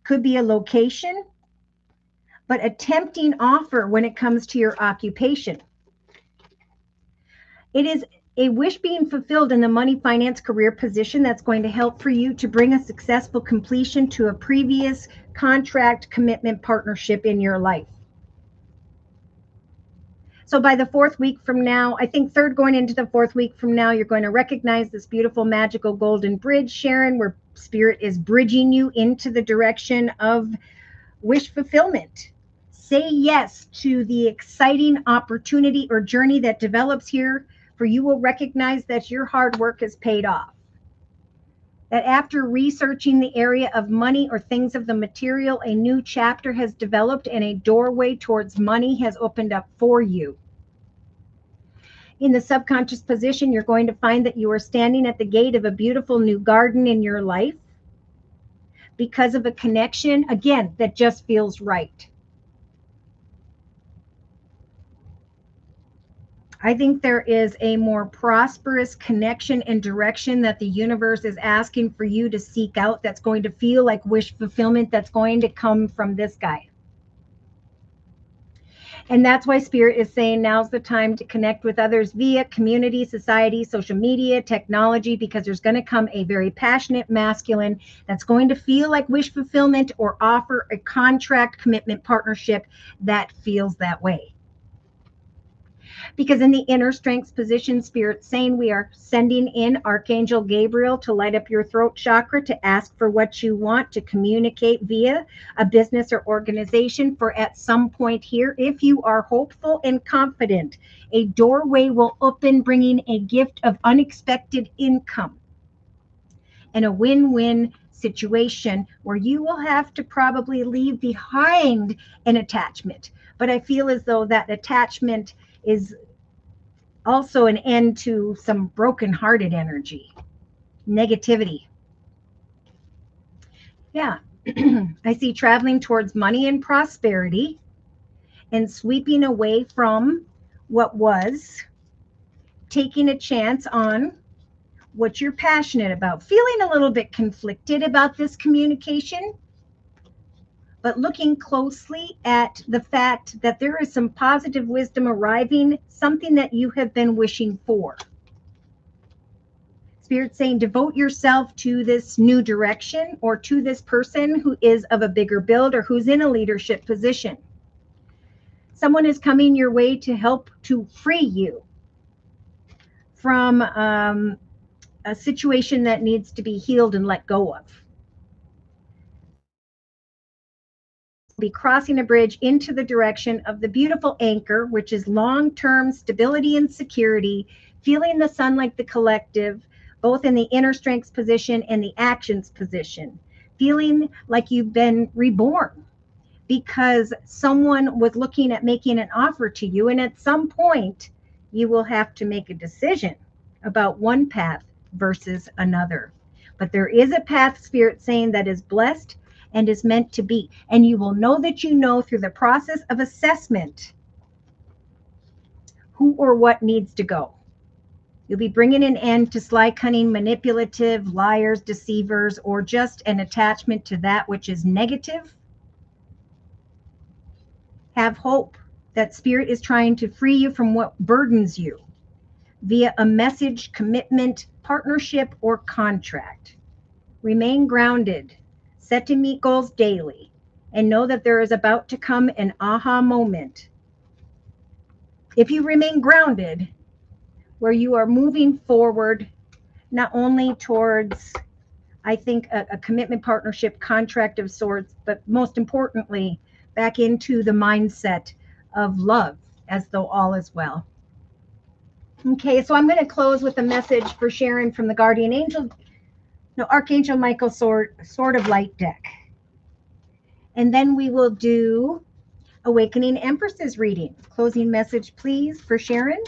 Could be a location, but a tempting offer when it comes to your occupation. It is a wish being fulfilled in the money, finance, career position that's going to help for you to bring a successful completion to a previous contract, commitment, partnership in your life. So by the 4th week from now, I think 3rd going into the 4th week from now, you're going to recognize this beautiful, magical golden bridge, Sharon, where Spirit is bridging you into the direction of wish fulfillment. Say yes to the exciting opportunity or journey that develops here, for you will recognize that your hard work has paid off. That after researching the area of money or things of the material, a new chapter has developed and a doorway towards money has opened up for you. In the subconscious position, you're going to find that you are standing at the gate of a beautiful new garden in your life because of a connection, again, that just feels right. I think there is a more prosperous connection and direction that the universe is asking for you to seek out that's going to feel like wish fulfillment that's going to come from this guy. And that's why Spirit is saying now's the time to connect with others via community, society, social media, technology, because there's going to come a very passionate masculine that's going to feel like wish fulfillment or offer a contract, commitment, partnership that feels that way. Because in the inner strengths position, Spirit's saying we are sending in Archangel Gabriel to light up your throat chakra, to ask for what you want, to communicate via a business or organization. For at some point here, if you are hopeful and confident, a doorway will open, bringing a gift of unexpected income and a win-win situation where you will have to probably leave behind an attachment. But I feel as though that attachment is also an end to some broken-hearted energy, negativity. Yeah, I see traveling towards money and prosperity and sweeping away from what was, taking a chance on what you're passionate about, feeling a little bit conflicted about this communication, but looking closely at the fact that there is some positive wisdom arriving, something that you have been wishing for. Spirit saying devote yourself to this new direction or to this person who is of a bigger build or who's in a leadership position. Someone is coming your way to help to free you from a situation that needs to be healed and let go of. Be crossing a bridge into the direction of the beautiful anchor, which is long-term stability and security, feeling the sun like the collective, both in the inner strengths position and the actions position, feeling like you've been reborn because someone was looking at making an offer to you, and at some point you will have to make a decision about one path versus another. But there is a path, Spirit saying, that is blessed and is meant to be. And you will know that you know through the process of assessment who or what needs to go. You'll be bringing an end to sly, cunning, manipulative, liars, deceivers, or just an attachment to that which is negative. Have hope that Spirit is trying to free you from what burdens you via a message, commitment, partnership, or contract. Remain grounded, set to meet goals daily, and know that there is about to come an aha moment. If you remain grounded, where you are moving forward, not only towards, I think, a commitment, partnership, contract of sorts, but most importantly, back into the mindset of love, as though all is well. Okay, so I'm going to close with a message for Sharon from the Guardian Angel, no, Archangel Michael Sword of Light deck. And then we will do Awakening Empresses reading. Closing message, please, for Sharon.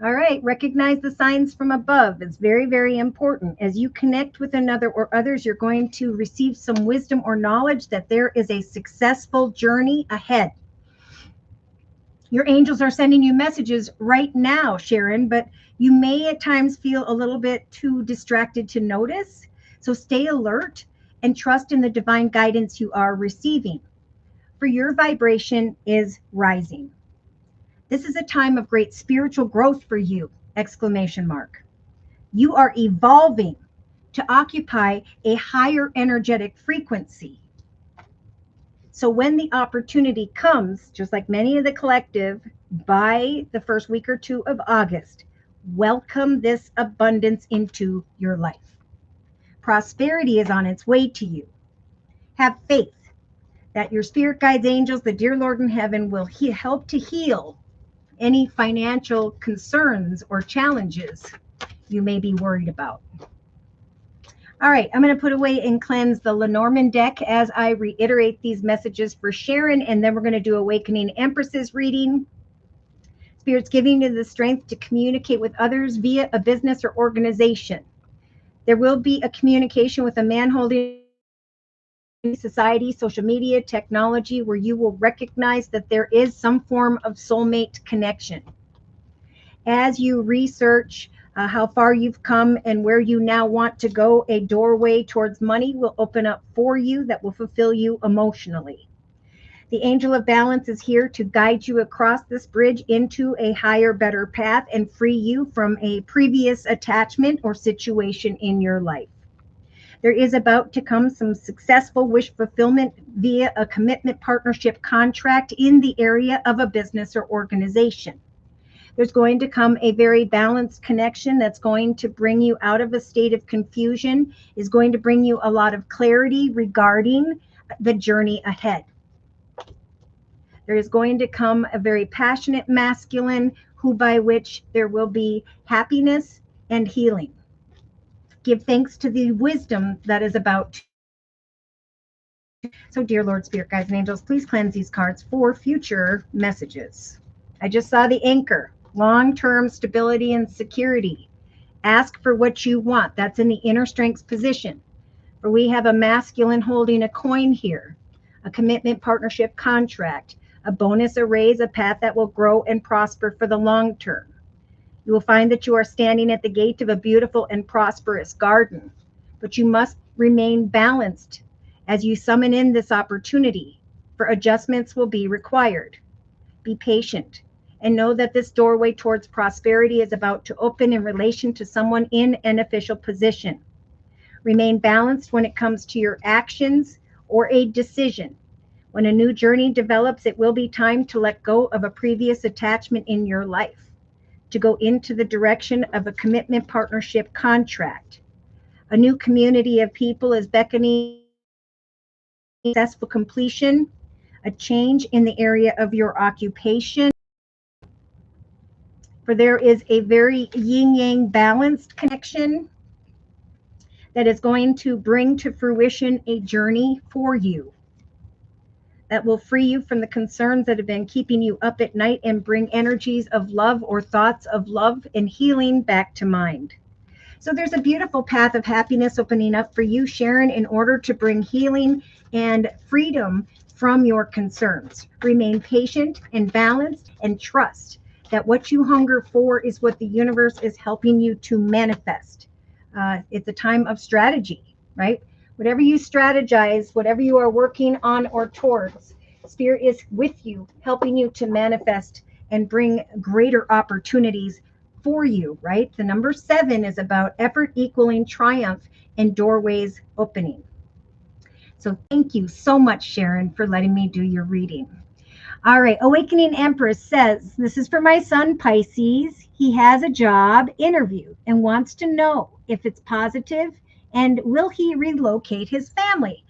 All right, recognize the signs from above. It's very, very important. As you connect with another or others, you're going to receive some wisdom or knowledge that there is a successful journey ahead. Your angels are sending you messages right now, Sharon, but you may at times feel a little bit too distracted to notice. So stay alert and trust in the divine guidance you are receiving. For your vibration is rising. This is a time of great spiritual growth for you, exclamation mark. You are evolving to occupy a higher energetic frequency. So when the opportunity comes, just like many of the collective, by the first week or two of August, welcome this abundance into your life. Prosperity is on its way to you. Have faith that your spirit guides, angels, the dear Lord in heaven will help to heal any financial concerns or challenges you may be worried about. All right, I'm going to put away and cleanse the Lenormand deck as I reiterate these messages for Sharon, and then we're going to do Awakening Empresses reading. Spirit's giving you the strength to communicate with others via a business or organization. There will be a communication with a man holding society, social media, technology, where you will recognize that there is some form of soulmate connection. As you research how far you've come and where you now want to go, a doorway towards money will open up for you that will fulfill you emotionally. The angel of balance is here to guide you across this bridge into a higher, better path and free you from a previous attachment or situation in your life. There is about to come some successful wish fulfillment via a commitment, partnership, contract in the area of a business or organization. There's going to come a very balanced connection that's going to bring you out of a state of confusion, is going to bring you a lot of clarity regarding the journey ahead. There is going to come a very passionate masculine who by which there will be happiness and healing. Give thanks to the wisdom that is about to. So, dear Lord, Spirit, Guides, and Angels, please cleanse these cards for future messages. I just saw the anchor, long-term stability and security. Ask for what you want. That's in the inner strengths position. For we have a masculine holding a coin here, a commitment, partnership, contract, a bonus, a raise, a path that will grow and prosper for the long term. You will find that you are standing at the gate of a beautiful and prosperous garden, but you must remain balanced as you summon in this opportunity, for adjustments will be required. Be patient and know that this doorway towards prosperity is about to open in relation to someone in an official position. Remain balanced when it comes to your actions or a decision. When a new journey develops, it will be time to let go of a previous attachment in your life, to go into the direction of a commitment partnership contract. A new community of people is beckoning successful completion, a change in the area of your occupation. For there is a very yin yang balanced connection that is going to bring to fruition a journey for you that will free you from the concerns that have been keeping you up at night and bring energies of love or thoughts of love and healing back to mind. So there's a beautiful path of happiness opening up for you, Sharon, in order to bring healing and freedom from your concerns. Remain patient and balanced and trust that what you hunger for is what the universe is helping you to manifest. It's a time of strategy, right? Whatever you strategize, whatever you are working on or towards, Spirit is with you, helping you to manifest and bring greater opportunities for you, right? The number 7 is about effort equaling triumph and doorways opening. So thank you so much, Sharon, for letting me do your reading. All right, Awakening Empress says, this is for my son, Pisces. He has a job interview and wants to know if it's positive and will he relocate his family.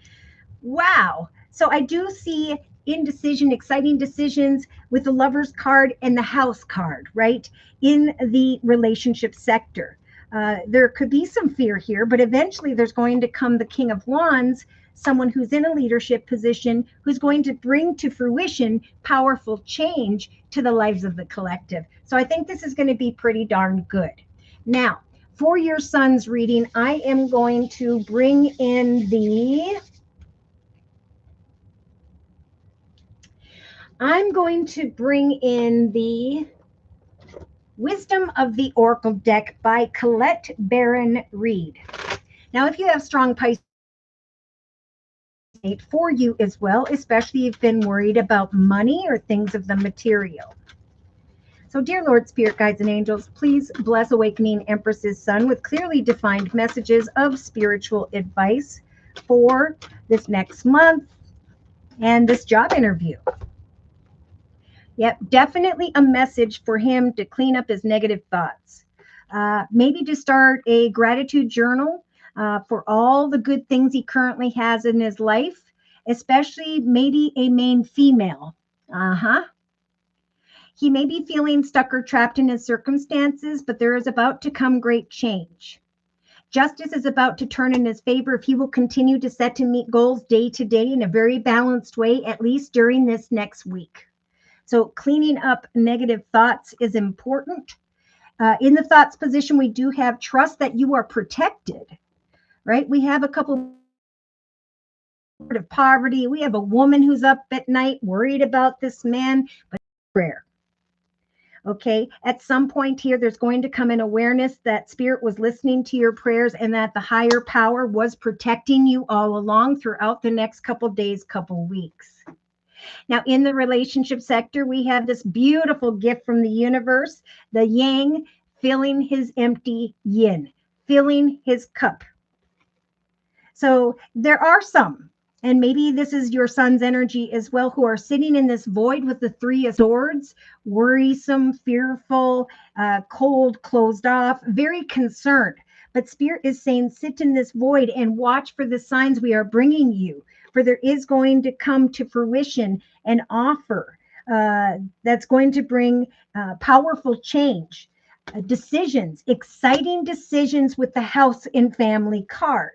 Wow. So I do see indecision, exciting decisions with the Lover's card and the House card, right? In the relationship sector. There could be some fear here, but eventually there's going to come the King of Wands, someone who's in a leadership position, who's going to bring to fruition powerful change to the lives of the collective. So I think this is going to be pretty darn good. Now, for your son's reading, I am going to bring in the Wisdom of the Oracle deck by Colette Baron Reed. Now, if you have strong Pisces for you as well, especially if you've been worried about money or things of the material. So, dear Lord, Spirit, Guides, and Angels, please bless Awakening Empress's son with clearly defined messages of spiritual advice for this next month and this job interview. Yep, definitely a message for him to clean up his negative thoughts. Maybe to start a gratitude journal for all the good things he currently has in his life, especially maybe a main female. He may be feeling stuck or trapped in his circumstances, but there is about to come great change. Justice is about to turn in his favor if he will continue to set and meet goals day to day in a very balanced way, at least during this next week. So cleaning up negative thoughts is important. In the thoughts position, we do have trust that you are protected, right? We have a couple of poverty. We have a woman who's up at night worried about this man, but prayer. Okay, at some point here, there's going to come an awareness that Spirit was listening to your prayers and that the higher power was protecting you all along throughout the next couple days, couple weeks. Now, in the relationship sector, we have this beautiful gift from the universe, the yang filling his empty yin, filling his cup. So there are some, and maybe this is your son's energy as well, who are sitting in this void with the 3 of Swords, worrisome, fearful, cold, closed off, very concerned. But Spirit is saying, sit in this void and watch for the signs we are bringing you. For there is going to come to fruition an offer that's going to bring powerful change, decisions, exciting decisions with the House and Family card.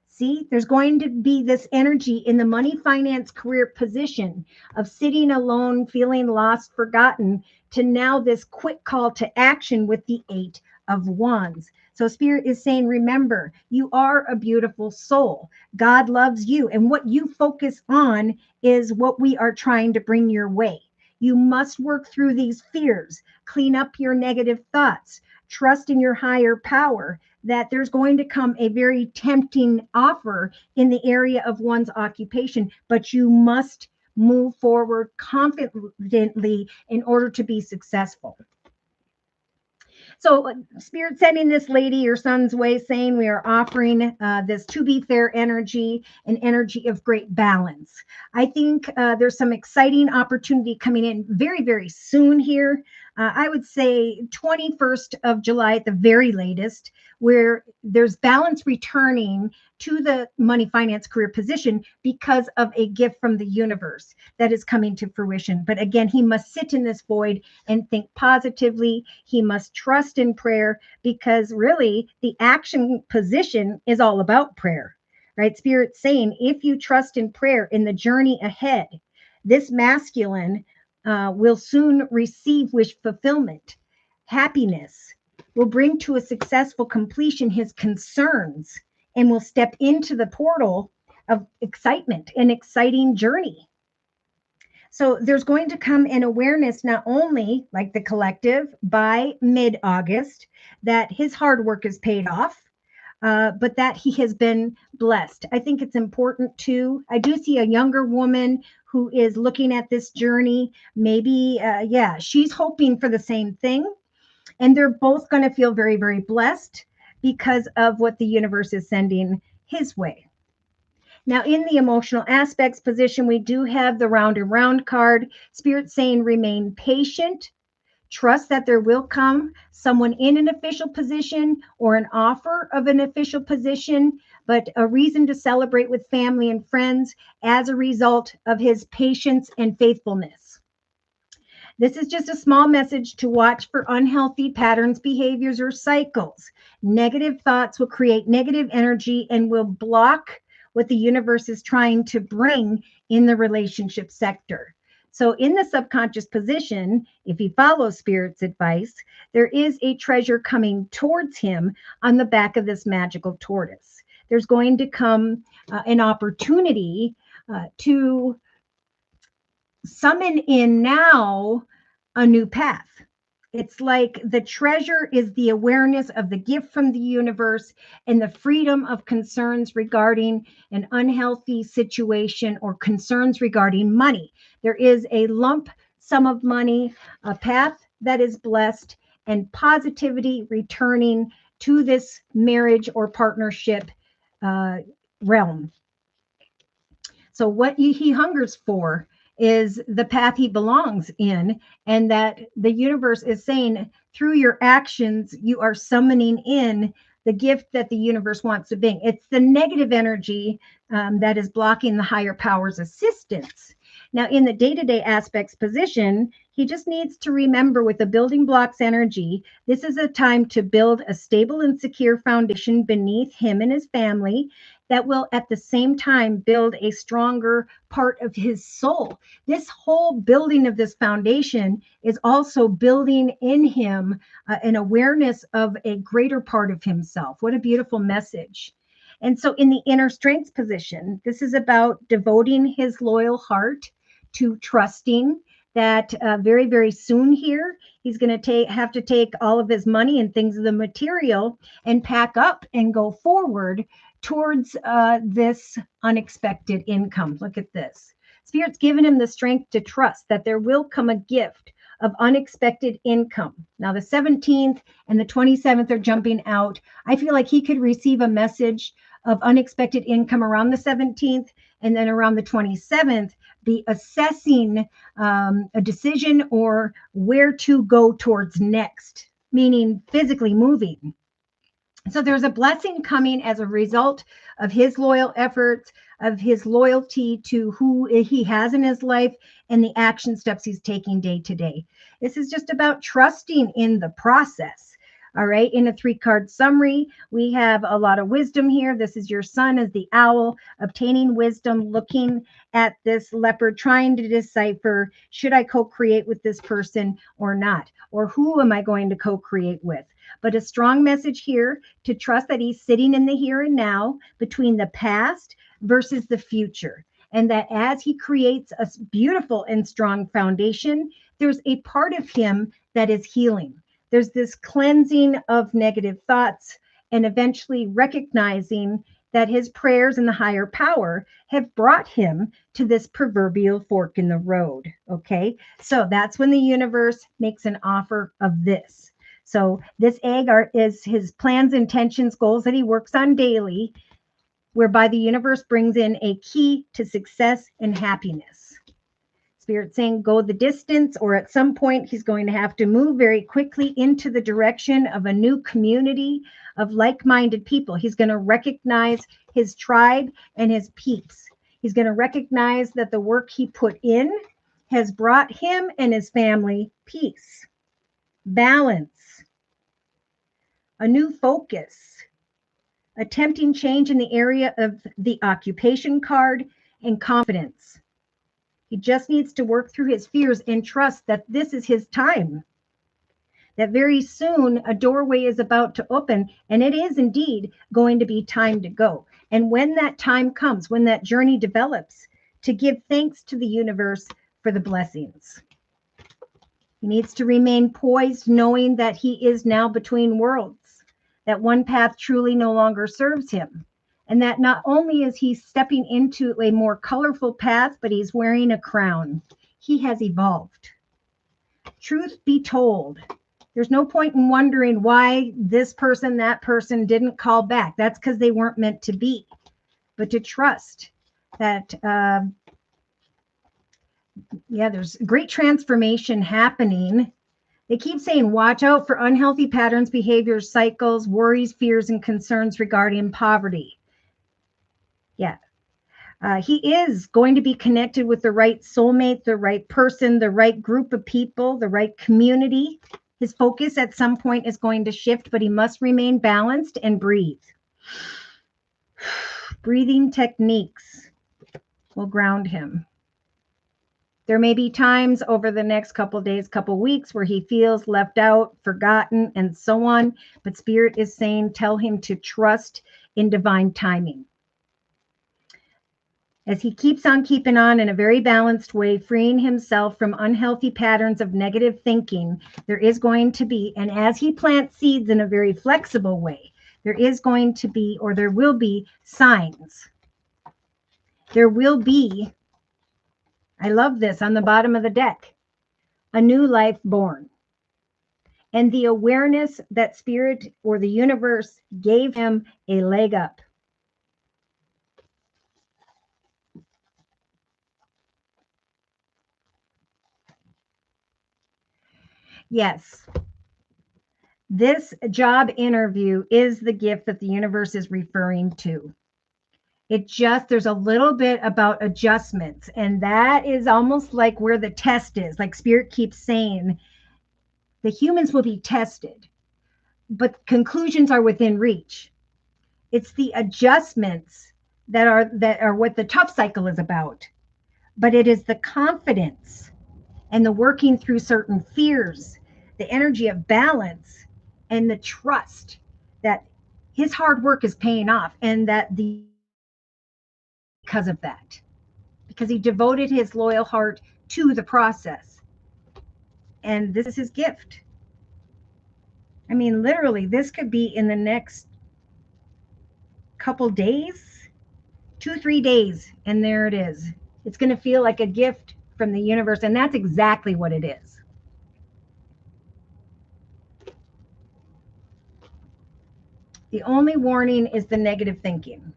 See, there's going to be this energy in the money, finance, career position of sitting alone, feeling lost, forgotten, to now this quick call to action with the 8 of Wands. So Spirit is saying, remember, you are a beautiful soul. God loves you. And what you focus on is what we are trying to bring your way. You must work through these fears, clean up your negative thoughts, trust in your higher power, that there's going to come a very tempting offer in the area of one's occupation, but you must move forward confidently in order to be successful. So Spirit sending this lady your son's way, saying we are offering this to be fair energy, an energy of great balance. I think there's some exciting opportunity coming in very, very soon here. I would say 21st of July at the very latest, where there's balance returning to the money, finance, career position because of a gift from the universe that is coming to fruition. But again, he must sit in this void and think positively. He must trust in prayer, because really the action position is all about prayer, right? Spirit's saying, if you trust in prayer in the journey ahead, this masculine will soon receive wish fulfillment. Happiness will bring to a successful completion his concerns and will step into the portal of excitement, an exciting journey. So there's going to come an awareness, not only like the collective by mid-August, that his hard work is paid off, but that he has been blessed. I think it's important too. I do see a younger woman who is looking at this journey. Maybe, she's hoping for the same thing. And they're both going to feel very, very blessed because of what the universe is sending his way. Now, in the emotional aspects position, we do have the round and round card. Spirit saying remain patient. Trust that there will come someone in an official position or an offer of an official position, but a reason to celebrate with family and friends as a result of his patience and faithfulness. This is just a small message to watch for unhealthy patterns, behaviors, or cycles. Negative thoughts will create negative energy and will block what the universe is trying to bring in the relationship sector. So in the subconscious position, if he follows Spirit's advice, there is a treasure coming towards him on the back of this magical tortoise. There's going to come an opportunity to summon in now a new path. It's like the treasure is the awareness of the gift from the universe and the freedom of concerns regarding an unhealthy situation or concerns regarding money. There is a lump sum of money, a path that is blessed, and positivity returning to this marriage or partnership realm. So what he hungers for is the path he belongs in, and that the universe is saying through your actions, you are summoning in the gift that the universe wants to bring. It's the negative energy that is blocking the higher power's assistance. Now, in the day-to-day aspects position, he just needs to remember with the building blocks energy, this is a time to build a stable and secure foundation beneath him and his family that will at the same time build a stronger part of his soul. This whole building of this foundation is also building in him an awareness of a greater part of himself. What a beautiful message. And so in the inner strength position, this is about devoting his loyal heart to trusting that very, very soon here, he's going to have to take all of his money and things of the material and pack up and go forward towards this unexpected income. Look at this. Spirit's given him the strength to trust that there will come a gift of unexpected income. Now, the 17th and the 27th are jumping out. I feel like he could receive a message of unexpected income around the 17th, and then around the 27th, be assessing a decision or where to go towards next, meaning physically moving. So there's a blessing coming as a result of his loyal efforts, of his loyalty to who he has in his life and the action steps he's taking day to day. This is just about trusting in the process. All right. In a 3-card summary, we have a lot of wisdom here. This is your son as the owl, obtaining wisdom, looking at this leopard, trying to decipher, should I co-create with this person or not? Or who am I going to co-create with? But a strong message here to trust that he's sitting in the here and now between the past versus the future. And that as he creates a beautiful and strong foundation, there's a part of him that is healing. There's this cleansing of negative thoughts and eventually recognizing that his prayers and the higher power have brought him to this proverbial fork in the road. Okay. So that's when the universe makes an offer of this. So this egg is his plans, intentions, goals that he works on daily, whereby the universe brings in a key to success and happiness. Spirit saying go the distance, or at some point he's going to have to move very quickly into the direction of a new community of like-minded people. He's going to recognize his tribe and his peeps. He's going to recognize that the work he put in has brought him and his family peace, balance, a new focus, attempting change in the area of the occupation card, and confidence. He just needs to work through his fears and trust that this is his time. That very soon a doorway is about to open, and it is indeed going to be time to go. And when that time comes, when that journey develops, to give thanks to the universe for the blessings. He needs to remain poised, knowing that he is now between worlds, that one path truly no longer serves him, and that not only is he stepping into a more colorful path, but he's wearing a crown. He has evolved. Truth be told, there's no point in wondering why this person, that person didn't call back. That's because they weren't meant to be. But to trust that, there's great transformation happening. They keep saying, watch out for unhealthy patterns, behaviors, cycles, worries, fears, and concerns regarding poverty. Yeah. He is going to be connected with the right soulmate, the right person, the right group of people, the right community. His focus at some point is going to shift, but he must remain balanced and breathe. Breathing techniques will ground him. There may be times over the next couple days, couple weeks where he feels left out, forgotten, and so on. But Spirit is saying, tell him to trust in divine timing. As he keeps on keeping on in a very balanced way, freeing himself from unhealthy patterns of negative thinking, there is going to be, and as he plants seeds in a very flexible way, there is going to be, or there will be, signs. There will be, I love this, on the bottom of the deck, a new life born. And the awareness that Spirit or the universe gave him a leg up. Yes, this job interview is the gift that the universe is referring to. There's a little bit about adjustments, and that is almost like where the test is. Like Spirit keeps saying, the humans will be tested, but conclusions are within reach. It's the adjustments that are what the tough cycle is about. But it is the confidence and the working through certain fears, the energy of balance, and the trust that his hard work is paying off, and that because of that, because he devoted his loyal heart to the process. And this is his gift. I mean, literally, this could be in the next couple days, 2-3 days, and there it is. It's going to feel like a gift from the universe, and that's exactly what it is. The only warning is the negative thinking.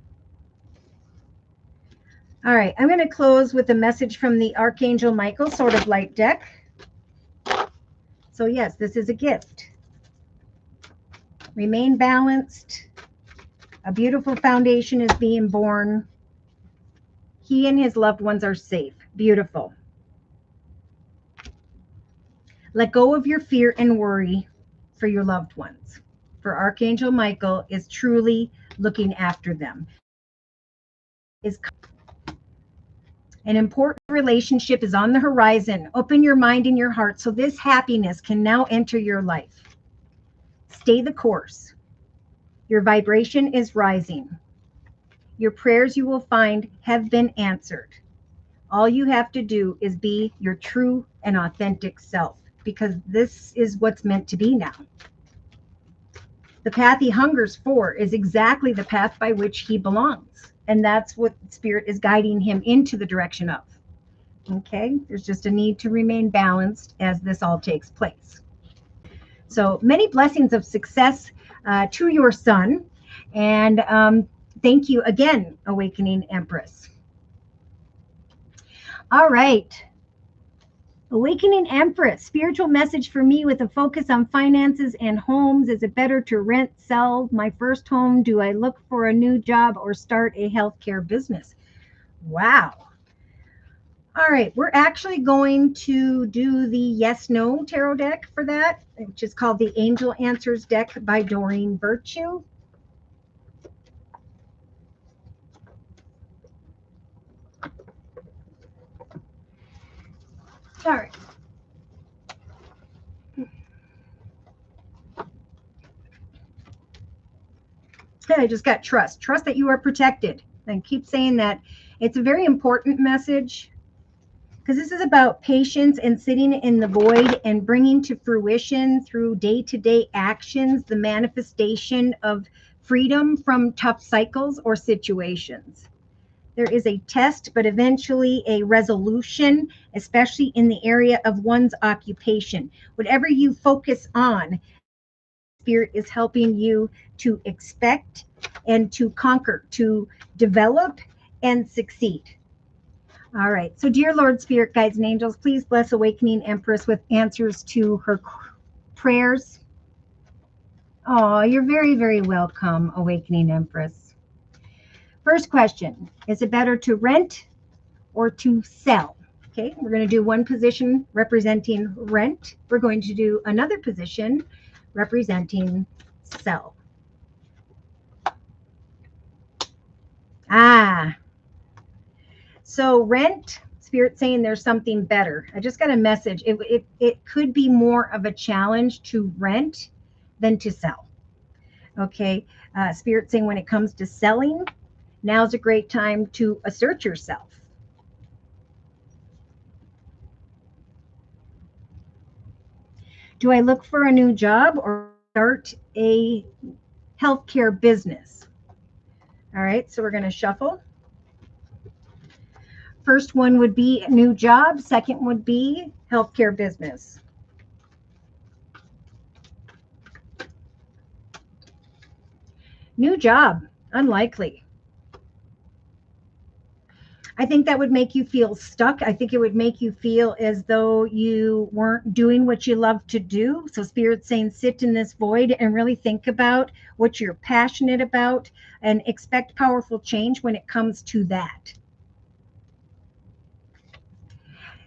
All right, I'm going to close with a message from the Archangel Michael, sort of light deck. So yes, this is a gift. Remain balanced. A beautiful foundation is being born. He and his loved ones are safe. Beautiful. Let go of your fear and worry for your loved ones. For Archangel Michael is truly looking after them. An important relationship is on the horizon. Open your mind and your heart so this happiness can now enter your life. Stay the course. Your vibration is rising. Your prayers, you will find, have been answered. All you have to do is be your true and authentic self, because this is what's meant to be now. The path he hungers for is exactly the path by which he belongs. And that's what Spirit is guiding him into the direction of. Okay, there's just a need to remain balanced as this all takes place. So many blessings of success to your son. And thank you again, Awakening Empress. All right. Awakening Empress, spiritual message for me with a focus on finances and homes. Is it better to rent, sell my first home? Do I look for a new job or start a healthcare business? Wow. All right, we're actually going to do the yes/no tarot deck for that, which is called the Angel Answers deck by Doreen Virtue. All right. I just got trust. Trust that you are protected. And keep saying that. It's a very important message, because this is about patience and sitting in the void and bringing to fruition through day-to-day actions the manifestation of freedom from tough cycles or situations. There is a test, but eventually a resolution, especially in the area of one's occupation. Whatever you focus on, Spirit is helping you to expect and to conquer, to develop and succeed. All right. So, dear Lord, Spirit, guides, and angels, please bless Awakening Empress with answers to her prayers. Oh, you're very, very welcome, Awakening Empress. First question, is it better to rent or to sell? Okay, we're going to do one position representing rent. We're going to do another position representing sell. So rent, Spirit saying there's something better. I just got a message. It could be more of a challenge to rent than to sell. Okay, Spirit saying when it comes to selling, now's a great time to assert yourself. Do I look for a new job or start a healthcare business? All right, so we're going to shuffle. First one would be a new job. Second would be healthcare business. New job, unlikely. I think that would make you feel stuck. I think it would make you feel as though you weren't doing what you love to do. So Spirit's saying sit in this void and really think about what you're passionate about and expect powerful change when it comes to that.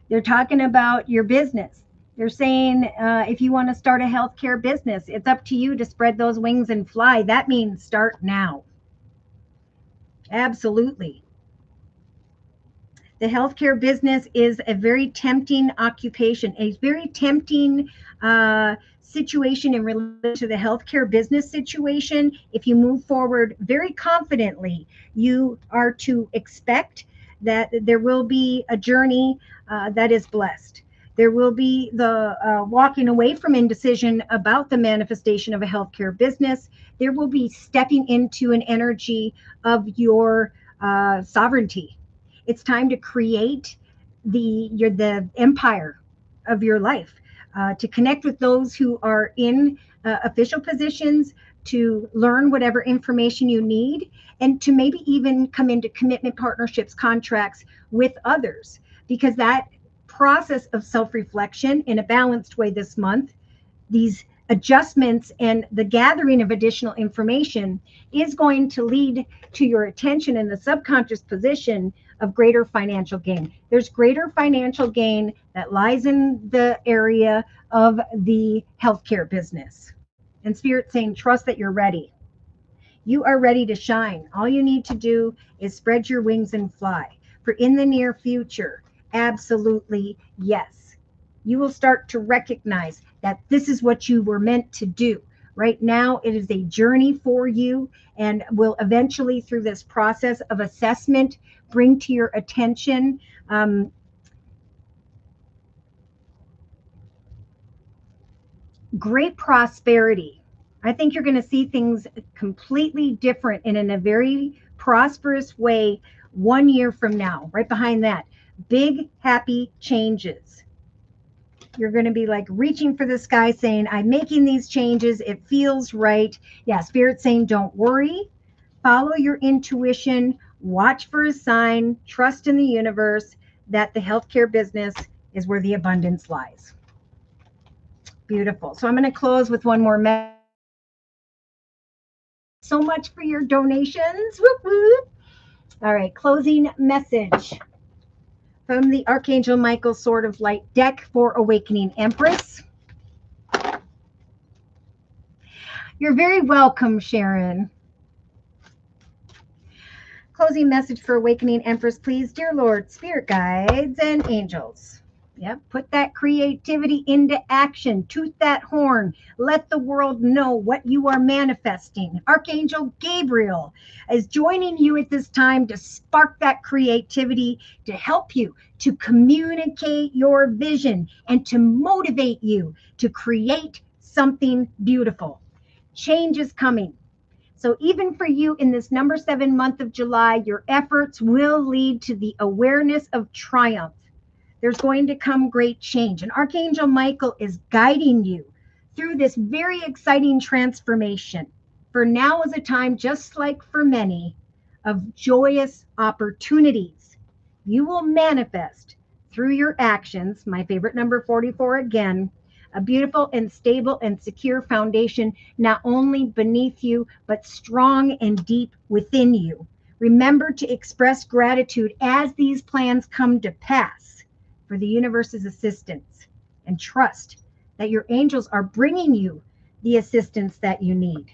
They're talking about your business. They're saying if you want to start a healthcare business, it's up to you to spread those wings and fly. That means start now. Absolutely. The healthcare business is a very tempting occupation, a very tempting situation in relation to the healthcare business situation. If you move forward very confidently, you are to expect that there will be a journey that is blessed. There will be the walking away from indecision about the manifestation of a healthcare business. There will be stepping into an energy of your sovereignty. It's time to create the empire of your life, to connect with those who are in official positions, to learn whatever information you need, and to maybe even come into commitment partnerships, contracts with others, because that process of self-reflection in a balanced way this month, these adjustments and the gathering of additional information is going to lead to your attention in the subconscious position of greater financial gain. There's greater financial gain that lies in the area of the healthcare business. And Spirit saying, trust that you're ready. You are ready to shine. All you need to do is spread your wings and fly. For in the near future, absolutely yes, you will start to recognize that this is what you were meant to do. Right now, it is a journey for you and will eventually, through this process of assessment, bring to your attention great prosperity. I think you're going to see things completely different and in a very prosperous way 1 year from now. Right behind that, big, happy changes. You're going to be like reaching for the sky saying, I'm making these changes. It feels right. Yeah, Spirit saying, don't worry. Follow your intuition. Watch for a sign. Trust in the universe that the healthcare business is where the abundance lies. Beautiful. So I'm going to close with one more message. So much for your donations. Whoop, whoop. All right, closing message from the Archangel Michael Sword of Light deck for Awakening Empress. You're very welcome, Sharon. Closing message for Awakening Empress, please. Dear Lord, Spirit Guides, and Angels. Yep, put that creativity into action. Toot that horn. Let the world know what you are manifesting. Archangel Gabriel is joining you at this time to spark that creativity, to help you to communicate your vision and to motivate you to create something beautiful. Change is coming. So even for you in this number 7 month of July, your efforts will lead to the awareness of triumph. There's going to come great change. And Archangel Michael is guiding you through this very exciting transformation. For now is a time, just like for many, of joyous opportunities. You will manifest through your actions, my favorite number 44 again, a beautiful and stable and secure foundation, not only beneath you, but strong and deep within you. Remember to express gratitude as these plans come to pass for the universe's assistance, and trust that your angels are bringing you the assistance that you need.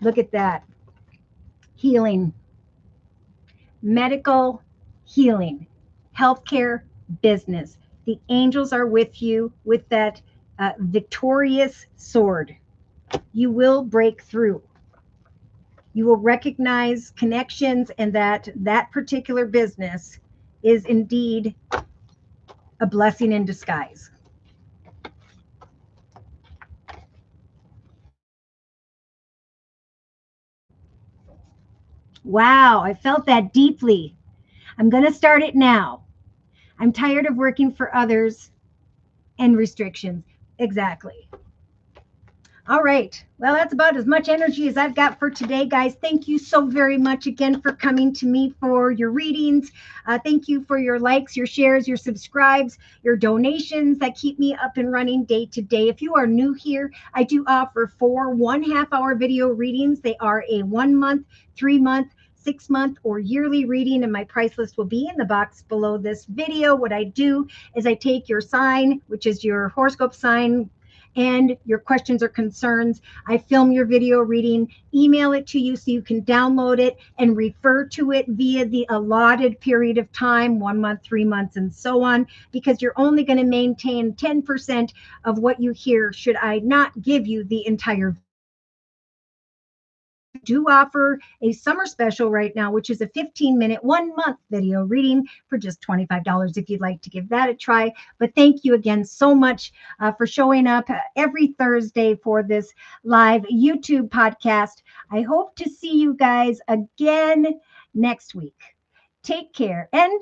Look at that. Healing, medical healing, healthcare, business. The angels are with you with that victorious sword. You will break through. You will recognize connections and that particular business is indeed a blessing in disguise. Wow, I felt that deeply. I'm going to start it now. I'm tired of working for others and restrictions. Exactly. All right. Well, that's about as much energy as I've got for today, guys. Thank you so very much again for coming to me for your readings. Thank you for your likes, your shares, your subscribes, your donations that keep me up and running day to day. If you are new here, I do offer 4 1.5-hour video readings. They are a 1 month, 3 month, 6 month, or yearly reading, and my price list will be in the box below this video. What I do is I take your sign, which is your horoscope sign, and your questions or concerns. I film your video reading, email it to you so you can download it and refer to it via the allotted period of time, 1 month, 3 months, and so on, because you're only going to maintain 10% of what you hear should I not give you the entire do offer a summer special right now, which is a 15-minute, 1 month video reading for just $25 if you'd like to give that a try. But thank you again so much for showing up every Thursday for this live YouTube podcast. I hope to see you guys again next week. Take care. And